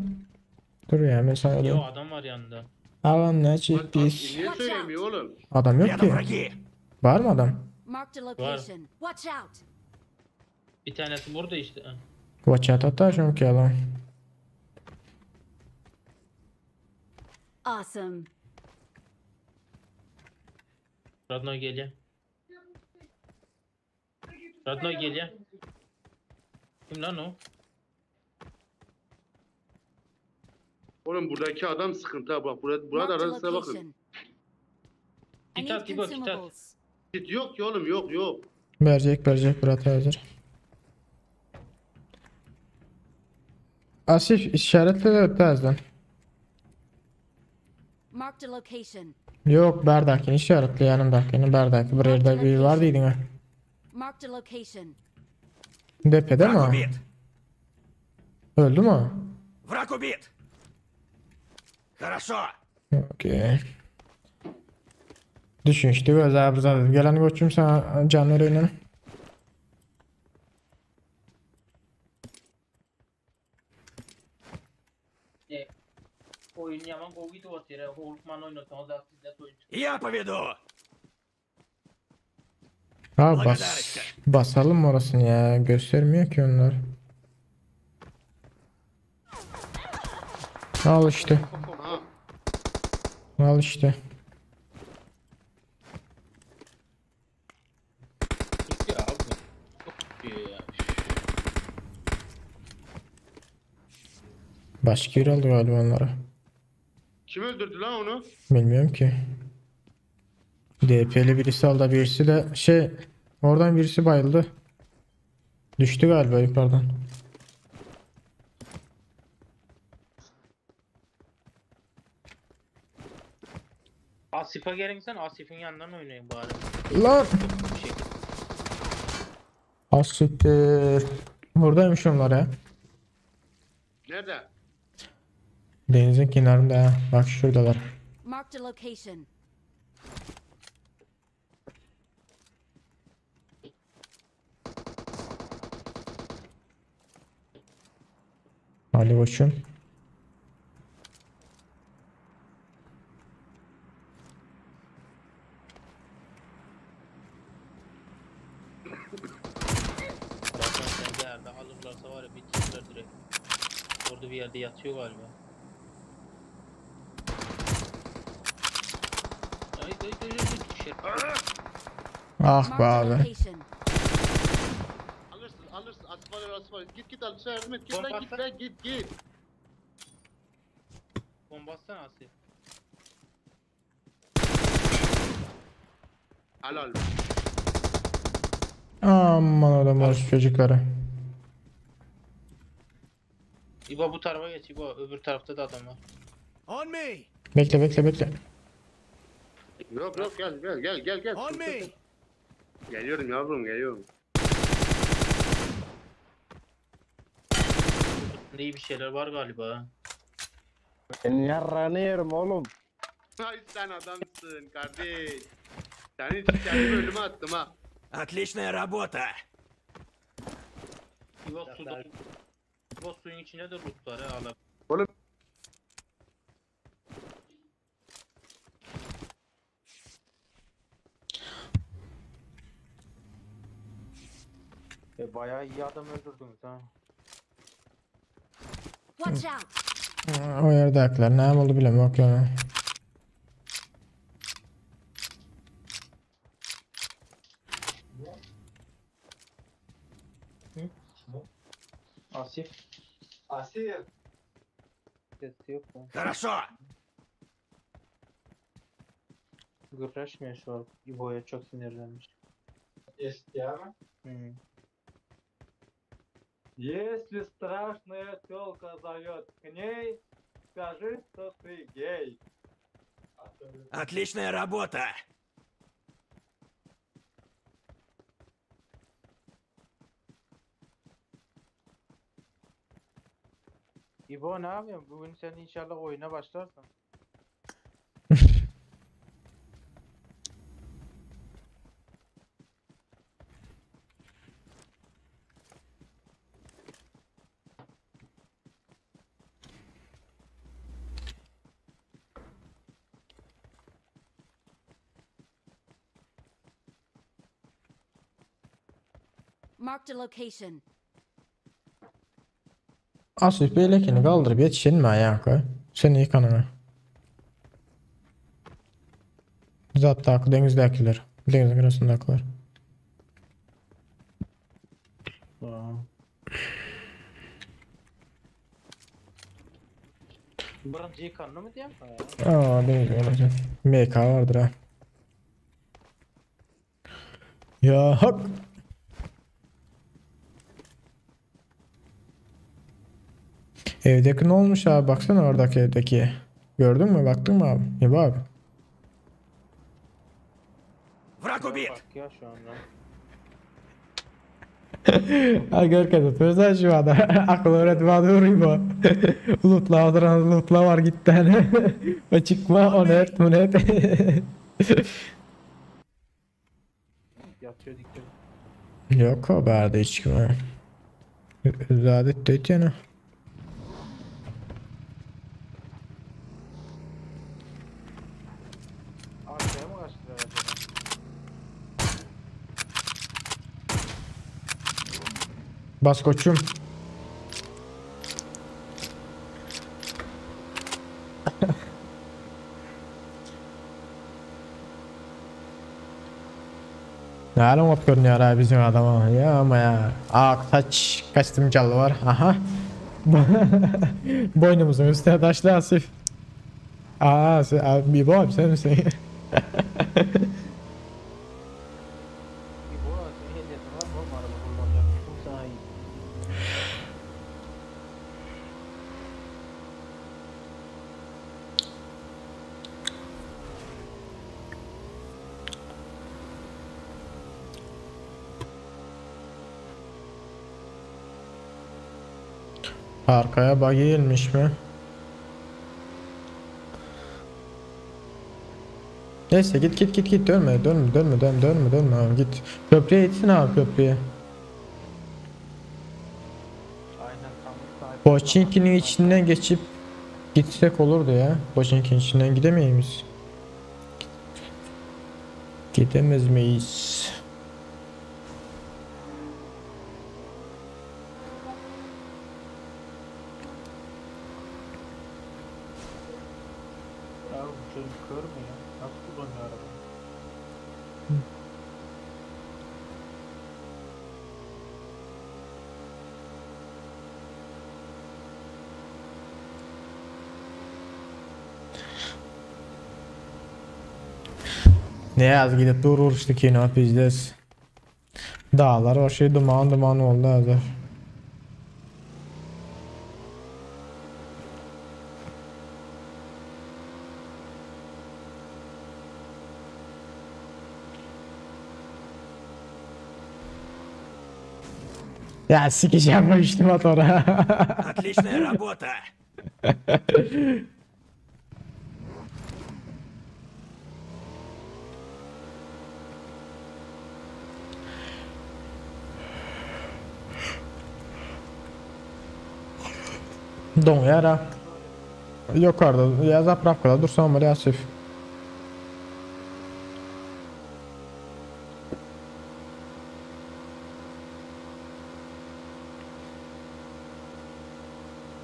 Dur ya mesela Yo alayım. adam var yanında. Alan ne Bak, çekmiş? niye söylemiyor oğlum? Adam yok ki. Var mı adam? Marked a location. Watch out. Bir tanesi burada işte. Ha. Watch out şu ki alan. Awesome. Radno geliyor. Kim lan o? Oğlum buradaki adam sıkıntı ha. Bak burada Marked a arasına bakın. location. I Git need at İbo git at. consumables. Git yok ki oğlum yok. Verecek Murat hazır. Asif işaretle de ötezden. Marked a location. Yok berdakini işaretle yanındakini berdaki bir yerde bir var dedin ha. Marked a location. Depede mi o? Öldü mü o? Враг убит! Хорошо! Okey. Düşün işte göz ağrıza. Gelen koçum sana canlarıyla. Oyun yaman gol gidiyor atıyor. Hulkman oynatmaz da sizde oyun. Я поведу! Ha basalım orasını ya. Göstermiyor ki onlar. Al işte. Al işte. Ya abi. Çok iyi ya. Başka yer aldı galiba onlara. Kim öldürdü lan onu? Bilmiyorum ki. DP'li birisi aldı, birisi de oradan birisi bayıldı. Düştü galiba yukarıdan. Asif'e gelin sen Asif'in yanından oynayın bari. Lan! Asiktir. Buradaymış onlar ya. Nerede? Denizin kenarında. Bak şuradalar. Marked a location. Hadi koçum. Zaten sen yerde alırlarsa var ya bitirirler direkt. Orada bir yerde yatıyor galiba. Ay düşer. Ah be Marked a abi. location. Alırsın. Asfal. Git al. Yardım et. Git lan git. Bomba atsana Asif. Helal. Aman adamlar şu çocukları. İbo bu tarafa geç İbo. Öbür tarafta da adam var. On me. Bekle. Yok gel. On me. Geliyorum yavrum geliyorum. İyi bir şeyler var galiba. Ben yarrağını yerim oğlum. Ay sen adamsın kardeş. Senin için kendimi ölüme attım ha. Отличная работа. İbo suyun içine de loot var ha. Oğlum. Bayağı iyi adam öldürdünüz ha. Watch out. O yerdekiler ne oldu bilemiyorum. Bak yani. Asif. Sesi yok mu? Хорошо. Gırraşmıyor şu an. İbo'ya çok sinirlenmiş. Естьяна? Если страшная тёлка зовет к ней, скажи, что ты гей. Отличная работа. İbo ne yapıyorsun? Bugün sen inşallah oyuna başlarsın. Marked a location. Asif beylekini kaldırıp yetişelim mi ayağa koy? Seni yıkanına. Zaten denizdekiler. Denizin arasındakiler. Birinci yıkanlı mı diyeyim? Deniz olacak. MK vardır ha. Ya hak. Evdeki ne olmuş abi? Baksana oradaki evdeki. Gördün mü? Baktın mı abi? İyi abi. Враг убит. Bak ya şu anda. Ha Görkem tutmuyorsan şu anda. Akıl öğretme adı vurayım o. Lootla adıran lootla var gitti hani. O çıkma o net bu net. Yatıyor dikkat. Yok o berde hiç çıkma. Zadet de yani. Arkaya mı kaçtılar acaba? Bas koçum. Ne alem ot görünüyor abi bizim adama ya ama ya. Saç kastım çalı var. Aha. Boynumuzun üstüne taşlı Asif. Sen, abi bu abi sen misin? Bu ehliyeti var mı? Olmadı mı kullanacak? Bu sana iyi. Arkaya buggy gelmiş mi? Neyse git dönme abi git. Köprüye gitsin abi köprüye. Aynen tam. Pochinki'nin içinden geçip gitsek olurdu ya. Pochinki'nin içinden gidemeyiz. Gidemez miyiz? Ya bu çocuk kör mü ya? Nasıl kullanıyor arabayı? Ne yaz gidip durur işte ki ne yapacağız? Dağlar o şey duman oldu hazır. Ya sikeceğim ben işte motora. Отличная работа! Dom yara. Yukarıda ya zapravkada dursam var ya sif.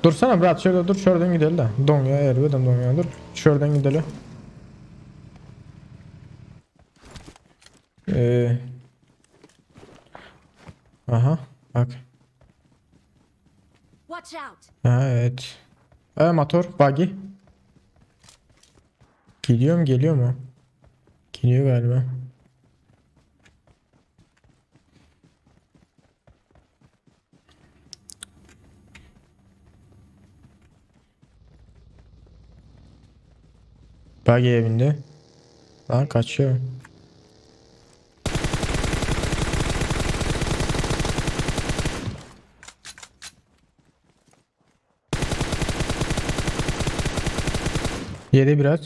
Dursana brat şöyle dur şuradan gidelim de. Donya erbedim donya dur. Şuradan gidelim. Aha bak. Watch out. Ha, evet. Motor buggy. Geliyor mu? Geliyor galiba. Buggy'ye bindi. Lan kaçıyor. Yedi biraz.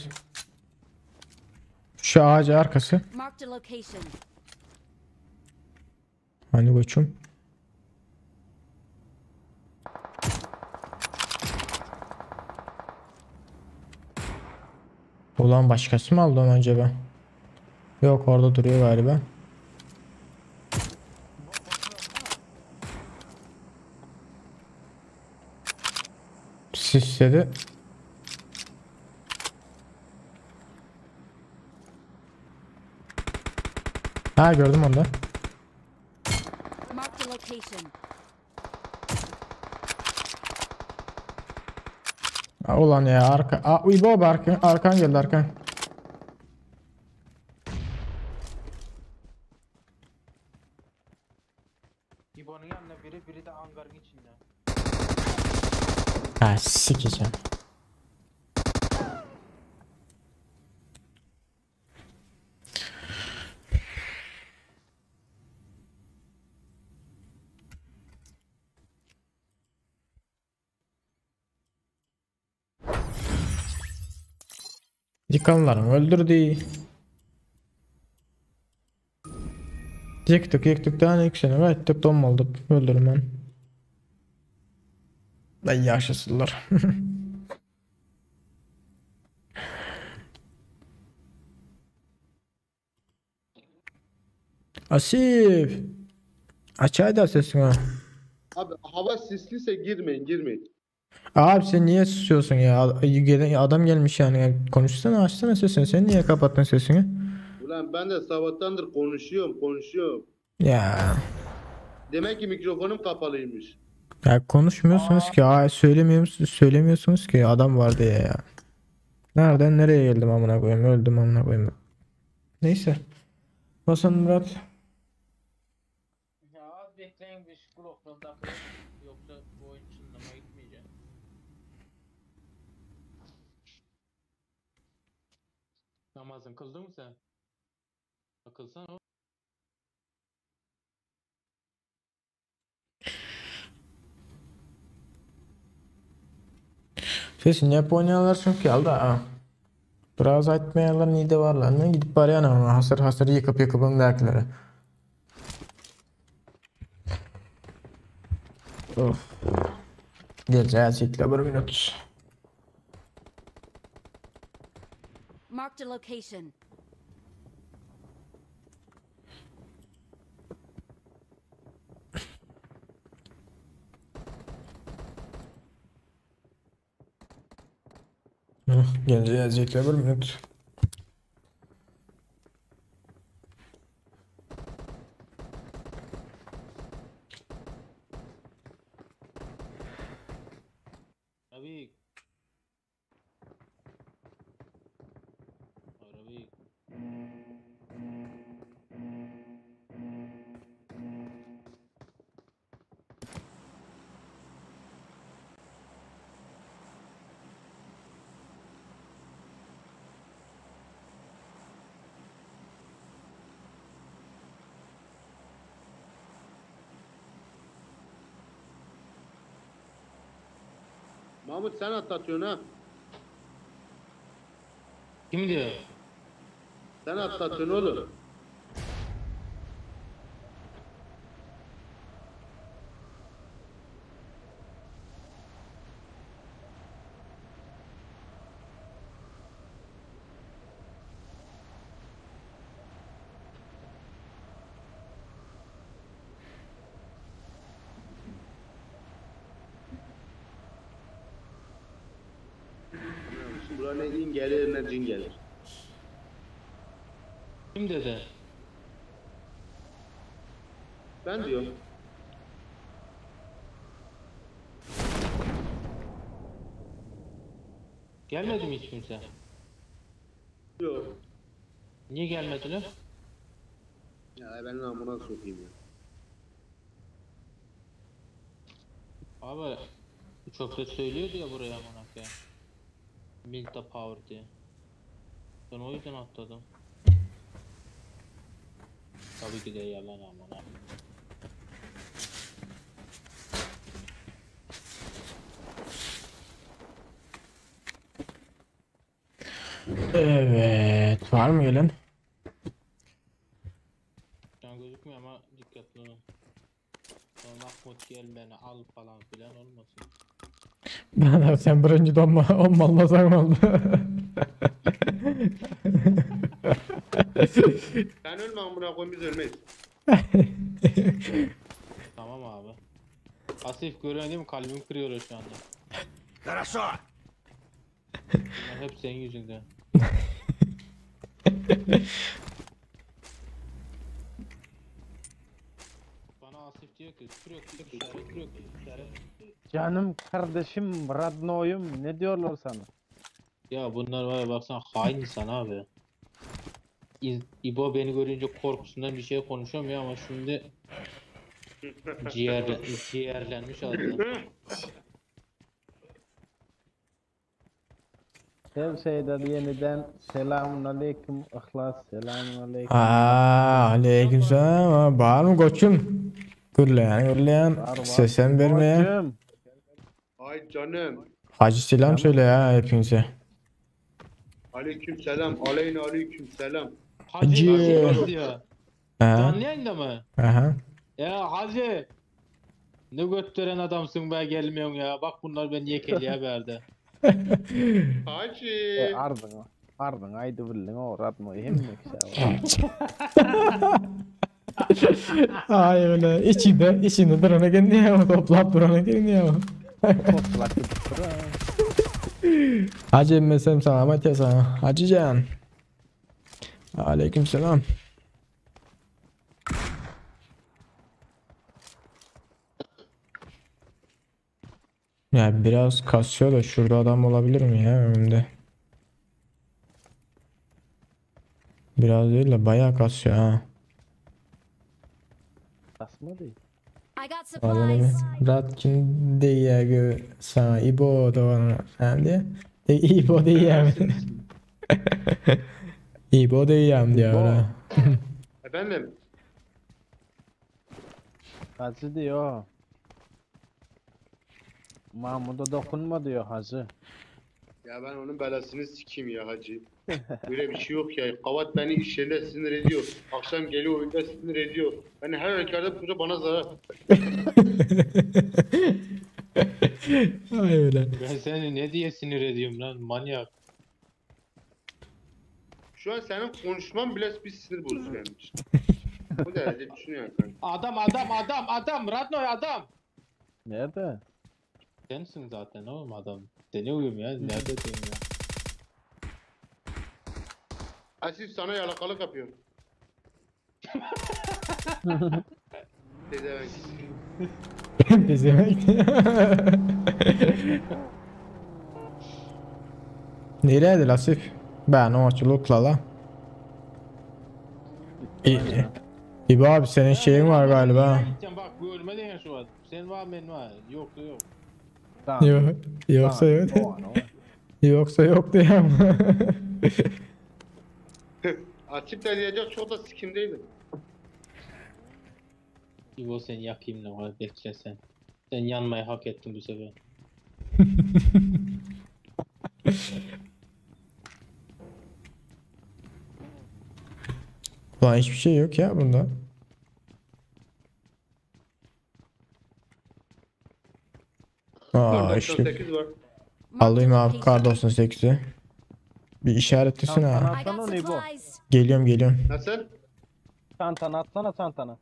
Şu ağacın arkası. Marked a location. Hani koçum. Ulan başkası mı aldı onu acaba? Yok orada duruyor galiba. Sisledi. Ha gördüm onu da. Marked a location. Ulan ya arka. İbo arkan geldi arkan. İbo'nun yanına biri de hangarın içinde. Ha sikeceğim. Yıkanlarım öldürdü. Yıktık daha ne yüksene gayet don oldu öldürüm ben. Lan yaşasınlar. Asif. Açaydı sesini. Abi hava sisliyse girmeyin. Abi sen niye susuyorsun ya? Adam gelmiş yani. Konuşsana açsana sesini. Sen niye kapattın sesini? Ulan ben de sabahtandır konuşuyorum. Ya. Demek ki mikrofonum kapalıymış. Ya konuşmuyorsunuz ki. Söylemiyorsunuz ki adam var diye ya. Nereden nereye geldim amına koyayım? Öldüm amına koyayım. Neyse. Basan Murat. Kulaklarını takıyorum. Yoksa bu oyun çınlama gitmeyecek. Namazın kıldın mı sen? Kılsan o. Kesin Japonyalılar çok geldi ha. Biraz etmeyenler neydi varlar ne gidip bari ama hasır hasır yıkıp dertleri. Of. Geleceğiz çekle bir minut. Marked a location. Geleceğiz çekle bir minut. Abi. Arabi. Mahmut sen atlatıyorsun ha. Kim diyor? Sen atlatıyorsun oğlum. Şimdi buraya ne in gelir ne cin gelir. Kim dedi? Ben diyorum. Gelmedi mi hiç kimse? Yok. Niye gelmediler? Ya ben namına sokayım ya. Abi çok da söylüyordu ya buraya amına koyayım. Milta Power diye. Ben o yüzden atladım. Tabii ki de yalan amına. Evet, var mı gelen? Şu an gözükmüyor ama dikkatli olun. Sonra Mahmut gel beni al falan filan olmasın. Ben de sen birinci donma, olmasan oldu. Sen ölme amına koyayım biz ölmeyiz. Tamam abi. Asif görüyorsun değil mi? Kalbim kırıyor şu anda. Хорошо. Bunlar hep senin yüzünden. Bana Asif diyor ki sürük işaret. Canım kardeşim, radnoyum, ne diyorlar sana? Ya bunlar var ya baksana hain insan abi. İbo beni görünce korkusundan bir şey konuşamıyor ama şimdi ciğerlenmiş adam. Her şeyden yeniden selamun aleyküm, ihlas, selamun aleyküm. Aleykümselam. Var mı koçum? Gürleyen. Sesen vermeye. Koçum. Ay canım. Hacı selam söyle ya hepinize. Aleyküm selam. Aleyna aleyküm selam. Hacı nasıl diyor? Canlı yayında mı? Aha. Ya Hacı. Ne göttüren adamsın be gelmiyorsun ya. Bak bunlar beni yekeliye verdi. Hacı. Ardın aydı bilin o radnoyu hem ne Ay öyle içinde durana kendi ya toplap durana kendi ya. Hacı emmesem selamet ya sana. Hacıcan. Aleykümselam. Ya biraz kasıyor da şurada adam olabilir mi ya önümde? Biraz değil de bayağı kasıyor ha. Kasma değil. I got Vallahi supplies. Ratkin diye sana İbo da hem de İbo diyem. İbo diyem diyor. Efendim? Hacı diyor. Mahmut'a dokunma diyor hacı. Ya ben onun belasını sikeyim ya hacı. Böyle bir şey yok ya. Kavat beni iş yerinde sinir ediyor. Akşam geliyor oyunda sinir ediyor. Beni her halükarda burada bana zarar. Ay öyle. Ben seni ne diye sinir ediyorum lan manyak. Şu an senin konuşman bile bir sinir bozucu benim için. Bu derece düşünüyorum kanka. Adam Radnoy adam. Nerede? Sensin zaten oğlum adam. Seni uyum ya nerede diyeyim ya. Asif sana yalakalık yapıyor. Tezevenk. Bezemek. Nereydi Lasif? Ben o açı lootla la. İbo abi senin şeyin var galiba. Bak bu ölme değil şu an. Sen var ben var. Yoksa yok. Yok. Yoksa yok. Yoksa yok diyem. Asif de diyecek çok da sikimdeydi. İbo seni yakayım ne var bekle sen. Sen yanmayı hak ettin bu sefer. Ulan hiçbir şey yok ya bunda. Aa işte. 98 var. Alayım abi kar 98'i. Bir işaretlesin ha. Atsana onu İbo. Geliyorum. Nasıl? Çantana atsana çantana.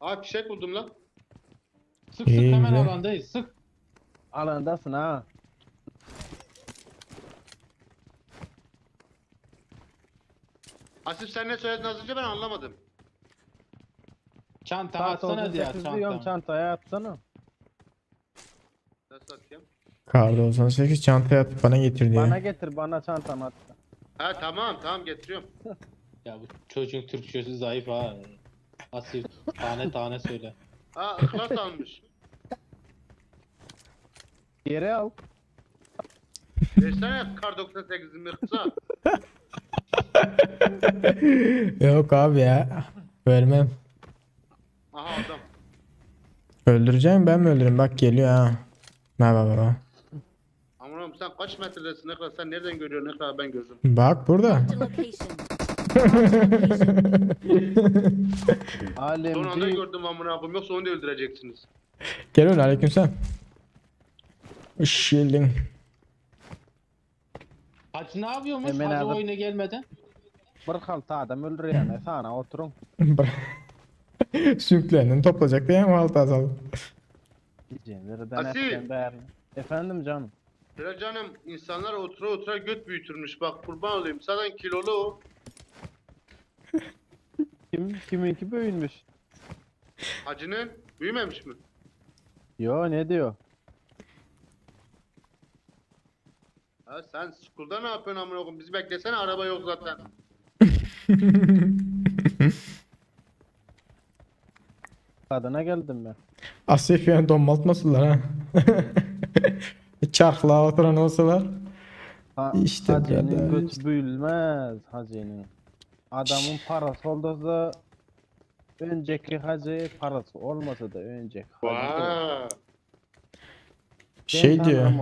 Abi fişek buldum lan. Sık İyi, hemen güzel. alandayız sık. Alandasın ha. Asif sen ne söyledin az önce ben anlamadım. Çanta atsana diye çanta. Çantaya atsana. Nasıl atayım? Kar 98 çantaya atıp bana getir diye. Bana getir bana çantamı at. Ha tamam getiriyorum. Ya bu çocuğun Türkçesi zayıf ha. Asif tane söyle. Ha ıhlas almış. Yere al. Versene kar 98'in mırksa. Yok abi ya. Vermem. Aha adam. Öldüreceğim ben mi öldürürüm? Bak geliyor ha. Bak. Aman sen kaç metredesin ne kadar sen nereden görüyorsun ne kadar ben gördüm. Bak burada. Son anda gördüm amına koyayım yoksa onu da öldüreceksiniz. Gel öyle aleykümselam. Şildin. Hacı ne yapıyormuş Hemen Hacı abi. oyuna gelmeden? Bırkaltı adam öldürüyor yani. Sana oturun. Sümklerini toplayacak diye mi altı azaldı? Cenderden Asil. etken değerli. Efendim canım. Sıra canım insanlar otura göt büyütürmüş bak kurban olayım zaten kilolu o. Kiminki büyümüş? Hacının büyümemiş mi? Yo ne diyor? Ha sen school'da ne yapıyorsun amına koyayım bizi beklesene araba yok zaten. Kadına geldim ben. Asif yani donmaltmasınlar ha. Çarkla oturan olsalar. İşte Hacı'nın birader, göt işte. büyülmez Hacı'nın. Adamın parası oldu önceki Hacı parası olmasa da önceki Vaa. Şey diyor.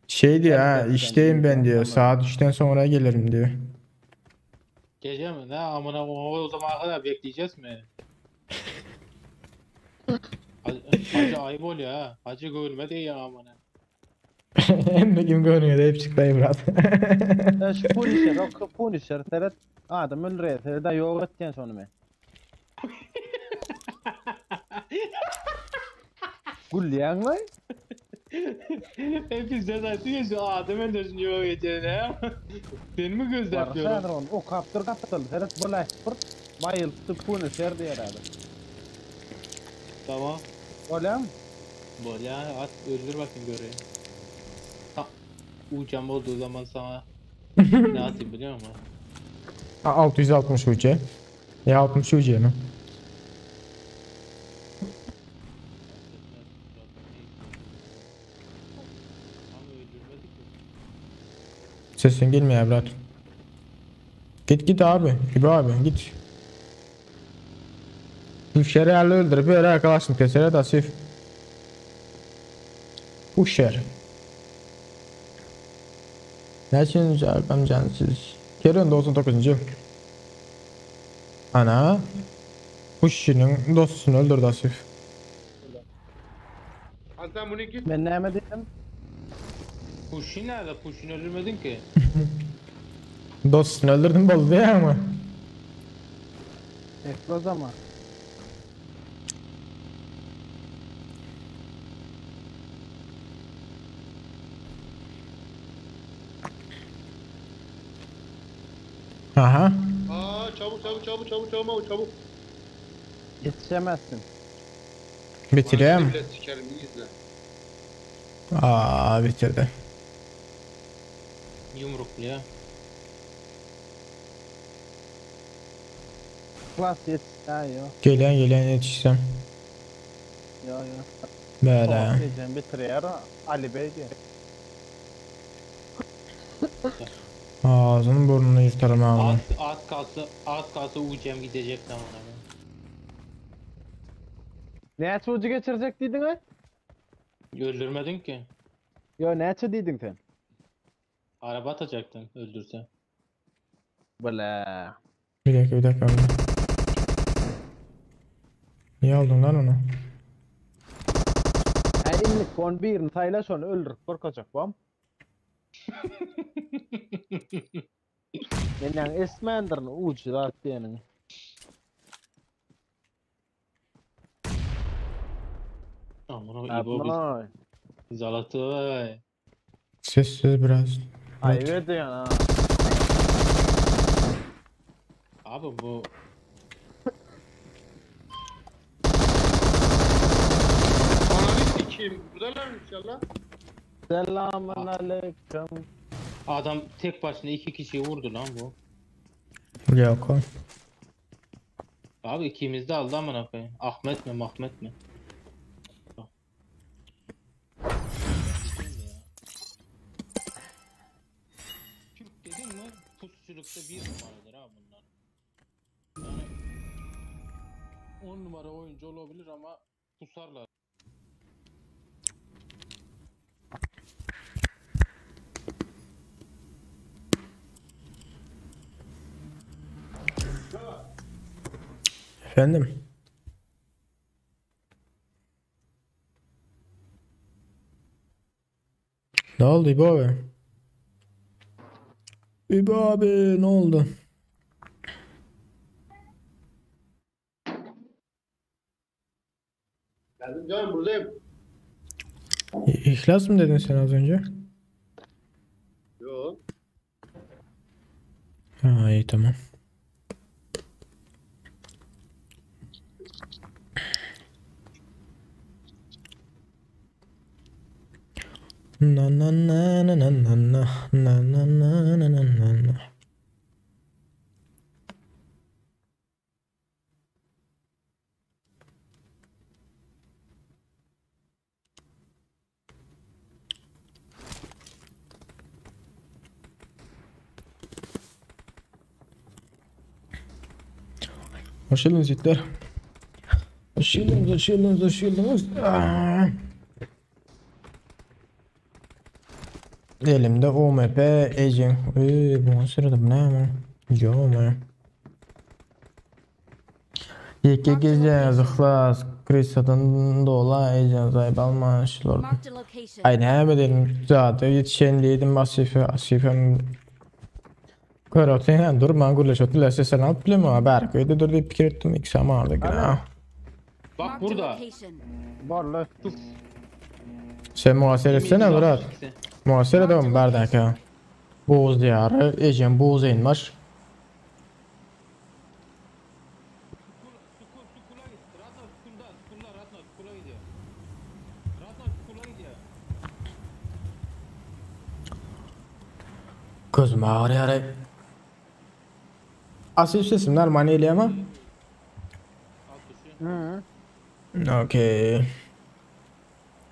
Şey diyor ha işteyim ben diyor. Saat 3'ten sonra gelirim diyor. Gece mi? Ne amına o zaman kadar bekleyeceğiz mi? Hacı ayıp oluyor ha. Hacı görme değil ya amına. Hem de kim görünüyor da hep çıktayım rahat. Şu Punisher seret adam öldürüyor. Seret de yok etken sonu mu? Gülleyen mi? Hepiniz de diyor şu adam öldürsün yok geçene. Beni mi gözlemliyorsun? Varsa onu o kaptır seret bulaş bayılttı Punisher diye herhalde. Tamam. Öyle mi? Böyle at öldür bakayım göreyim. Uçam olduğu zaman sana ne atayım biliyor musun? 660 ucu. Ya 60 ucu mi? Sesin gelmiyor evlat. Git abi. İbo abi git. Müşteri yerle öldürüp öyle arkadaşın kesere tasif. Uşer. Neçinci arkam cansız. Kerun 99. Ana. Uşşinin dostunu öldürdü tasif. Sen bunu git. Ben ne dedim? Pushin nerede? Pushin öldürmedin ki. Dostunu öldürdüm boldu ya ama. Ekroz ama. Aha. Çabuk. Yetişemezsin. Bitireyim. Bile sikerim iyi izle. Bitirdi. Yumruklu ya. Klas yetiş. Ha yok. Gelen yetişsem. Yok. Böyle. Gecen bitiriyor Ali Bey diyor. Ağzını burnunu yırtarım abi. Az kalsa ucem gidecek tamam. Ne çocuğu geçirecek dedin ha? Öldürmedin ki. Yo ne dedin sen? Araba atacaktın öldürse. Böyle. Bir dakika. Niye aldın lan onu? Elini kon birini sayla onu öldür. Korkacak bam. Yani esmendirin ucu rahat diyenin. Aman İbo biz Zalatay. Sessiz biraz. Ayıp ediyorsun ha. Abi bu Ananı sikeyim. Buradalarmış inşallah. Selamun aleyküm. adam tek başına 2 kişiyi vurdu lan bu. Yok o. Abi ikimiz de aldı amına koyayım. Ahmet mi? Türk dedin mi? Pusçulukta 1 numaradır ha bunlar. Yani 10 numara oyuncu olabilir ama pusarlar. Efendim? Ne oldu İbo abi? İbo abi ne oldu? Geldim canım buradayım. İhlas mı dedin sen az önce? Yo. Ha iyi tamam. Na na na na na na na na na na na na na. Hoş geldiniz yiğitler. Hoş geldiniz. Elimde OMP Agent. Bu sırada bu ne ama? Yo mu? Yeke gece yazıklar. Krisa'dan dola Agent zayıf almış. Ay ne bedelim zaten yetişenliydim Asifem. Körotun dur ben gurlaşatı lesen alıp bilemiyorum haber köyde dur diye fikir ettim ilk sama aldı günah. Bak burada. Varlı. Sen muhasere etsene Murat. Muhasere devam bardak ya. Boğuz diyarı, Ecem Boğuz inmiş. Gözüm ağrıyor. Asıl sesim normal değil ama. Okey.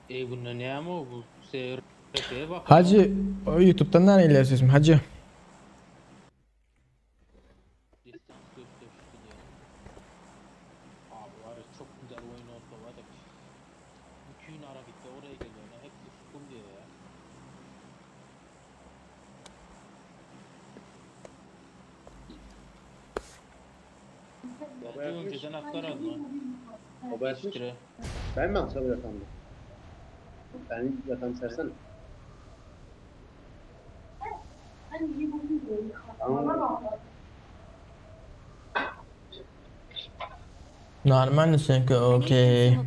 Bunlar ne ama bu seyir Tepeye bak. Hacı YouTube'dan nereye ilerliyorsun Hacı? Distans gösterisi diye. Abi var ya çok güzel oyun olsa var ya. Bütün ara bitti oraya geliyor. Hepsi sıkım diyor ya. Bence önceden aktar mı? Baba yatmış. Ben mi atsam yatağımda? Ben yatağımı sersene. Normal çünkü okey.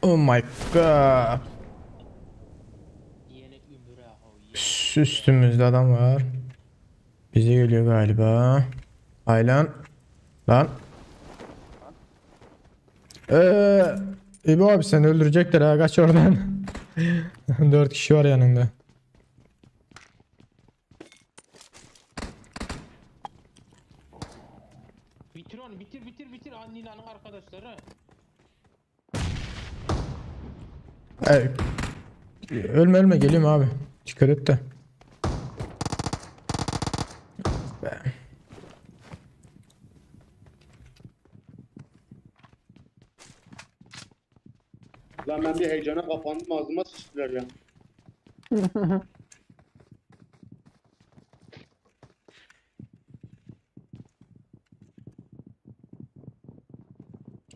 Oh my god. Üstümüzde adam var. Bize geliyor galiba. Aylan. Lan. İbo abi seni öldürecekler ha, kaç oradan. 4 kişi var yanında. Bitir onu bitir Annina'nın arkadaşları. Ölme geliyorum abi. Dikkat et de. Lan ben bir heyecana kapandım, ağzıma sıçtılar ya.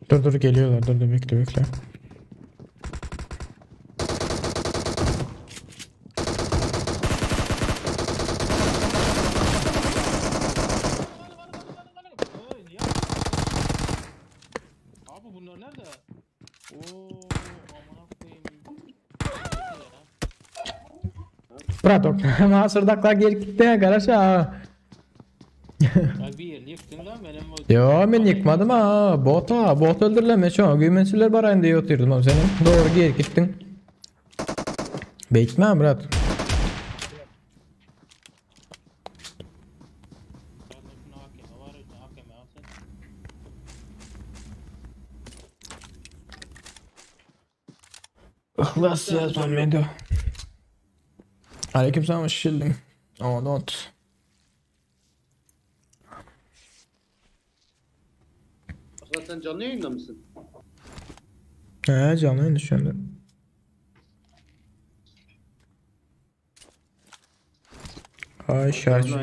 Dur geliyorlar, dur bekle. Abi bunlar nerede? Oo, amına koyayım. Pratok. Masırdaklar geri gitti ya garaja. Ay bir yerini yıktın lan benim o... Yo ben yıkmadım ha. Bot öldürüleme şu. Güvensizler barayın diye oturdum abi senin. Doğru geri gittin. Bekme Murat. İhlas yazmam Medo. Aleykümselam hoş geldin. Oh not. Aslında sen canlı yayında mısın? He canlı yayında şu anda. Ay şarj.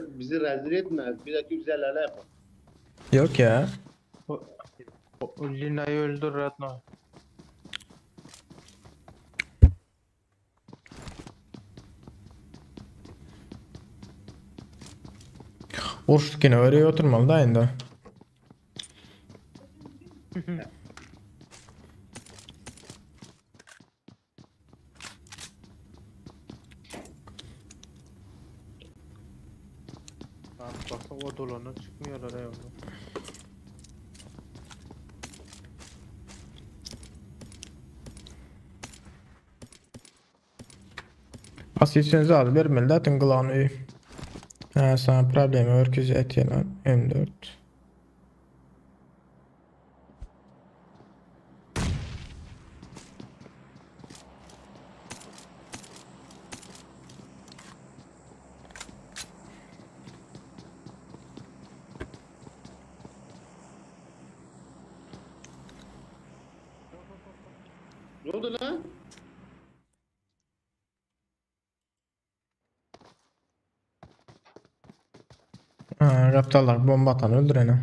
Bizi rezil etme. Bir dakika güzellerle yapalım. Yok ya. O Lina'yı öldür Ratna. Urştuk yine oraya oturmalı da yine. Baksa o dolanır çıkmıyorlar ya. Asistinizi alıp vermeli de tıngılanıyor. Ha sana problemi örküzü etiyorlar. M4. Ne oldu lan? Ha raptallar bomba atan öldürene.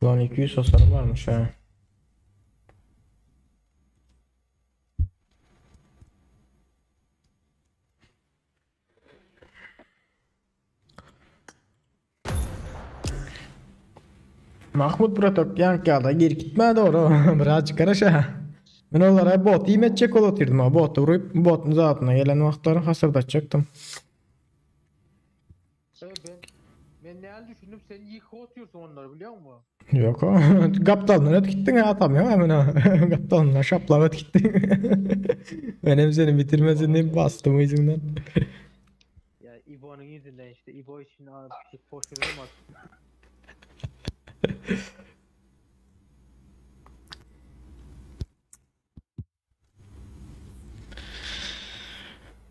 Ulan 200 hasarım varmış ha. Mahmut Pratok yankada geri gitme doğru. Birazcık karışa. Ben onlara bot yemetecek olatırdım ha. Botu vurup botun zatına gelen vaxtları hasırda çıktım. Ben ne düşündüm sen yıkı otuyorsun onları biliyor musun? Yok o. Kaptanla net gittin ya atamıyor hemen ha. Kaptanla şaplavet gittin. Benim seni bitirmesini bastım yüzünden. Ya İbo'nun yüzünden işte İbo için bir boşurulmaz.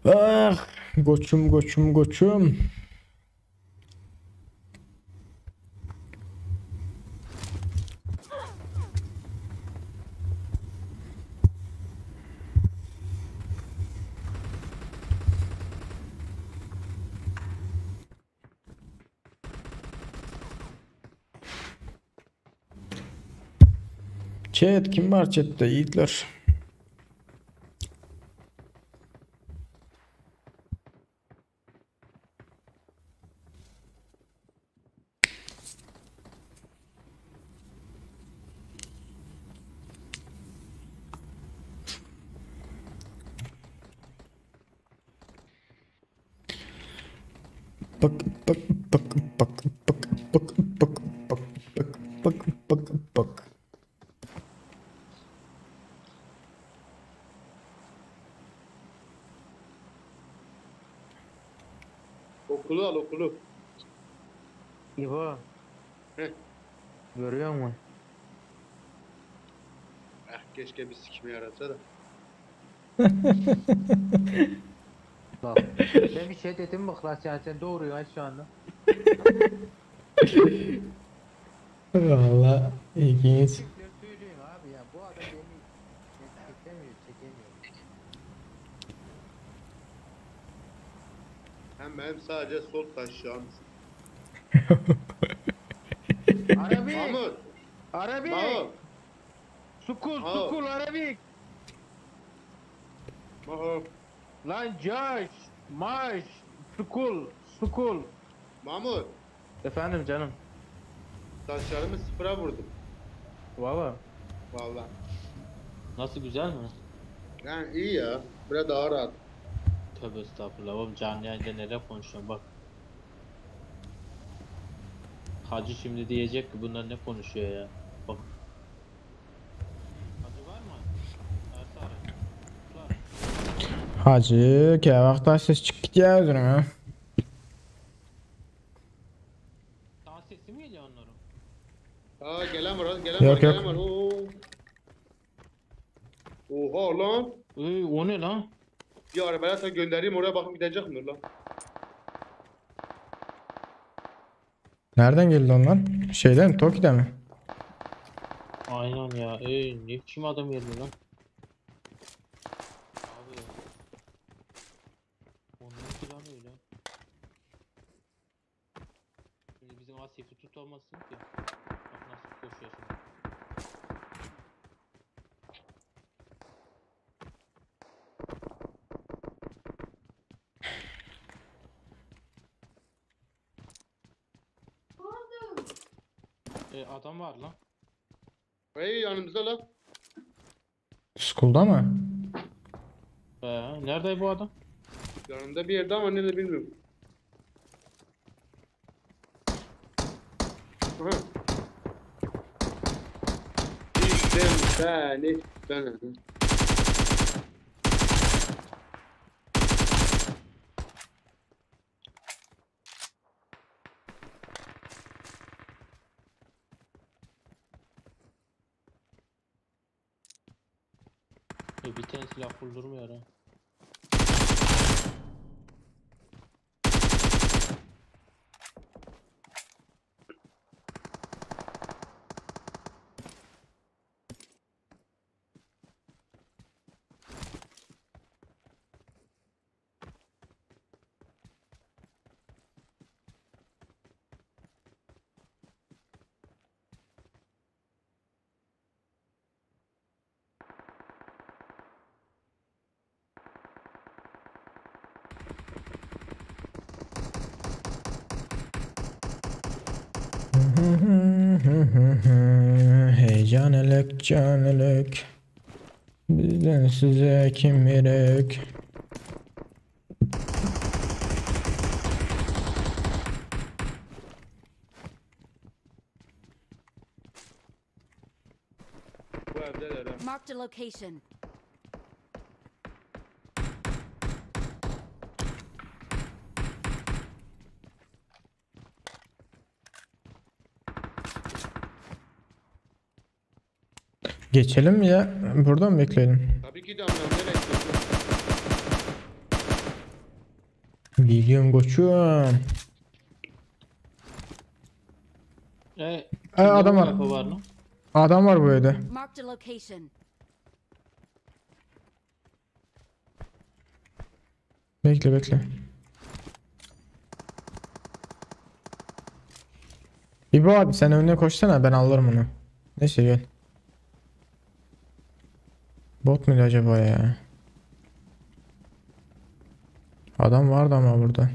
Ah, koçum. Chat kim var chatte yiğitler? Bak. Okulu al okulu. İbo. Heh. Görüyor musun? Keşke bir sikime yarasa da. Bak. Ben bir şey dedim mi Klas yani sen doğruyorsun şu anda. Valla ilginç. Söyleyeyim abi ya bu adam beni çekemiyor. Hem sadece sol taşıyalım. Arabik! Mahmut! Arabik! Mahmut! Sukul Arabik! Mahmut! Lan Josh! Marş! Sukul! Mahmut! Efendim canım. Taşlarımı sıfıra vurdum. Valla. Vallahi. Nasıl, güzel mi? Yani iyi ya. Biraz daha rahat. Tövbe estağfurullah oğlum, canlı yayında neler konuşuyorsun bak. Hacı şimdi diyecek ki bunlar ne konuşuyor ya. Bak. Hacı var mı? Hacı ki vakta ses çık git ya özürüm ha. Daha sesi mi geliyor onların? Gelen var. Yok. Gelen var. Oha lan. O ne lan? Bir arabaya da göndereyim oraya bakıp gidecek mi lan? Nereden geldi onlar? Şeyden mi? Toki'de mi? Aynen ya. Ne biçim adam geldi lan? Abi. O ne lan öyle? Şimdi bizim Asif'i tutamazsın ki. Bak nasıl koşuyor şimdi. Adam var lan. Hey yanımızda lan. School'da mı? Nerede bu adam? Yanımda bir yerde ama nerede bilmiyorum. Aha. Ben. Bir tane silah buldurmuyor ha. Hey canelek bizden size kim gerek? evdeler ha. Marked a location. Geçelim mi ya? Buradan mı bekleyelim? Tabii ki de amına nereye gidiyorsun? Biliyorum koçum. Adam var. Kapı var mı? Adam var bu evde. Marked a location. Bekle bekle. İbo abi sen önüne koşsana, ben alırım onu. Neyse gel. Bot muydu acaba ya? Adam vardı ama burada.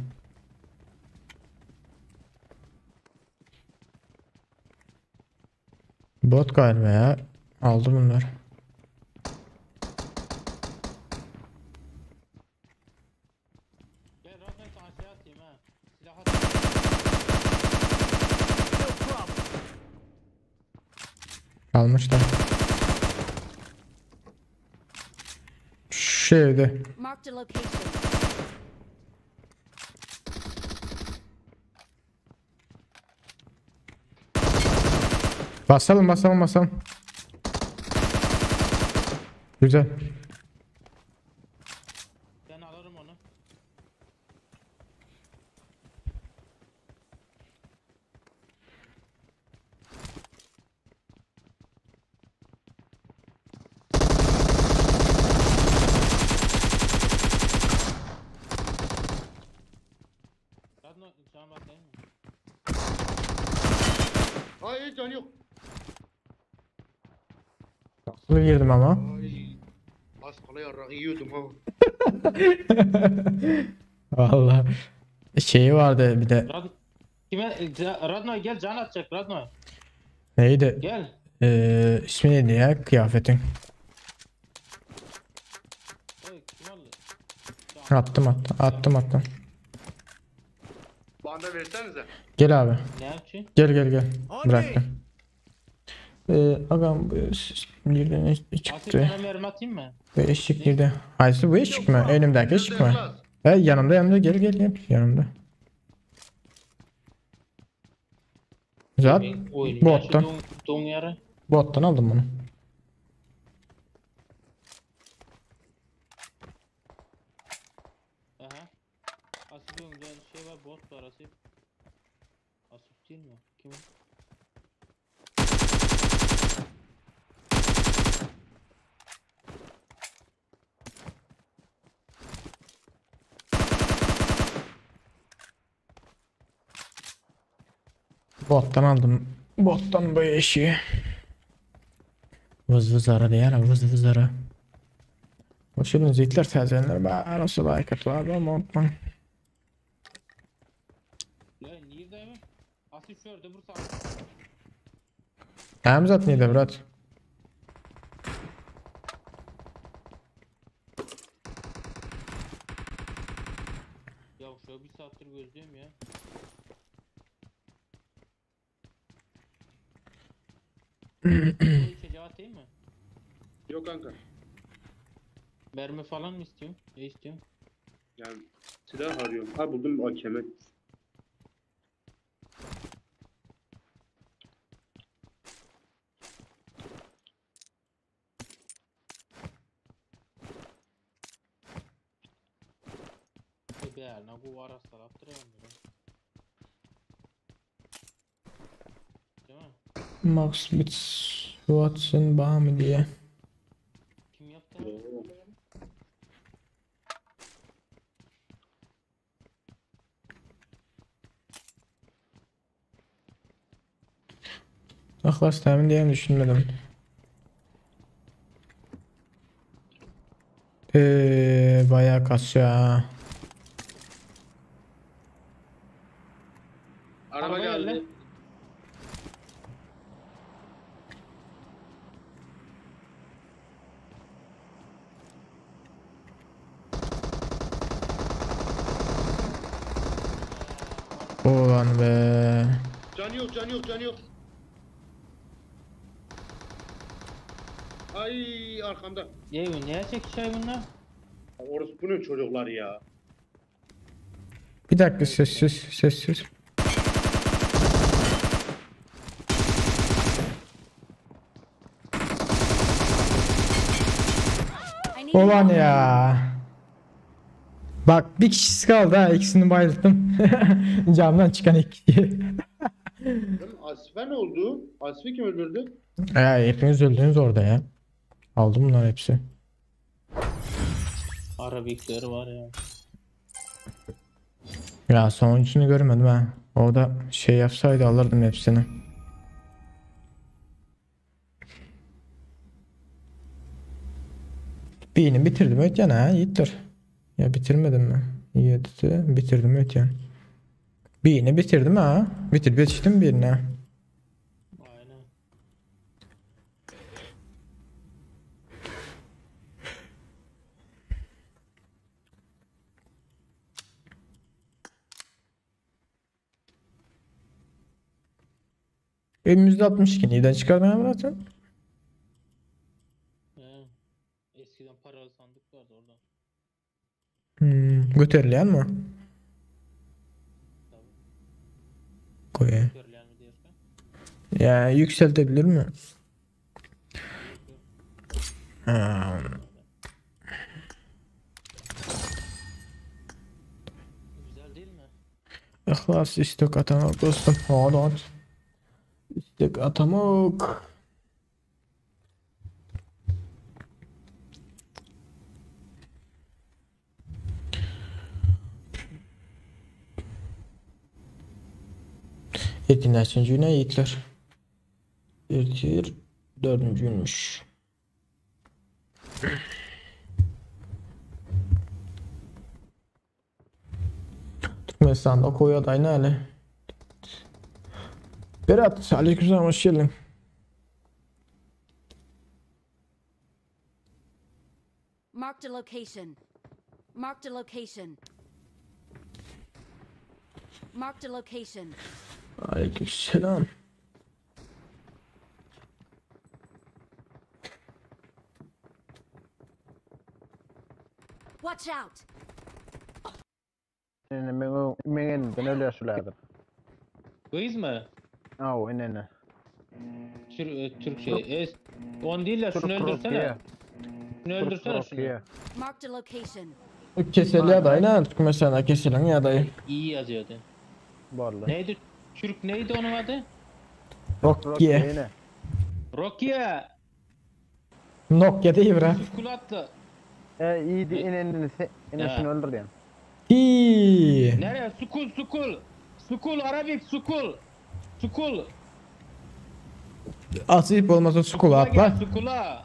Bot galiba ya. Aldı bunlar. Gel Radnoy sana şey atayım ha. Silah Almışlar. Şu evde. Marked a location. Basalım basalım basalım. Güzel. Ben alırım onu. Radnoy can bak değil mi? Hayır can yok. Nasıl girdim ama? Ay. Az kala yarrağı yiyordum ha. Vallahi şeyi vardı bir de. Radnoy gel can atacak Radnoy. Neydi? Gel. İsmi neydi ya kıyafetin? Oy kim aldı? Attım. Bana versenize. Gel abi. Ne yapayım? Gel. Bıraktım. Agam birden Asıl çıktı. sana mermi atayım mı? Bu eşik girdi. Hayır bu eşik mi? Elimdeki eşik mi? Yanımda gel yanımda. Zaten bottan. Don yere. Bottan aldım bunu. Aha. Asıl önce şey var bot var Asıl. Asıl değil mi? Kim o? Bottan aldım. Bottan bu eşiği. Vız ara diğer vız ara. Hoşçakalın zeytler terzenler. Ben nasıl like atlar ama unutmayın. Ya nerede mi? Asıl şurada bursa. Hamzat neydi Murat? Ya şu bir saattir gözlüyorum ya. Bu cevap değil mi? Yok kanka. Mermi falan mı istiyorsun? Ne istiyorsun? Yani silah arıyorum. Ha buldum AKM. Be na guvara salattırıyorum bunu. Değil mi? Max Bits Watson bağ mı diye. Kim yaptı? Aklas tahmin diye düşünmedim. Bayağı kasıyor ha. Araba geldi. Ulan be. Can yok. Ay arkamda. Neye çekişey bunlar? Orospu'nun çocukları ya. Bir dakika sessiz. Ulan ya. Bak bir kişisi kaldı ha, ikisini bayılttım. Camdan çıkan iki. Asife ne oldu? Asife kim öldürdü? Ya hepiniz öldünüz orada ya. Aldım bunlar hepsi. Arabikleri var ya. Ya sonuncunu görmedim ha. O da şey yapsaydı alırdım hepsini. Birini bitirdim ötyan ha, iyidir. Ya bitirmedim mi? 7'de bitirdim ötyan. Birini bitirdim ha. Bitirip yetiştim birine. Aynen. Elimizde 62 neyden çıkarmaya bıraktın? Eskiden paralı sandık vardı orada. Göterilen mi? Koy. Göterilen mi diyorsun? Ya yükseltebilir mi? Güzel değil mi? İhlas istek atamak dostum. Hadi. İstek atamak. Yetinlersin ne yiğitler. Yetir 4.'üymüş. Türkmenistan'da koyu aday ne hali? Berat, aleykümselam, hoş geldin. Marked a location. Marked a location. Marked a location. Aleykümselam. Watch out. Men öyle şuladır. Kız mı? Au inene. Türkçe. On değil de şunu öldürsene. Şunu öldürsene şunu. Marked a location. Keseli aday ne? Türkmenistan'da kesilen adayı. İyi yazıyordu. Vallahi. Neydi? Türk neydi onun adı? Rocky. Rocky. Nokia değil bırak. Skulatlı. İyiydi inenini şunu öldür yani. Hiii. Nereye? Sukul Arabik sukul. Sukul. Asip olmasa skula atla. Sukula.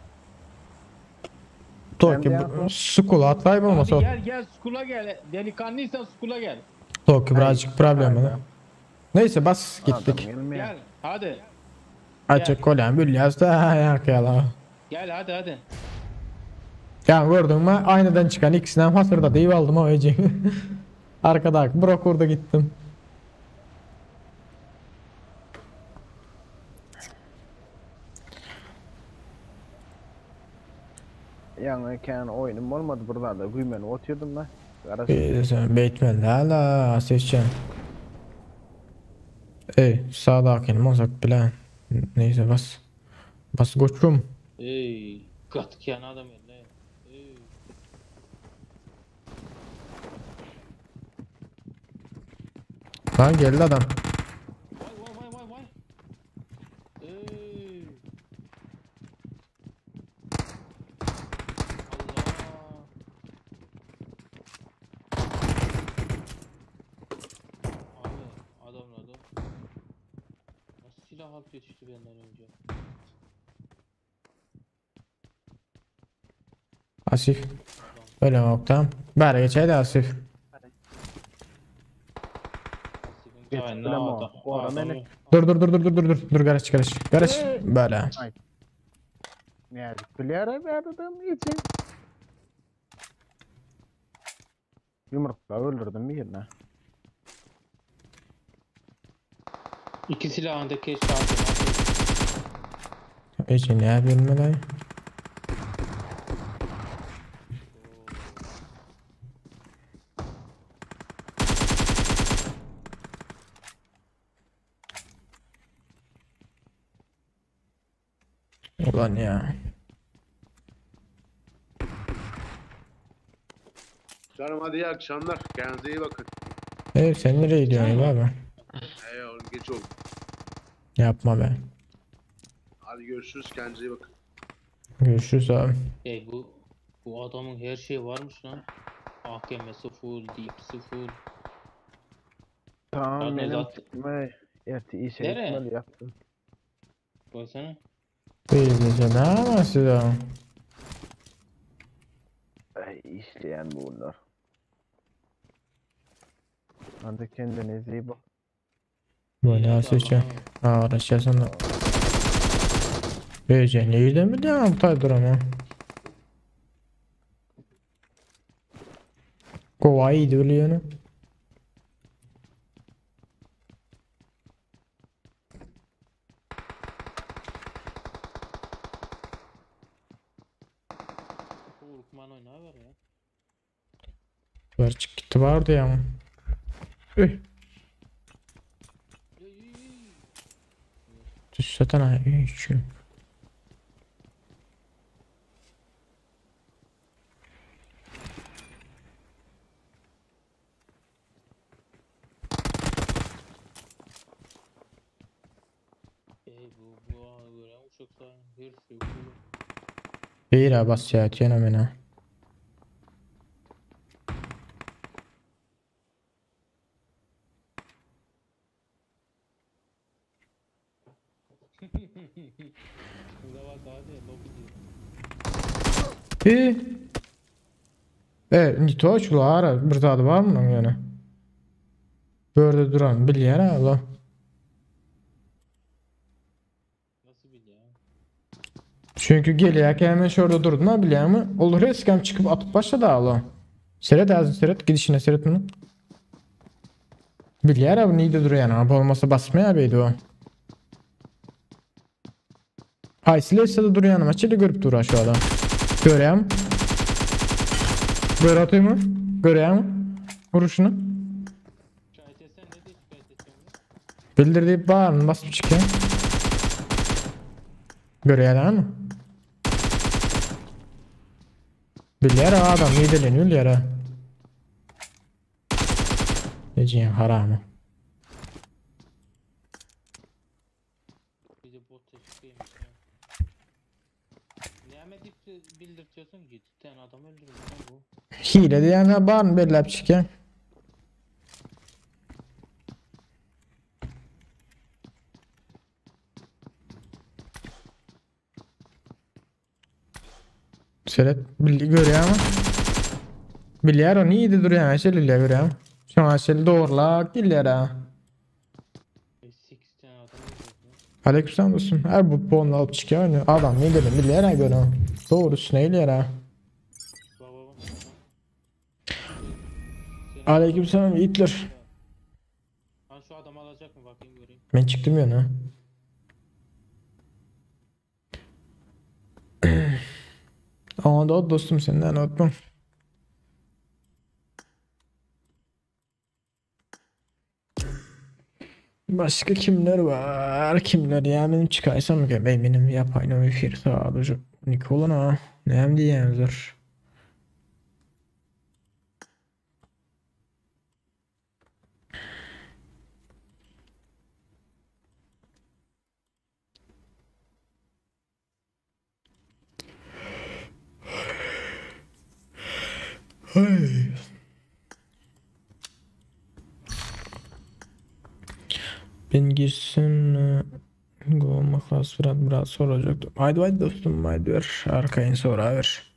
Toki skula atlayıp olmasa. Gel skula gel. Delikanlıysan skula gel. Toki birazcık problem var. Neyse bas gittik. Gel hadi. Açık kolan bül yazdı ayak yala. Gel hadi. Ya gördün mü aynadan çıkan ikisinden hasırda deyip aldım o ece. Arkada brokurda gittim. Yani oyunum olmadı burada da güymeni oturdum da. Beytmel hala sesçen. Sağdakini masak bilen. Neyse bas. Bas koçum. Katken adam elle. Ha geldi adam. Vay. Allah. Abi adamlar da nasıl silah alıp yetişti benden önce. Asif. Öyle mi oktam? Bari geçeydi Asif. Dur garaj. Böyle. Yani plera verdim için. Yumrukla öldürdüm bir yerine. İki silahındaki şartı. İçin ne bilmeden. Ulan ya. Canım hadi iyi akşamlar. Kendinize iyi bakın. Evet sen nereye gidiyorsun abi? Oğlum geç oldu. Yapma be. Hadi görüşürüz. Kendinize iyi bakın. Görüşürüz abi. Bu adamın her şeyi varmış lan. AKM'si full, dipsi full. Tamam Pardon, benim zaten- çıkma erti iyi şey Nereye? ihtimal yaptım. Koysana. Değilse ne yapması da? Ay işleyen bunlar. Hadi kendinize iyi bak. Böyle asıca. Uğraşacaksın da. Bece neyden mi devam taydır ama? Kovaydı öyle yani. Urkman oyna ver ya. Var çık gitti vardı ya. Düş satana üçün. Bu göre uçakta her şey full. Beyra basacak yanımına. Ne toçlar bir tadı var mı yani? Böyle duran bilyer abi. Çünkü geliyor ki hemen şurada durdu ne biliyor mu? Olur eskam çıkıp atıp başladı abi. Seyret az seyret gidişine seyret bunu. Bilyer abi neydi duruyor yani abi olmasa basmaya abiydi o. Haysileyse de duruyor yanıma çeli görüp duruyor şu adam. Göreyim. Böyle atıyor mu? Göreyim. Vuruşunu. Bildirdiği bağırın basıp çıkıyor. Görüyor mi? Bilyer adam yedeleniyor yere. Neciyen haramı. Bir de bot teşvikeymiş ya. Ne bildirtiyorsun ki? Bir tane adam öldürmüş lan bu. Hile diyen bağırın belli çıkıyor. Seyret bildi görüyor ama. Bilyer o neydi duruyor yani şeyle görüyor ama. Şu an şeyle doğrulak bilyer ha. 8 tane adam öldürdü. Aleykümselam dostum. Her bu puanla alıp çıkıyor oynuyor. Adam ne dedim bilyer ha göre. Doğrusu neyle yer Aleykümselam Hitler. Ben şu adamı alacak mı bakayım göreyim. Ben çıktım ya ne? Ama da dostum senden unutmam. Başka kimler var? Kimler ya benim çıkarsam ki benim yapayım bir fikir sadece. Nikola'na ne hem diyemezler. Hey. Ben girsin olmak lazım biraz soracaktım. Haydi dostum haydi ver arkayın sonra ver.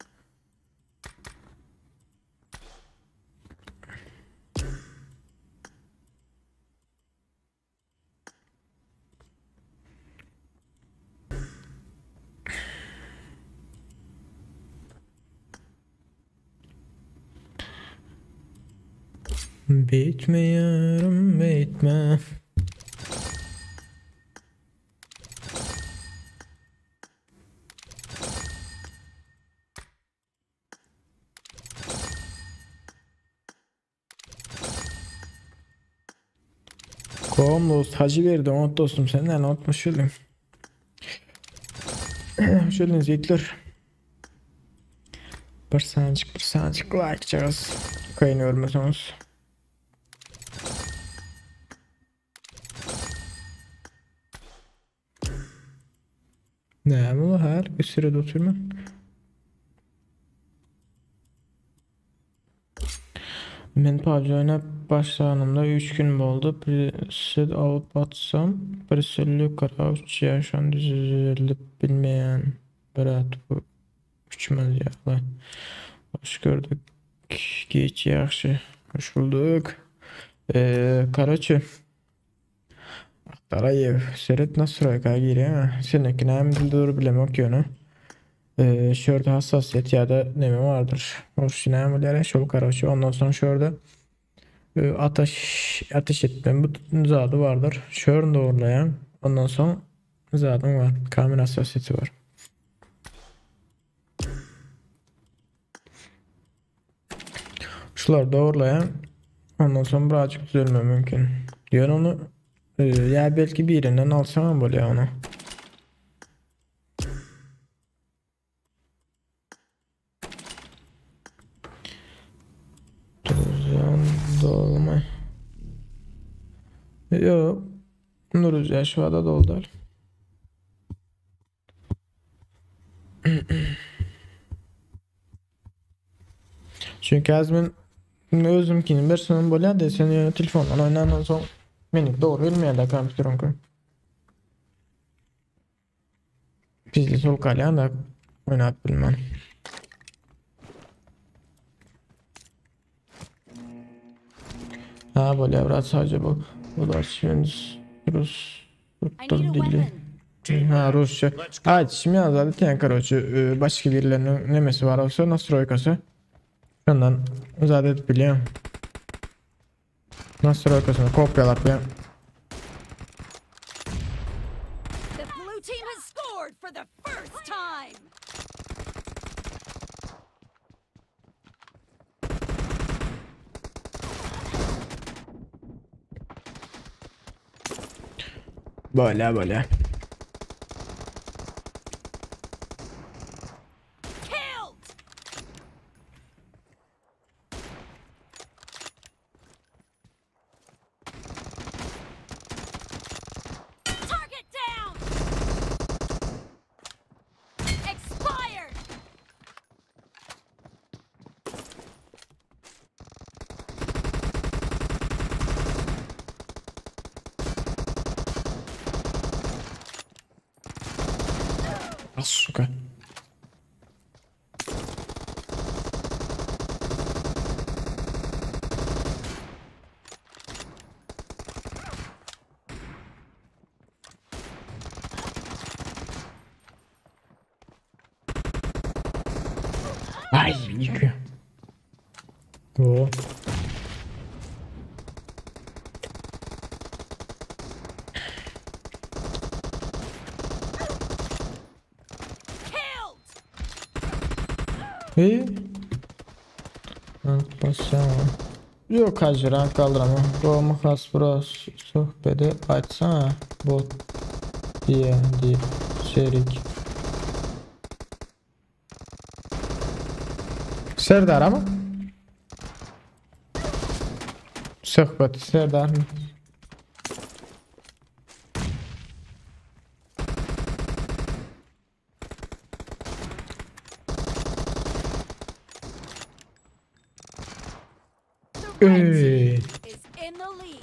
Bitme yarım bitme. Kom dost hacı verdi unut dostum senden unutmuş olayım. Hoş geldiniz yiğitler. Bir sanacık like çağız. Kayını ölmeseniz. Ne bu her bir sürede oturma. Men PUBG oynap başlanımda 3 gün oldu. Preset alıp atsam presetli kara 3 yaşan düzülüp bilmeyen Berat bu uçmaz ya. Hoş gördük. Geç yaxşı. Hoş bulduk. Karaçı. Darayev. Seret nasroyka giriyor. Senekine hem dildoru bilemek yönü. Şurada hassasiyet ya da neme vardır. Hoş sinemelere şol karaçı. Ondan sonra şurada ateş etme bu zadı vardır. Şörün doğrulayan. Ondan sonra zadım var. Kamera hassasiyeti var. Şular doğrulayan. Ondan sonra birazcık düzelme mümkün. Yani onu ya belki bir yerinden alsam böyle onu. Dolma. Yo. Nuruz ya şu anda doldu. Çünkü azmin özümkini versiyonu böyle de seni telefondan oynanan son menik doğru bilmeyen kompütörün koy. Bizli sol kalyan da oynat bilmem. Ha böyle evrat sadece bu. Bu da şimdi Rus dili. Ha Rusça. Ha şimdi zaten короче başka birilerinin nemesi var olsa nastroykası. Şundan zaten biliyorum. Nastroykasını kopyalar koyayım. The blue team has scored for the first time. Böyle. Сука. Ай, нихуя. О. Basacağım. Yok hacı rank kaldıramam. Doğumu has bros sohbeti açsana bot diye şerik. Serdar ama sohbet Serdar mı? Is in the lead.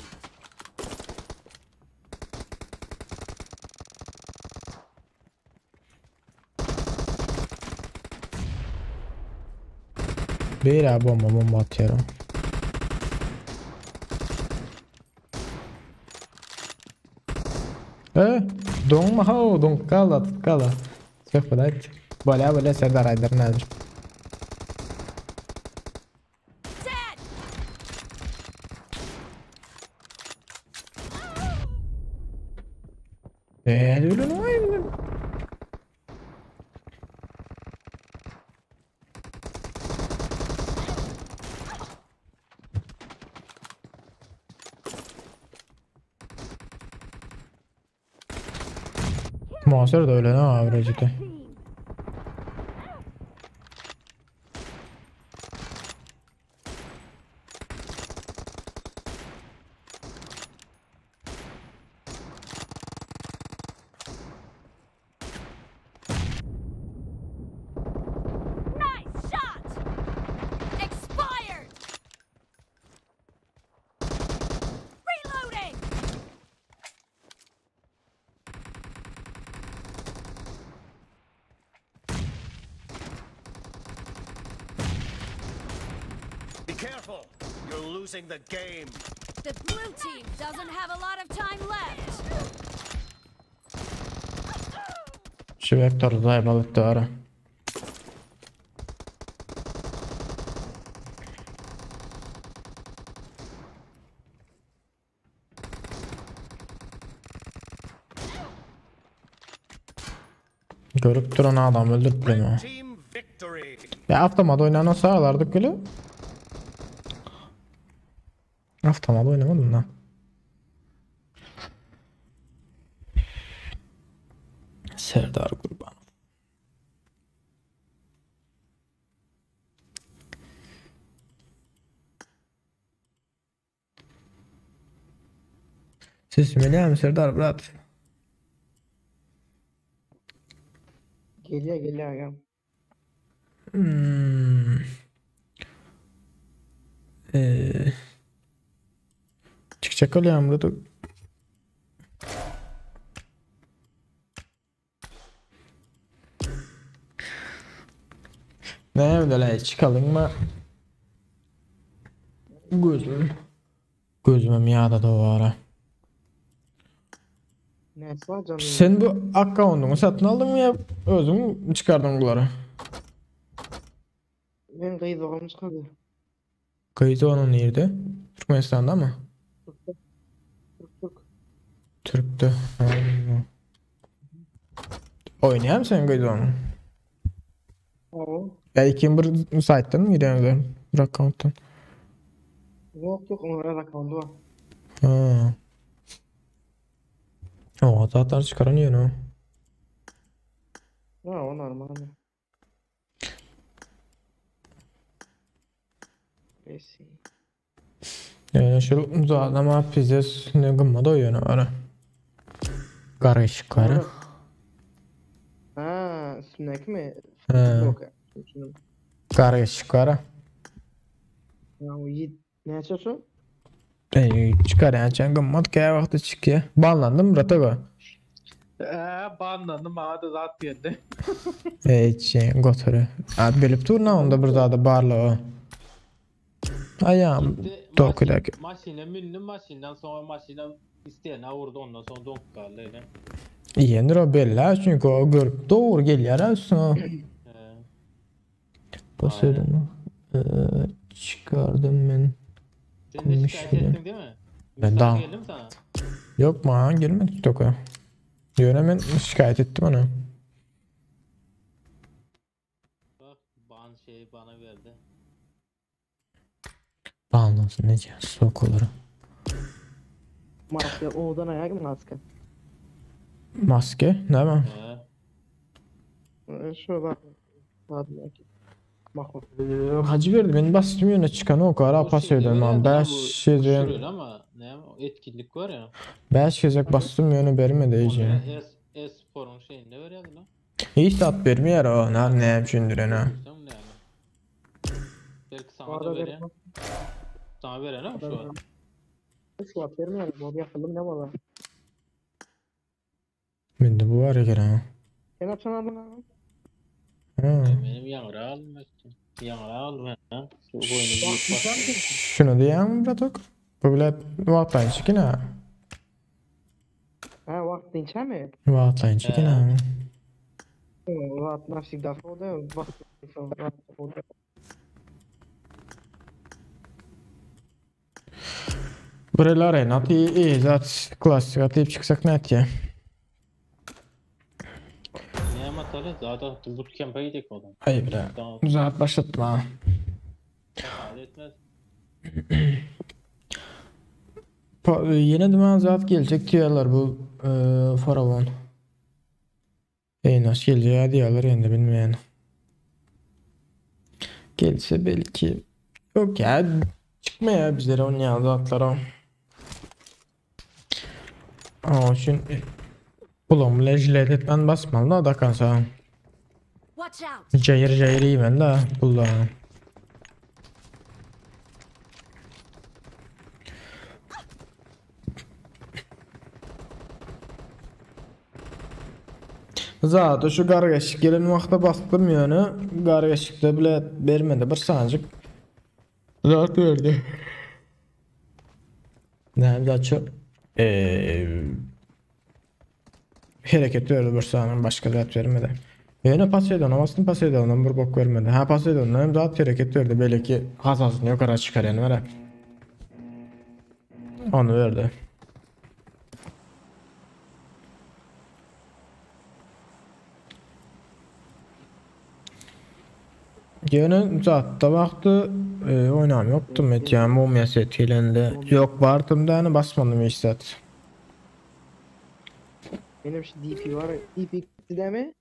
Bir bomba atıyorum. Don ma ho don kala. Sohbet böyle Serdar Aydar nedir? Öyle ne var? Monster da öyle ne average. careful. You're losing the game. The blue team doesn't have a lot of time left. Şu vektör zaybalık doğru. Görüp duran adam öldürüp beni. Ya avtomat oynanan sağlardık gülü. Avtomat oynamadım da. Serdar Kurbanov. Siz beni mi Serdar brat? Geliyor agam. Çıkacak oluyor burada. Ne öyle çıkalım mı? Gözümüm yağda doğru. Neyse var canım. Sen bu account'unu satın aldın mı ya özün çıkardın bunları? Ben kayıt çıkardı. Kayıtı onun nerede? Türkmenistan'da mı? Türk'te. Oynayan sen kayıtı onu? Ya ikin bir site'den mi gidiyorsun? Bir account'tan. Yok onun account'u var. Ha. O hatalar çıkaranıyor no. Ha o normal. Şu adama pizes ne gımma doyuyor ara. Karışık karı. Ha, üstündeki mi? Ha. Karışık karı. Ya o ne açıyorsun? Çıkar yani sen gımmat kaya vakti çıkıyor. Bağlandın mı Ratago? Banlandım bana da zat geldi. Götürü. Abi bilip durna onda bir zada barla o. Ayağım dokudaki. Maşine minni maşinden sonra maşine isteyene vurdu ondan sonra donk kaldı öyle. İyendir o belli çünkü o görüp doğru geliyor aslında. Basıyordum. Çıkardım ben. Sen de şikayet ettin değil mi? Ben daha. Geldim sana. Yok ma gelmedi TikTok'a. Yönemen şikayet ettim onu. Bak bana verdi. Bağlansın nece sokuları. Maske odan ayak mı maske? Maske değil mi? Şu bak. Hacı verdi ben bastım yöne çıkan o kadar pas söyledim ama 5 şey ama ne etkinlik var ya. 5 kez bastım yöne vermedi iyice. Espor'un şeyinde veriyordu lan. Hiç tat vermiyor o ne düşündüren ha. Belki sana da veriyor. Sana veriyor ha şu an. Şu an vermiyor bu yapalım ne var? Bende bu var ya gene. Sen yapsana bunu. Benim yanıra aldım. Yanıra aldım ha. Şunu diyeyim Bratok. Bu bile vaatlayın çıkın ha. Ha vaatlayın çıkın mi? Vaatlayın çıkın ha. Vaat nasıl defa oldu? Vaat oldu. Buralar Renat iyi zat klasik atlayıp çıksak net ya. Ne amatarı zaten bootcamp'a gidelim o zaman. Hayır bre. Zat başlattım ha. Etmez. Yine de zat gelecek diyorlar bu Faravon. Nasıl geleceği diyorlar yine bilmeyen. Gelse belki. Yok ya çıkmaya bizlere o ne zatlara. Aa şimdi kulağım lejlet etmen basmalı da kansa. Cayır iyi ben de kulağım. Zaten şu qargaşıq gələn vaxta baxdım yəni qargaşıqda bile vermədi bir sancık Zat verdi. Ne zatçı hareket verdi bir saniye başka zat vermedi. Yine Poseidon'a bastım Poseidon'dan bir bok vermedi. Ha Poseidon'dan zat hareket verdi belki hasasını yukarı çıkar yani var. Onu verdi. Gene zatta baktı oynam yoktu Metehan mumya setiyle yok vardım da hani basmadım hiç zat. Benim şu DP var. DP gitti de mi?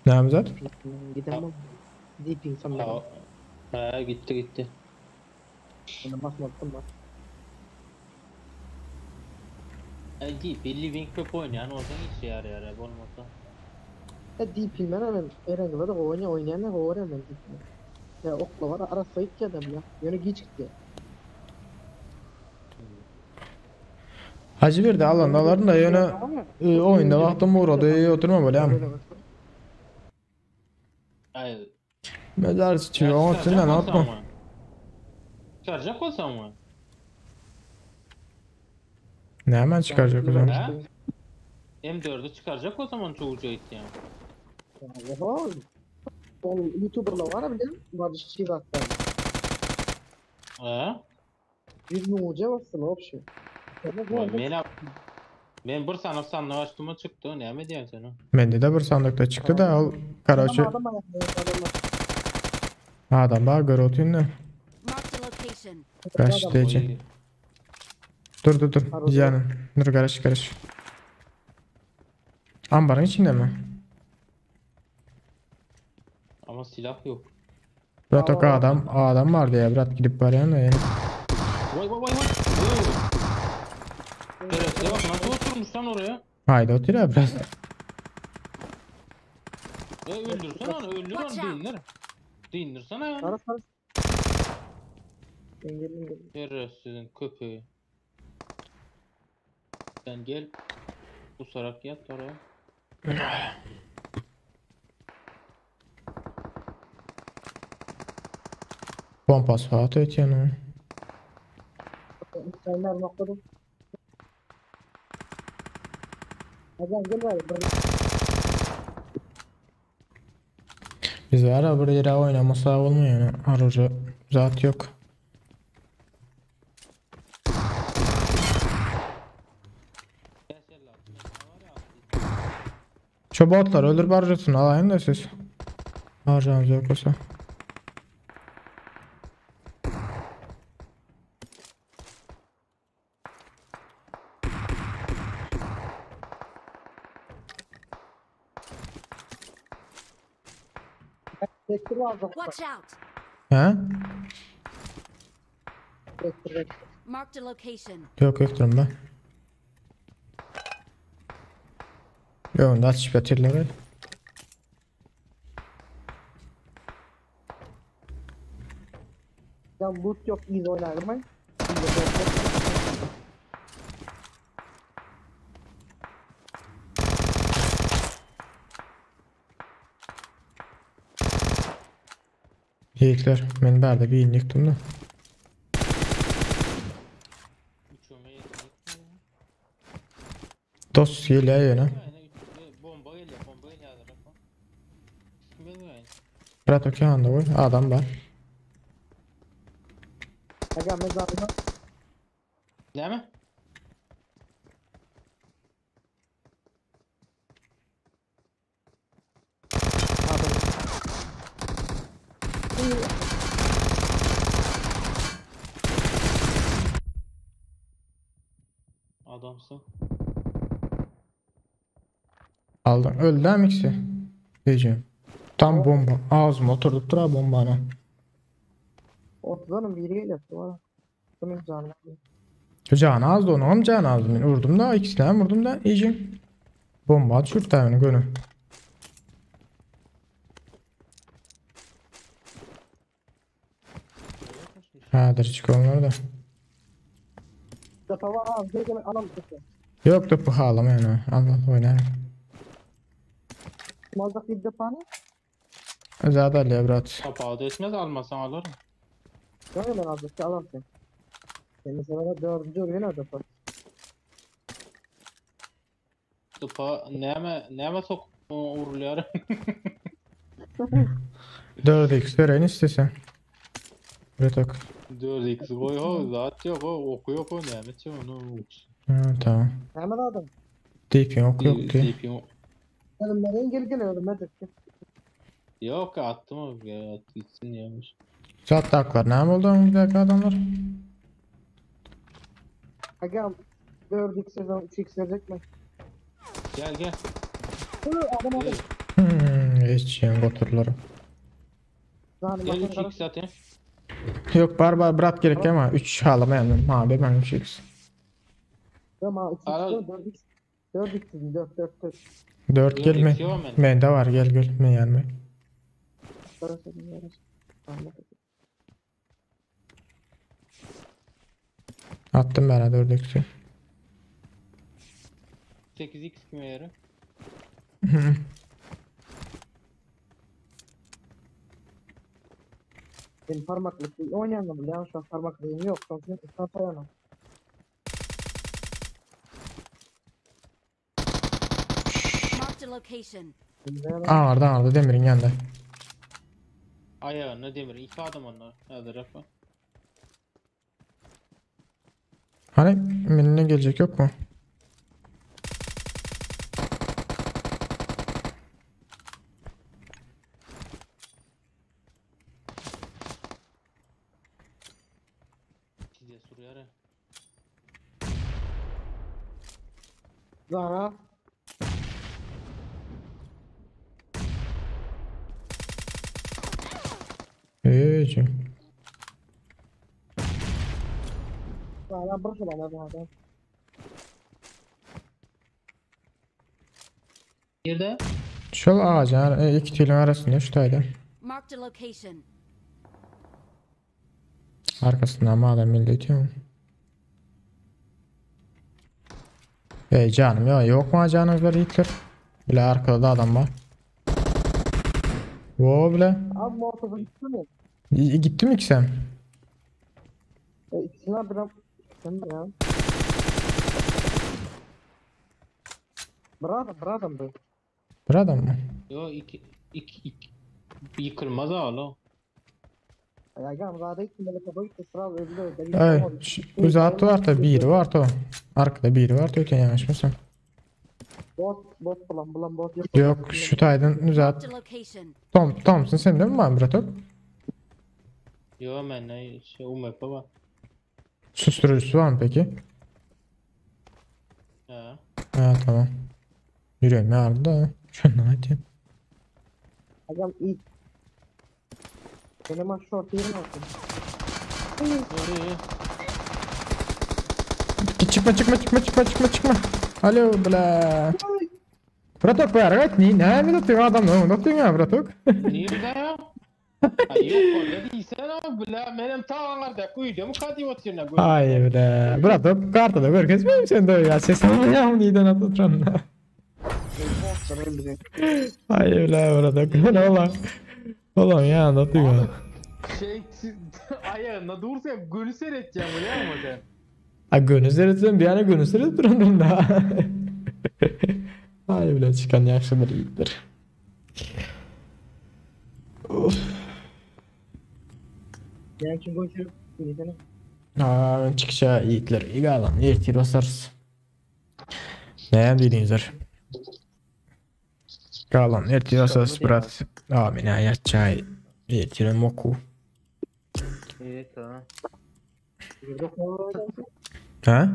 Ne yapacağız? Gidemem. DP sanırım. Ha gitti. Ona basmadım bak. Hadi belli Wing Pep oynayan oradan hiç yarar ya olmasa. DP ben hemen Erangıl'a da oynayanlar var hemen DP. Ya okla var ara sayık ki adam ya. Yönü geç gitti. Hacı verdi alandaların da yöne oyunda baktım orada oturma böyle ama. Hayır. Mezar çıkıyor o tünden atma. Çıkaracak olsam mı? Ne hemen çıkaracak o zaman? M4'ü çıkaracak o zaman çok uca gitti yani. Oho. Oğlum YouTuber'la var ya bilen Barış Çiğbat'ta. Ha? 100 bin uca bassın o şey. Ben bir sandığı açtığıma çıktı. Ne mi diyorsun sen o? Bende de bir sandıkta çıktı da al karaçı. Adam bana göre otuyor ne? Kaç diyeceğim. Dur. Yani. Dur karış. Ambarın içinde mi? Ama silah yok. Bırak o adam vardı ya bırak gidip barayan da yani. Vay. Evet, bak nasıl oturmuş lan oraya? Haydi otur ya biraz. Öldürsene onu, öldür onu Dindirsene yani. Sarı. Şerefsizin köpeği. Sen gel. Usarak yat oraya. Pompas fatih et yani. Senler nokladım. Hocam gel var. Biz var ya bir yere oynamasa olmuyor yani. Arıcı zat yok. Şu botlar öldür barcasını alayım da siz. Harcanız yok olsa. Watch out. He? Marked a location. Yok yokturum ben. Yok da açış bitirler. Ya loot yok iyi oynarım ben. Yiğitler, ben berde bir inliktim da. Dost geliyor yine. Bırak okey anda koy, adam var. Hocam mezarına. Değil mi? Adamsın. Aldın. Öldü ha miksi. Diyeceğim. Tam bomba. Ağzıma oturduk dura bombana. Ortadanın biri geliyor. Bunun canı. Canı azdı onun canı azdı. Ben vurdum da ikisine hem vurdum da yiyeceğim. Bomba düşürt da yani gönü. Hadır çık onları da. Defa var abi. Gel alalım. Yok da bu ağlama yani. Allah oynayalım. Maldak bir defa ne? Zaten lebrat. Kapağı da etmez almasan alırım. Gel lan abi, alalım sen. Senin sana 4. oyun adı var. Topa neme sok uğurluyor. 4x veren istesen. Retok. 4x koy ho zaten yok o okuyor o neme onu. Ha, tamam. Hemen adam. Deepin ok yok diye. Sen nereye gel hadi. Yok attım o ya at gitsin yemiş. Zaten haklar. Ne oldu önümüzdeki adamlar? Agam 4x sezon 3x verecek mi? Gel. Adam adam. Hiç yani oturlarım. Gel 3x zaten. Yok barbar bırak gerek ama 3 ağlamayanım abi ben 3x. Tamam 3x 4x 4 4 gelme. Bende var gel me gelme. Attım ben 4x'i. 8x kime yarı? Benim parmaklık oynayalım ya şu an parmaklığım yok. Sonuçta ıslah dayanam. Marked a location. Orada demirin yanında. Ayağına demir. 2 adam onlar. Her tarafa. Hani benimle gelecek yok mu? Size soruyor ha. Zara. Ecim. Zara bırak bana adam. Nerede? Şol ağacın iki tülün arasında şuradaydı. Marked a location. Arkasından mı adam milletiyor? Canım ya yok mu acağınız var Hitler? Bile arkada da adam var. Wo bile. Abi motoru gitti mi? Gitti mi ki sen? İkisine bırak. Sen de ya. Bırakın bu. Bir adam mı? Yo iki yıkılmaz hala. Ya gel zaten ilk böyle kabul etti sıra öldü. Ay, uzat var da biri var da. Arkada biri var da öten yanlış mısın? Bot bulan bot yok. Yok şu taydın uzat. Thompson sen de mi var Bratok? Yo ben ne şey umep baba. Susturucusu var mı peki? Ha. Ha tamam. Yürüyorum ya da. Şundan atayım. Agam iyi. Benim aşağı ortaya bakın. Çıkma. Alo bla. Bratok var evet ne mi tutuyor adam ne tutuyor ya Bratok? Nerede ya? Yok orada değilsen abi bla benim tağlarda koyduğum kadiyotuna koydum. Ay bla. Bratok kartada görkez miyim sen de ya ses ya neyden atlatran. Ay bla Bratok ne ola. Oğlum ya anlatıyor. Ayağına dursam gönül seyredeceğim öyle ama sen. Ha gönül seyredeceğim bir yana gönül seyredeceğim daha. Ay bile çıkan yaşlılar iyidir. Of. Yani kim koşuyor? Çıkışa iyidir. İyi lan. Ertir basarız. Ne dediğinizler? Kalan ertir basarız bırak. Amin hayat çay. Ertir moku. İyi tamam. Ha?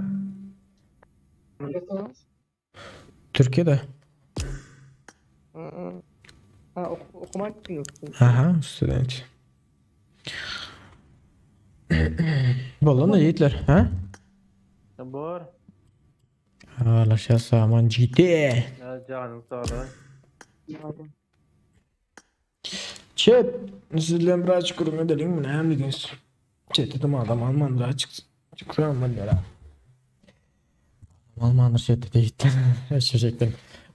Türkiye'de. Okumak istiyorsun. Aha, student. Bollan da Yiğitler, ha? Bor. Hala saman ciddi. Ya canım sağ ol. Chat, sizden birazcık kurum edelim mi? Ne hem dediniz? Chat dedim adam Almandır açık. Çıktı Alman ya. Almandır chat dedi Yiğitler. Yaşayacaklar.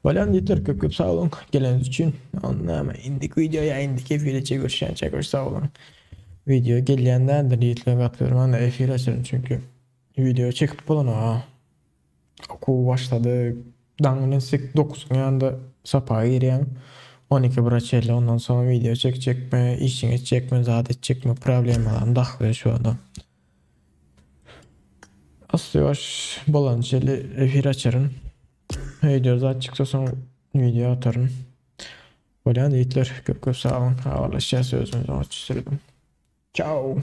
Bollan Yiğitler köp sağ olun. Geleniz için. Anlama indik videoya indik. Keyfiyle çekiyor sağ olun. Video gelýände diýilýär gatlaryp anda efir açaryn çünkü video çekip bolan ha. Oku başladı. Daňyny 9 ýanda sapa girýän. 12 braçelle ondan sonra video çekme, işine çekme, zaten çekme problemlerden daxlı şu anda. Aslı bolan şeyle efir açarın. Video zaten çıksa sonra video atarın. Bolan deyitler. Köp sağ olun. Havalaşa sözünüzü açıştırdım. Ciao.